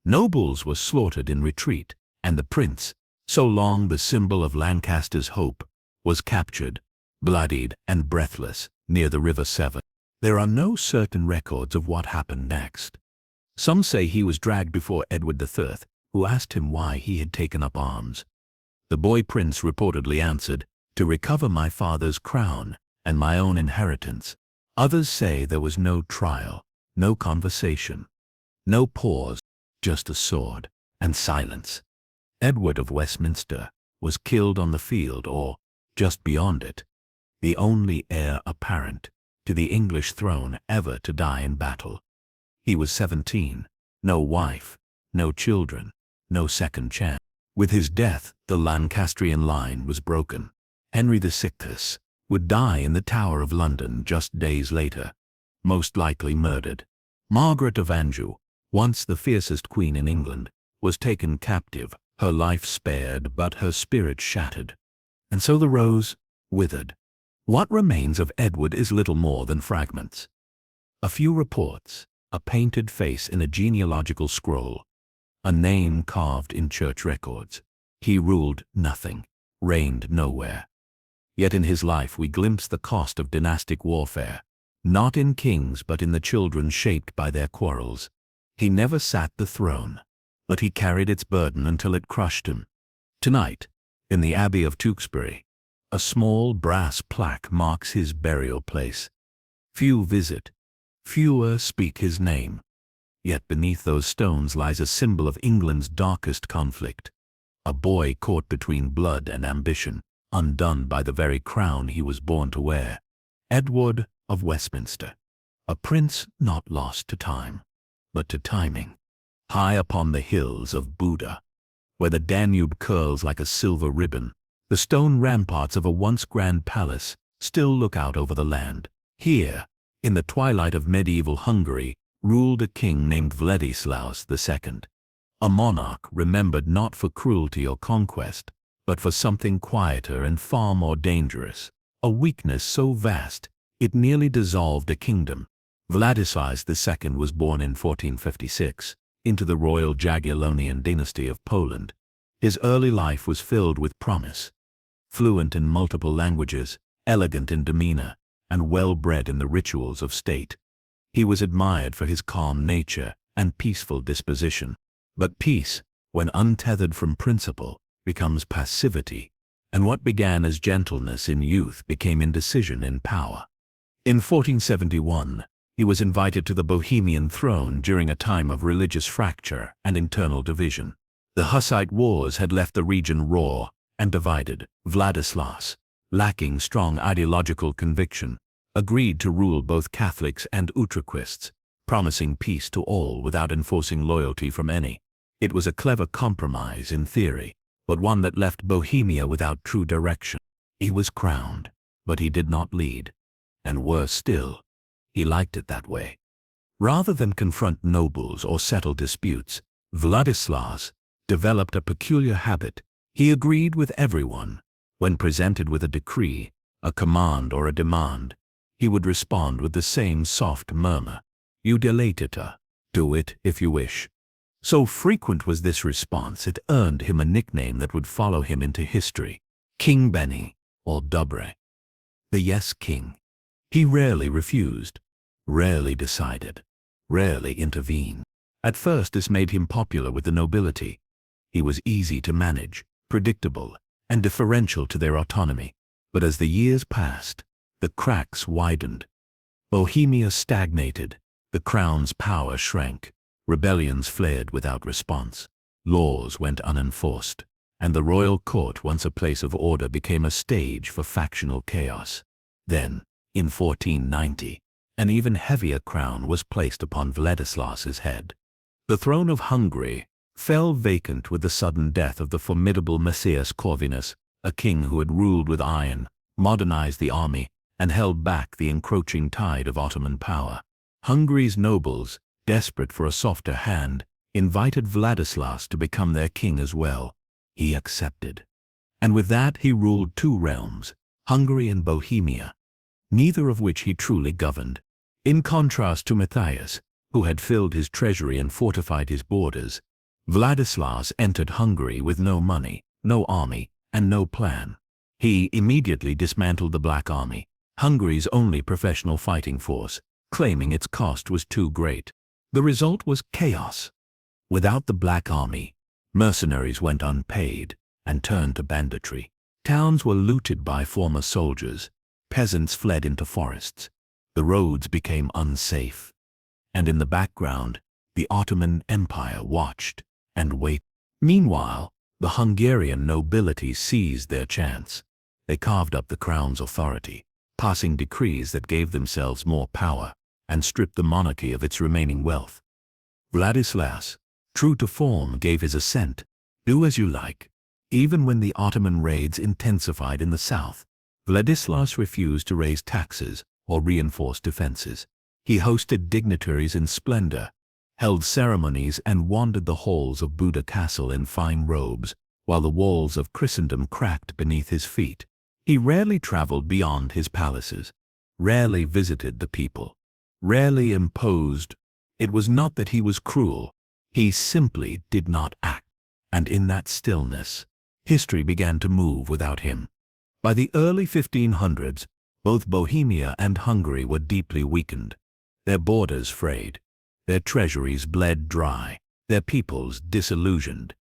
Nobles were slaughtered in retreat, and the prince, so long the symbol of Lancaster's hope, was captured, bloodied and breathless, near the River Severn. There are no certain records of what happened next. Some say he was dragged before Edward III, who asked him why he had taken up arms. The boy prince reportedly answered, "To recover my father's crown and my own inheritance." Others say there was no trial, no conversation, no pause, just a sword and silence. Edward of Westminster was killed on the field or just beyond it, the only heir apparent to the English throne ever to die in battle. He was 17, no wife, no children, no second chance. With his death, the Lancastrian line was broken. Henry VI would die in the Tower of London just days later, most likely murdered. Margaret of Anjou, once the fiercest queen in England, was taken captive, her life spared but her spirit shattered. And so the rose withered. What remains of Edward is little more than fragments. A few reports, a painted face in a genealogical scroll, a name carved in church records. He ruled nothing, reigned nowhere. Yet in his life we glimpse the cost of dynastic warfare, not in kings but in the children shaped by their quarrels. He never sat the throne, but he carried its burden until it crushed him. Tonight, in the Abbey of Tewkesbury, a small brass plaque marks his burial place. Few visit, fewer speak his name. Yet beneath those stones lies a symbol of England's darkest conflict. A boy caught between blood and ambition, undone by the very crown he was born to wear. Edward of Westminster, a prince not lost to time, but to timing. High upon the hills of Buda, where the Danube curls like a silver ribbon, the stone ramparts of a once grand palace still look out over the land. Here, in the twilight of medieval Hungary, ruled a king named Vladislaus II, a monarch remembered not for cruelty or conquest, but for something quieter and far more dangerous, a weakness so vast it nearly dissolved a kingdom. Vladislaus II was born in 1456 into the royal Jagiellonian dynasty of Poland. His early life was filled with promise. Fluent in multiple languages, elegant in demeanor, and well-bred in the rituals of state, he was admired for his calm nature and peaceful disposition. But peace, when untethered from principle, becomes passivity, and what began as gentleness in youth became indecision in power. In 1471, he was invited to the Bohemian throne during a time of religious fracture and internal division. The Hussite wars had left the region raw and divided. Władysław, lacking strong ideological conviction, agreed to rule both Catholics and Utraquists, promising peace to all without enforcing loyalty from any. It was a clever compromise in theory, but one that left Bohemia without true direction. He was crowned, but he did not lead. And worse still, he liked it that way. Rather than confront nobles or settle disputes, Władysław developed a peculiar habit. He agreed with everyone. When presented with a decree, a command or a demand, he would respond with the same soft murmur. "You delatita. Do it if you wish." So frequent was this response, it earned him a nickname that would follow him into history: King Benny, or Dobre, the Yes King. He rarely refused, rarely decided, rarely intervened. At first this made him popular with the nobility. He was easy to manage, predictable, and deferential to their autonomy. But as the years passed, the cracks widened. Bohemia stagnated, the crown's power shrank, rebellions flared without response, laws went unenforced, and the royal court, once a place of order, became a stage for factional chaos. Then, in 1490, an even heavier crown was placed upon Władysław's head. The throne of Hungary fell vacant with the sudden death of the formidable Messias Corvinus, a king who had ruled with iron, modernized the army, and held back the encroaching tide of Ottoman power. Hungary's nobles, desperate for a softer hand, invited Władysław to become their king as well. He accepted. And with that he ruled two realms, Hungary and Bohemia, neither of which he truly governed. In contrast to Matthias, who had filled his treasury and fortified his borders, Władysław entered Hungary with no money, no army, and no plan. He immediately dismantled the Black Army, Hungary's only professional fighting force, claiming its cost was too great. The result was chaos. Without the Black Army, mercenaries went unpaid and turned to banditry. Towns were looted by former soldiers, peasants fled into forests, the roads became unsafe. And in the background, the Ottoman Empire watched and waited. Meanwhile, the Hungarian nobility seized their chance. They carved up the crown's authority, passing decrees that gave themselves more power and stripped the monarchy of its remaining wealth. Władysław, true to form, gave his assent. Do as you like. Even when the Ottoman raids intensified in the south, Władysław refused to raise taxes or reinforce defenses. He hosted dignitaries in splendor, held ceremonies, and wandered the halls of Buda Castle in fine robes, while the walls of Christendom cracked beneath his feet. He rarely traveled beyond his palaces, rarely visited the people, rarely imposed. It was not that he was cruel, he simply did not act. And in that stillness, history began to move without him. By the early 1500s, both Bohemia and Hungary were deeply weakened, their borders frayed, their treasuries bled dry, their peoples disillusioned.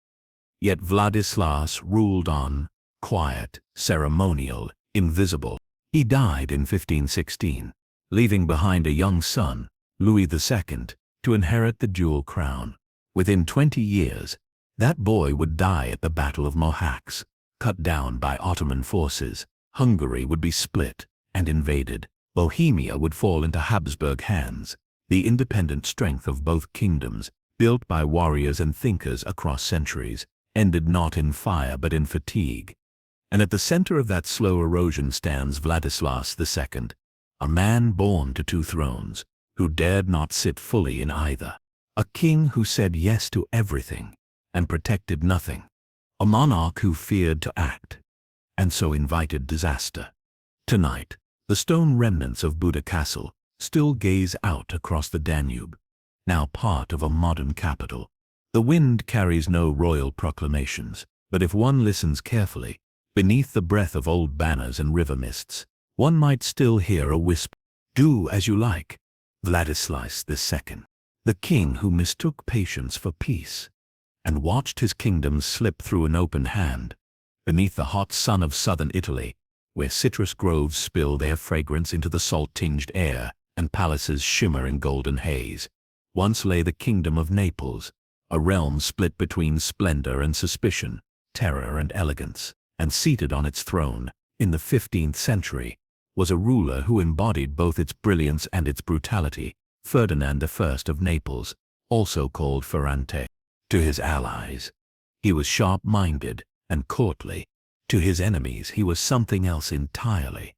Yet Władysław ruled on, quiet, ceremonial, invisible. He died in 1516, leaving behind a young son, Louis II, to inherit the dual crown. Within 20 years, that boy would die at the Battle of Mohacs, cut down by Ottoman forces. Hungary would be split and invaded. Bohemia would fall into Habsburg hands. The independent strength of both kingdoms, built by warriors and thinkers across centuries, ended not in fire but in fatigue. And at the center of that slow erosion stands Władysław II, a man born to two thrones, who dared not sit fully in either. A king who said yes to everything and protected nothing. A monarch who feared to act, and so invited disaster. Tonight, the stone remnants of Buda Castle still gaze out across the Danube, now part of a modern capital. The wind carries no royal proclamations, but if one listens carefully, beneath the breath of old banners and river mists, one might still hear a whisper. Do as you like. Władysław II, the king who mistook patience for peace, and watched his kingdom slip through an open hand. Beneath the hot sun of southern Italy, where citrus groves spill their fragrance into the salt-tinged air and palaces shimmer in golden haze, once lay the kingdom of Naples, a realm split between splendor and suspicion, terror and elegance, and seated on its throne, in the 15th century, was a ruler who embodied both its brilliance and its brutality, Ferdinand I of Naples, also called Ferrante. To his allies, he was sharp-minded and courtly. To his enemies, he was something else entirely.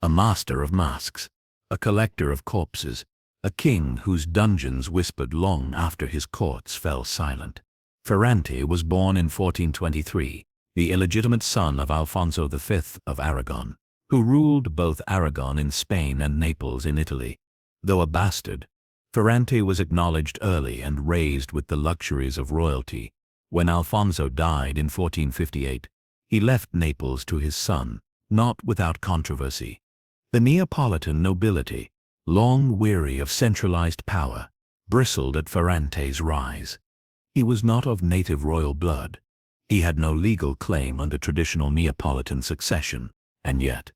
A master of masks, a collector of corpses, a king whose dungeons whispered long after his courts fell silent. Ferrante was born in 1423, the illegitimate son of Alfonso V of Aragon, who ruled both Aragon in Spain and Naples in Italy. Though a bastard, Ferrante was acknowledged early and raised with the luxuries of royalty. When Alfonso died in 1458, he left Naples to his son, not without controversy. The Neapolitan nobility, long weary of centralized power, bristled at Ferrante's rise. He was not of native royal blood. He had no legal claim under traditional Neapolitan succession, and yet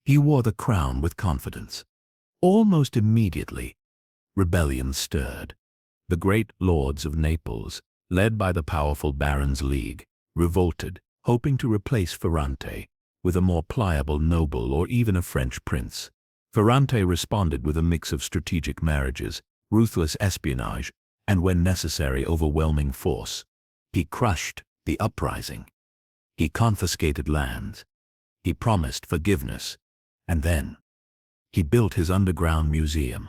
he wore the crown with confidence. Almost immediately, rebellion stirred. The great lords of Naples, led by the powerful Barons' League, revolted, hoping to replace Ferrante with a more pliable noble or even a French prince. Ferrante responded with a mix of strategic marriages, ruthless espionage, and when necessary overwhelming force. He crushed the uprising. He confiscated lands. He promised forgiveness. And then he built his underground museum.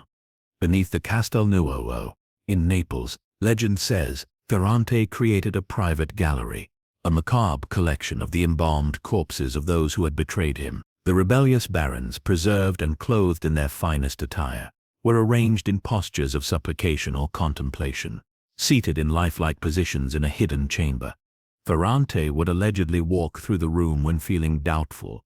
Beneath the Castel Nuovo, in Naples, legend says, Ferrante created a private gallery, a macabre collection of the embalmed corpses of those who had betrayed him. The rebellious barons, preserved and clothed in their finest attire, were arranged in postures of supplication or contemplation, seated in lifelike positions in a hidden chamber. Ferrante would allegedly walk through the room when feeling doubtful,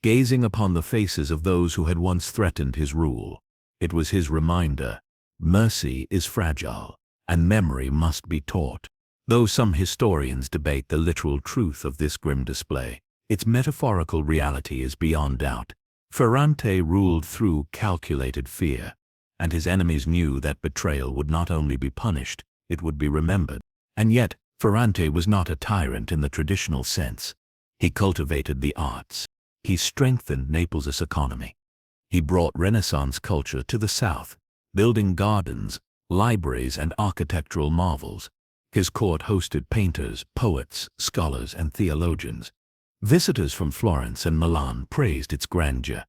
gazing upon the faces of those who had once threatened his rule. It was his reminder: mercy is fragile, and memory must be taught. Though some historians debate the literal truth of this grim display, its metaphorical reality is beyond doubt. Ferrante ruled through calculated fear, and his enemies knew that betrayal would not only be punished, it would be remembered. And yet, Ferrante was not a tyrant in the traditional sense. He cultivated the arts. He strengthened Naples' economy. He brought Renaissance culture to the south, building gardens, libraries, and architectural marvels. His court hosted painters, poets, scholars, and theologians. Visitors from Florence and Milan praised its grandeur.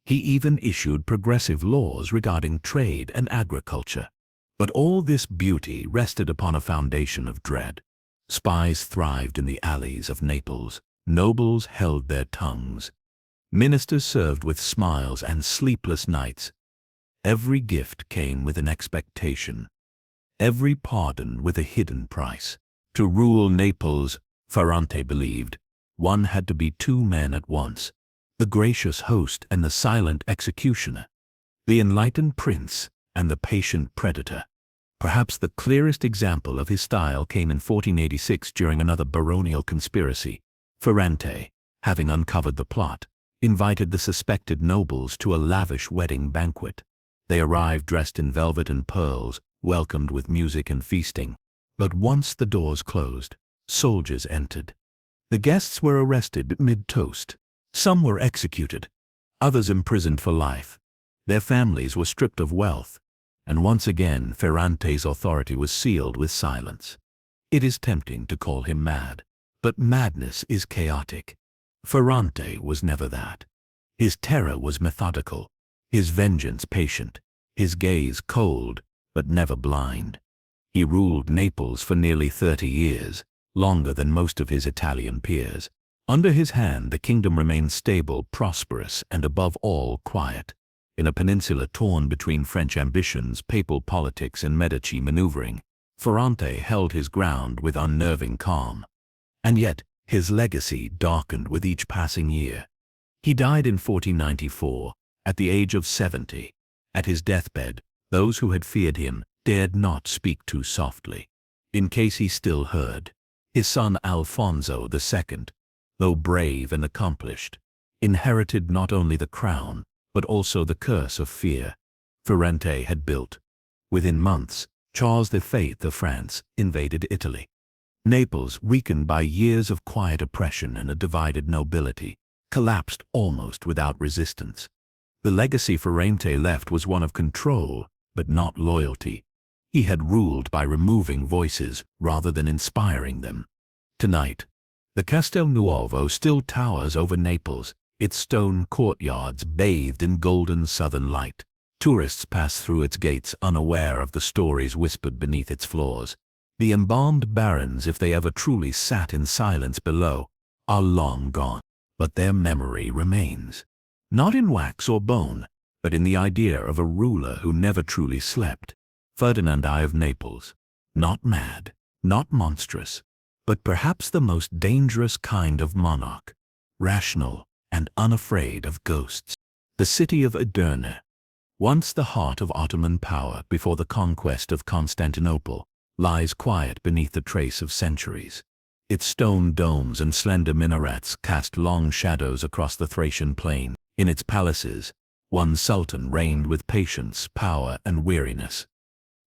He even issued progressive laws regarding trade and agriculture. But all this beauty rested upon a foundation of dread. Spies thrived in the alleys of Naples. Nobles held their tongues. Ministers served with smiles and sleepless nights. Every gift came with an expectation. Every pardon with a hidden price. To rule Naples, Ferrante believed, one had to be two men at once: the gracious host and the silent executioner, the enlightened prince and the patient predator. Perhaps the clearest example of his style came in 1486 during another baronial conspiracy. Ferrante, having uncovered the plot, invited the suspected nobles to a lavish wedding banquet. They arrived dressed in velvet and pearls, welcomed with music and feasting. But once the doors closed, soldiers entered. The guests were arrested mid-toast. Some were executed, others imprisoned for life. Their families were stripped of wealth, and once again Ferrante's authority was sealed with silence. It is tempting to call him mad, but madness is chaotic. Ferrante was never that. His terror was methodical, his vengeance patient, his gaze cold, but never blind. He ruled Naples for nearly 30 years, longer than most of his Italian peers. Under his hand, the kingdom remained stable, prosperous, and above all, quiet. In a peninsula torn between French ambitions, papal politics, and Medici maneuvering, Ferrante held his ground with unnerving calm. And yet, his legacy darkened with each passing year. He died in 1494, at the age of 70. At his deathbed, those who had feared him dared not speak too softly, in case he still heard. His son Alfonso II, though brave and accomplished, inherited not only the crown, but also the curse of fear. Firenze had built. Within months, Charles V of France invaded Italy. Naples, weakened by years of quiet oppression and a divided nobility, collapsed almost without resistance. The legacy Firenze left was one of control, but not loyalty. He had ruled by removing voices rather than inspiring them. Tonight, the Castel Nuovo still towers over Naples, its stone courtyards bathed in golden southern light. Tourists pass through its gates unaware of the stories whispered beneath its floors. The embalmed barons, if they ever truly sat in silence below, are long gone, but their memory remains. Not in wax or bone, but in the idea of a ruler who never truly slept. Ferdinand I of Naples, not mad, not monstrous, but perhaps the most dangerous kind of monarch, rational and unafraid of ghosts. The city of Edirne, once the heart of Ottoman power before the conquest of Constantinople, lies quiet beneath the trace of centuries. Its stone domes and slender minarets cast long shadows across the Thracian plain. In its palaces, one sultan reigned with patience, power, and weariness.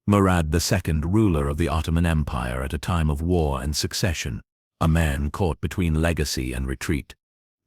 Murad II, ruler of the Ottoman Empire at a time of war and succession, a man caught between legacy and retreat.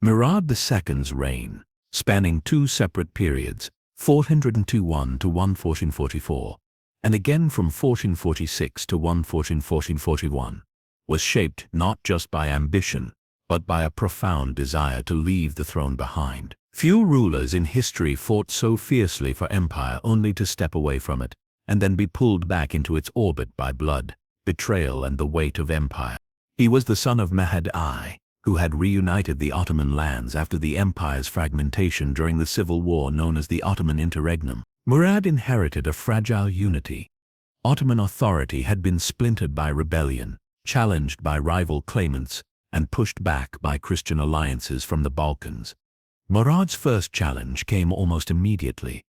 Murad II's reign, spanning two separate periods, 1421 to 1444, and again from 1446 to 1441, was shaped not just by ambition, but by a profound desire to leave the throne behind. Few rulers in history fought so fiercely for empire only to step away from it, and then be pulled back into its orbit by blood, betrayal, and the weight of empire. He was the son of Mehmed I, who had reunited the Ottoman lands after the empire's fragmentation during the civil war known as the Ottoman Interregnum. Murad inherited a fragile unity. Ottoman authority had been splintered by rebellion, challenged by rival claimants, and pushed back by Christian alliances from the Balkans. Murad's first challenge came almost immediately.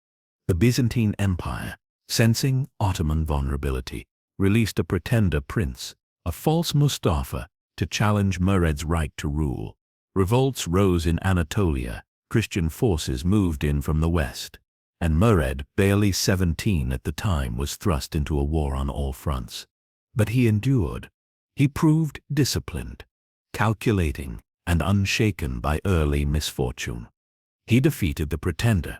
The Byzantine Empire, sensing Ottoman vulnerability, released a pretender prince, a false Mustafa, to challenge Murad's right to rule. Revolts rose in Anatolia, Christian forces moved in from the west, and Murad, barely 17 at the time, was thrust into a war on all fronts. But he endured. He proved disciplined, calculating, and unshaken by early misfortune. He defeated the pretender,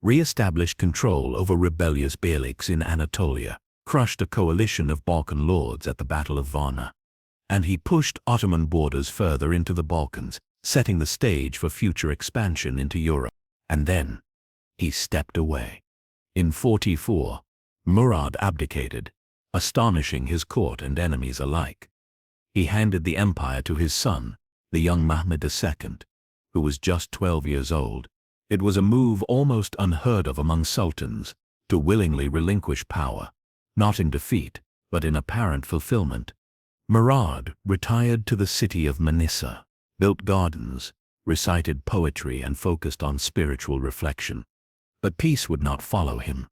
re-established control over rebellious Beyliks in Anatolia, crushed a coalition of Balkan lords at the Battle of Varna, and he pushed Ottoman borders further into the Balkans, setting the stage for future expansion into Europe. And then he stepped away. In 44, Murad abdicated, astonishing his court and enemies alike. He handed the empire to his son, the young Mehmed II, who was just 12 years old. It was a move almost unheard of among sultans, to willingly relinquish power, not in defeat, but in apparent fulfillment. Murad retired to the city of Manisa, built gardens, recited poetry, and focused on spiritual reflection. But peace would not follow him.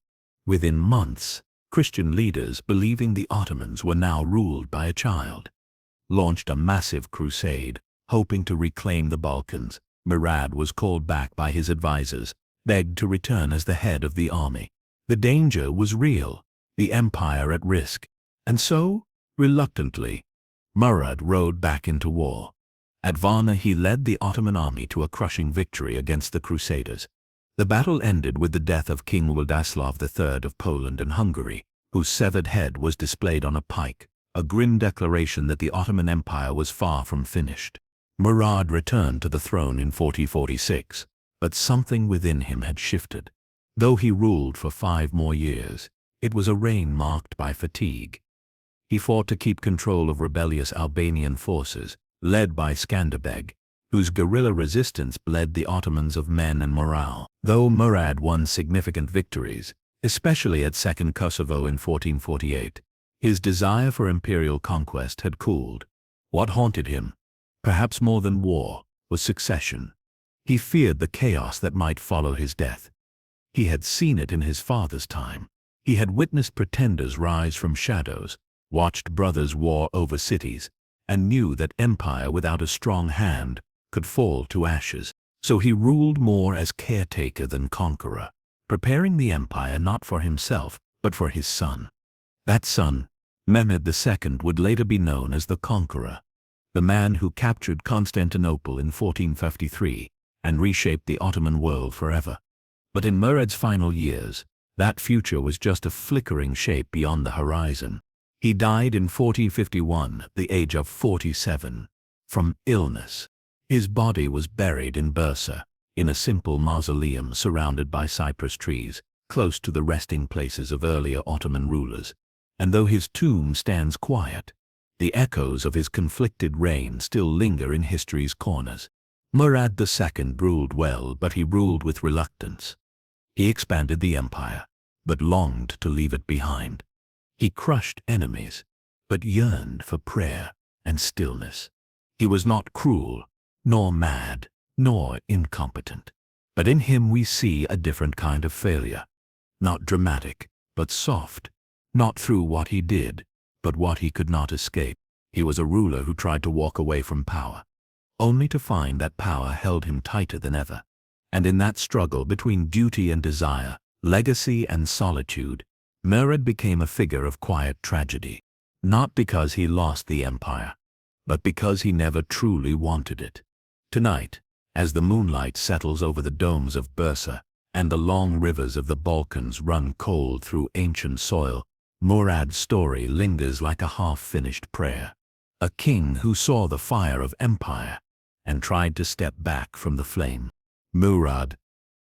Within months, Christian leaders, believing the Ottomans were now ruled by a child, launched a massive crusade, hoping to reclaim the Balkans. Murad was called back by his advisors, begged to return as the head of the army. The danger was real, the empire at risk, and so, reluctantly, Murad rode back into war. At Varna he led the Ottoman army to a crushing victory against the Crusaders. The battle ended with the death of King Władysław III of Poland and Hungary, whose severed head was displayed on a pike, a grim declaration that the Ottoman Empire was far from finished. Murad returned to the throne in 1446, but something within him had shifted. Though he ruled for 5 more years, it was a reign marked by fatigue. He fought to keep control of rebellious Albanian forces, led by Skanderbeg, whose guerrilla resistance bled the Ottomans of men and morale. Though Murad won significant victories, especially at Second Kosovo in 1448, his desire for imperial conquest had cooled. What haunted him, perhaps more than war, was succession. He feared the chaos that might follow his death. He had seen it in his father's time. He had witnessed pretenders rise from shadows, watched brothers war over cities, and knew that empire without a strong hand could fall to ashes. So he ruled more as caretaker than conqueror, preparing the empire not for himself, but for his son. That son, Mehmed II, would later be known as the Conqueror, the man who captured Constantinople in 1453 and reshaped the Ottoman world forever. But in Murad's final years, that future was just a flickering shape beyond the horizon. He died in 1451 at the age of 47, from illness. His body was buried in Bursa, in a simple mausoleum surrounded by cypress trees, close to the resting places of earlier Ottoman rulers. And though his tomb stands quiet, the echoes of his conflicted reign still linger in history's corners. Murad II ruled well, but he ruled with reluctance. He expanded the empire, but longed to leave it behind. He crushed enemies, but yearned for prayer and stillness. He was not cruel, nor mad, nor incompetent. But in him we see a different kind of failure. Not dramatic, but soft. Not through what he did, but what he could not escape. He was a ruler who tried to walk away from power, only to find that power held him tighter than ever. And in that struggle between duty and desire, legacy and solitude, Murad became a figure of quiet tragedy. Not because he lost the empire, but because he never truly wanted it. Tonight, as the moonlight settles over the domes of Bursa, and the long rivers of the Balkans run cold through ancient soil, Murad's story lingers like a half-finished prayer. A king who saw the fire of empire and tried to step back from the flame. Murad,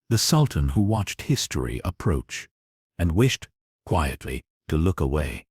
the sultan who watched history approach and wished, quietly, to look away.